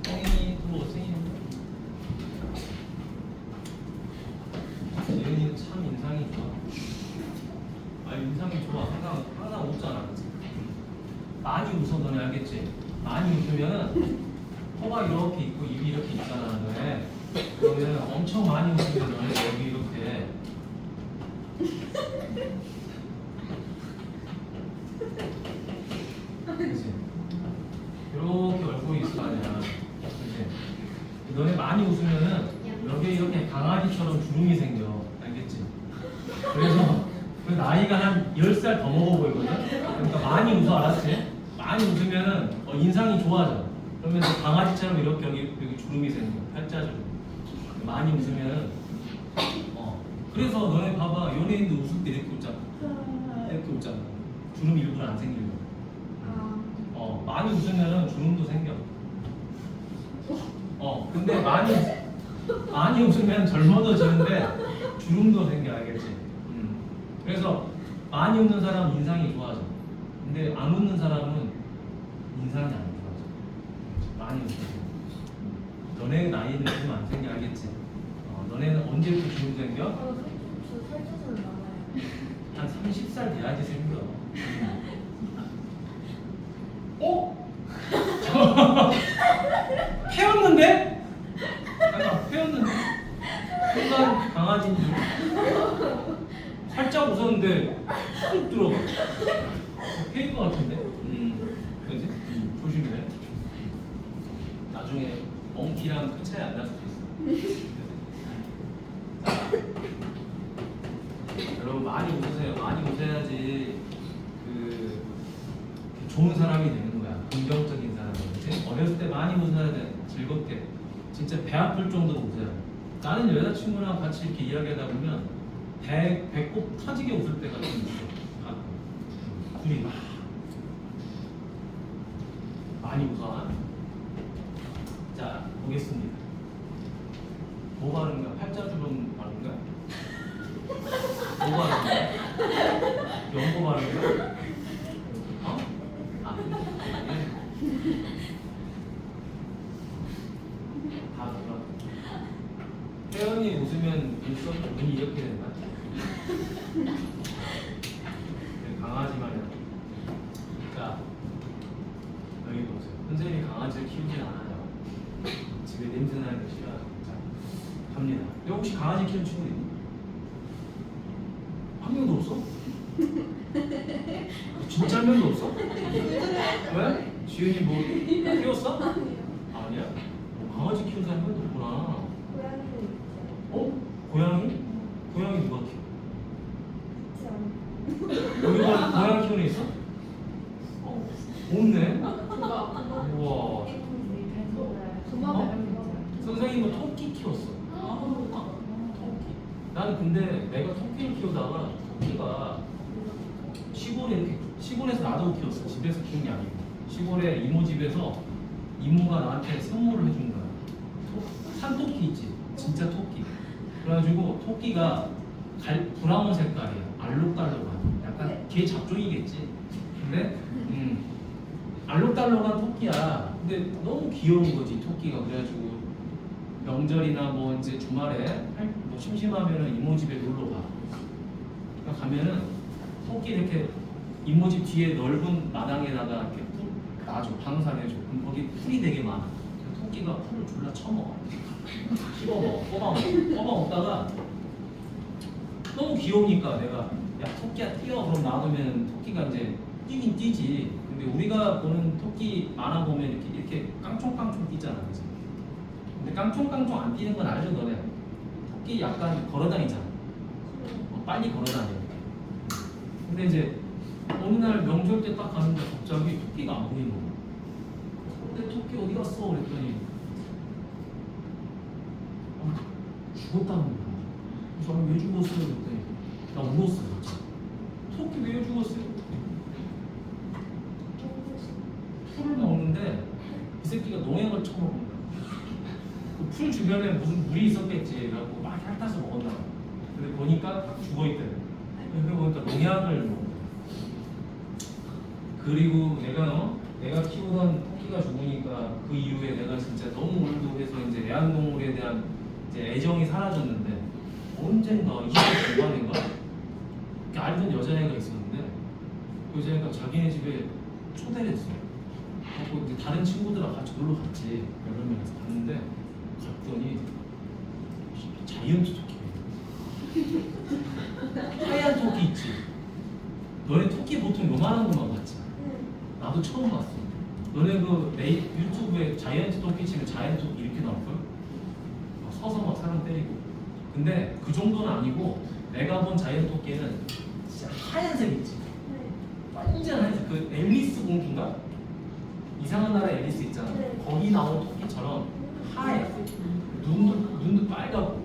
땡이 들어오세요. 재은이는 참 인상이 좋아. 인상이 좋아. 항상 웃잖아. 그치? 많이 웃어. 너네 알겠지? 많이 웃으면은 코가 이렇게 있고 입이 이렇게 있잖아. 너네. 그러면 엄청 많이 웃으면 너네 여기 이렇게 그치? 이렇게 얼굴이 있을 거 아니야. 그치? 너네 많이 웃으면은 여기 이렇게 강아지처럼 주름이 생겨. 알겠지? 그래서 그 나이가 한 10살 더 먹어 보이거든? 그러니까 많이 웃어, 알았지? 많이 웃으면은 인상이 좋아져. 그러면서 강아지처럼 이렇게 여기 주름이 생겨. 팔자주름. 많이 웃으면은 그래서 너네 봐봐. 연예인도 웃을 때 이렇게 웃잖아. 이렇게 웃잖아. 주름 일부러 안 생기려고. 많이 웃으면은 주름도 생겨. 근데 많이 웃으면 젊어져지는데 주름도 생겨. 알겠지? 그래서 많이 웃는 사람은 인상이 좋아져. 근데 안 웃는 사람은 인상이 안 좋아져. 많이 웃으면. 너네 나이는 주름 안 생겨. 알겠지? 너네는 언제부터 주름 생겨? 저 살쪄서는 많아요. 한 30살 돼야지 생겨. 패였는데? 잠깐 패였는데? 순간 강아지인 줄 살짝 웃었는데 쑥 들어가. 패인 것 같은데? 그지? 조심해. 나중에 멍키랑 큰 차이 안 날 수도 있어. 여러분 많이 웃으세요. 많이 웃어야지 좋은 사람이 되는 거야. 긍정적인 사람이. 어렸을 때 많이 웃어야 돼. 즐겁게. 진짜 배 아플 정도로 웃어야 돼. 나는 여자친구랑 같이 이렇게 이야기하다 보면 배꼽 터지게 웃을 때가 좀 있어. 둘이 막 많이 웃어. 자, 보겠습니다. 뭐 바른 거야? 팔자주름 바른 거야? 뭐 바른 거야? 연고 바른 거야? 다 들어. 혜연이 웃으면 눈이 이렇게 된다. 강아지만 해도. 자, 여기 보세요. 선생님이 강아지를 키우진 않아요. 집에 냄새 나는 거 싫어하죠. 자, 갑니다. 여기 혹시 강아지 키우는 친구 있니? 한 명도 없어? 진짜 한 명도 없어? 왜? 지은이 뭐 키웠어? 아니야? 강아지 키우는 사람 한 명도 없구나. 고양이는 고양이? 고양이 누가 키워? 있지 않아요. 여기가 고양이 키우는 애 있어? 없네. 우와. 선생님은 토끼 키웠어. 토끼. 나는 근데 내가 토끼를 키우다가 토끼가 시골에 이렇게 시골에서 나도 키웠어. 집에서 키운 게 아니고 시골에 이모 집에서 이모가 나한테 선물을 해준 거야. 산토끼 있지? 진짜 토끼. 그래가지고 토끼가 브라운 색깔이야. 알록달록한. 약간 개 잡종이겠지. 근데 알록달록한 토끼야. 근데 너무 귀여운 거지 토끼가. 그래가지고 명절이나 뭐 이제 주말에 뭐 심심하면은 이모 집에 놀러 가. 그러니까 가면은 토끼 이렇게 이모 집 뒤에 넓은 마당에다가 이렇게 풀 놔줘. 방사내줘. 그럼 거기 풀이 되게 많아. 토끼가 풀을 졸라 쳐먹어. 씹어먹어. 뽑아먹다가 너무 귀여우니까 내가 야 토끼야 뛰어. 그럼 놔두면 토끼가 이제 뛰긴 뛰지. 근데 우리가 보는 토끼 만화 보면 이렇게 깡총깡총 뛰잖아. 그치? 근데 깡총깡총 안 뛰는 건 알죠 너네? 토끼 약간 걸어다니잖아. 빨리 걸어다녀. 근데 이제 어느 날 명절 때 딱 가는데 갑자기 토끼가 안 보이는 거야. 근데 토끼 어디 갔어? 그랬더니 죽었다는 거야. 그래서 왜 죽었어요? 그랬더니 나 울었어. 진짜. 토끼 왜 죽었어요? 풀을 먹는데 이 새끼가 농약을 처먹은 거야. 그 풀 주변에 무슨 물이 있었겠지. 그래갖고 막 핥아서 먹었나 봐. 근데 보니까 죽어있대. 그러고 보니까 농약을 먹은 거야. 그리고 내가 키우던 토끼가 죽으니까 그 이후에 내가 진짜 너무 울고 해서 이제 애완동물에 대한 이제 애정이 사라졌는데 언젠가 20대 중반인가 알던 여자애가 있었는데 그 여자애가 자기네 집에 초대를 했어. 그래서 이제 다른 친구들하고 같이 놀러 갔지. 여러 명 가서 갔는데 갔더니 자이언트 토끼. 하얀 토끼 있지. 너네 토끼 보통 요만한 것만 봤지. 나도 처음 봤어. 너네 그 유튜브에 자이언트 토끼 치면 자이언트 토끼 이렇게 나올걸? 막 서서 막 사람 때리고. 근데 그 정도는 아니고 내가 본 자이언트 토끼는 진짜 하얀색 있지. 완전 하얀색. 그 앨리스 공주인가? 이상한 나라 앨리스 있잖아. 네. 거기 나온 토끼처럼 하얘. 눈도 빨갛고.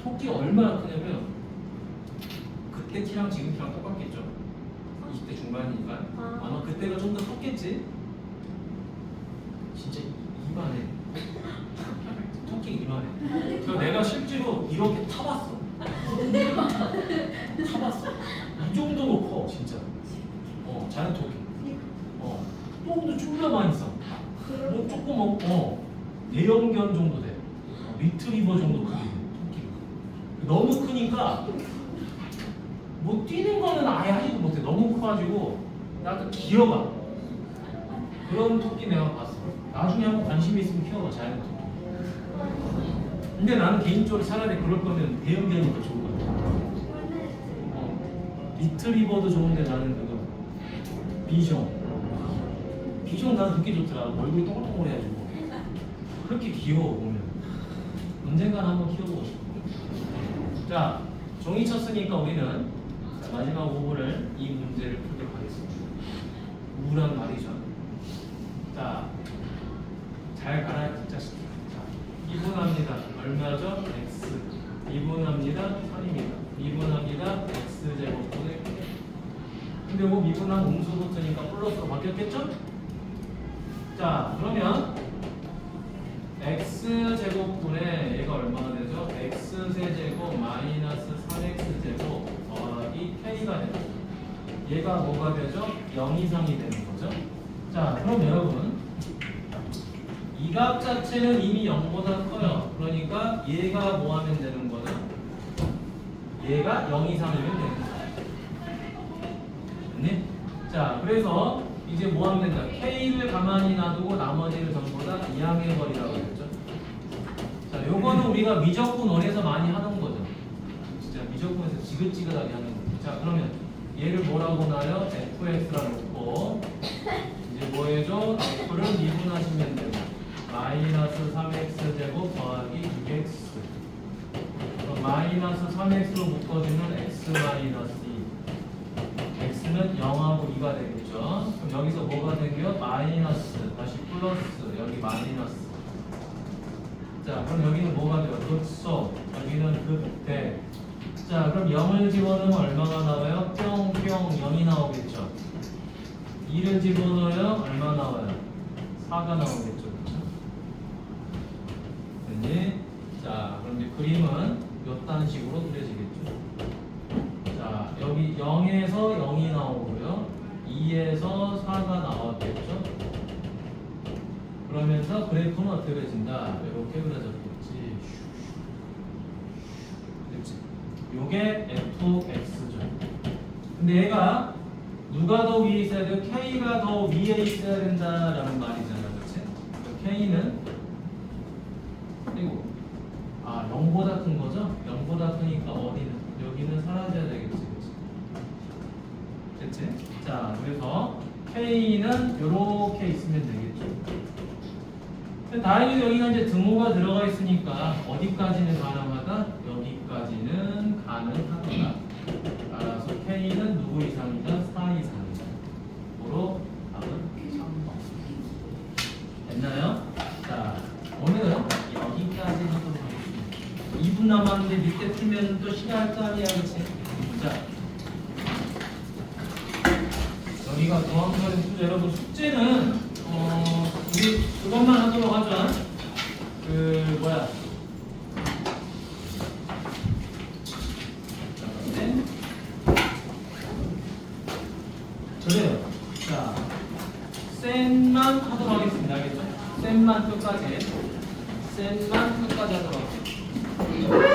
토끼 얼마나 크냐면 그때 키랑 지금 키랑 똑같겠죠. 20대 중반이니까 아마 그때가 좀 더 컸겠지. 진짜 이만해. 토끼 이만해. 그래서 내가 실제로 이렇게 타봤어. 타봤어. 이 정도로 커 진짜. 자이언트 토끼. 똥도 존나 많이 싸. 뭐 조금 대형견 정도 돼. 리트리버 정도 크기 돼. 토끼가. 너무 크니까 뭐 뛰는 거는 아예 하지도 못해. 너무 커가지고 약간 기어가. 그런 토끼 내가 봤어. 나중에 한번 관심 있으면 키워봐 자이언트 토끼. 근데 나는 개인적으로 차라리 그럴 거면 대형견이 더 좋은 거 같아. 리트리버도 좋은데 나는 그거 비숑 나는 그렇게 좋더라. 얼굴이 동글동글해가지고 그렇게 귀여워 보면. 언젠간 한번 키워보고 싶어. 자, 종이 쳤으니까 우리는 마지막 5분을 이 문제를 풀도록 하겠습니다. 우울한 말이죠. 자, 잘 가라 자식들. 자, 2분합니다. 얼마죠? x. 2분합니다. 3입니다. 2분합니다. x제곱분의 근데 뭐 미분한 음수 붙으니까 플러스로 바뀌었겠죠? 자, 그러면 x제곱분의 얘가 얼마나 되죠? x세제곱 마이너스 3x제곱 더하기 k가 되죠. 얘가 뭐가 되죠? 0 이상이 되는 거죠. 자, 그럼 여러분 이 값 자체는 이미 0보다 커요. 그러니까 얘가 뭐 하면 되는 거죠? 얘가 0 이상이면 되는 거예요. 네? 자, 그래서 이제 뭐 하면 된다? K를 가만히 놔두고 나머지를 전부 다 이항해버리라고 했죠. 자, 요거는 우리가 미적분 원에서 많이 하는 거죠. 진짜 미적분에서 지긋지긋하게 하는 거죠. 자, 그러면 얘를 뭐라고 놔요? fx라고 놓고 이제 뭐 해줘? f를 미분하시면 돼요. 마이너스 3x제곱 더하기 6x 그럼 마이너스 3x로 묶어주면 x 마이너스 2 x는 0하고 2가 되겠죠. 그럼 여기서 뭐가 생겨? 마이너스 다시 플러스 여기 마이너스. 자, 그럼 여기는 뭐가 돼요? 극소 여기는 극대. 자, 그럼 0을 집어넣으면 얼마가 나와요? 뿅뿅 0이 나오겠죠. 2를 집어넣어요? 얼마 나와요? 4가 나오겠죠. 됐니? 자, 그럼 이제 그림은 이딴 식으로 그려지겠죠. 자, 여기 0에서 0이 나오고요. 2에서 4가 나왔겠죠. 그러면서 그래프는 어떻게 그려진다? 이렇게 그려졌겠지. 그렇지. 요게 fx죠. 근데 얘가 누가 더 위에 있어야 돼요? k가 더 위에 있어야 된다라는 말이잖아. 그렇지? k는 그리고 0보다 큰 거죠? 0보다 크니까 어디는? 여기는 사라져야 되겠지. 그치? 자, 그래서 K는 이렇게 있으면 되겠죠. 다행히도 여기가 이제 등호가 들어가 있으니까 어디까지는 가능하다? 여기까지는 가능하다. 따라서 K는 누구 이상이다? 4 이상이다. 뭐로? 답은 3번. 됐나요? 자, 오늘은 여기까지 하도록 하겠습니다. 2분 남았는데 밑에 풀면 또 시간 할 거 아니야, 그치? 자, 여기가 도함수는 숙제. 여러분 숙제는 우리 그것만 하도록 하자. 그래요. 자, 센만 하도록 하겠습니다. 알겠죠? 센만 끝까지 하도록 하겠습니다.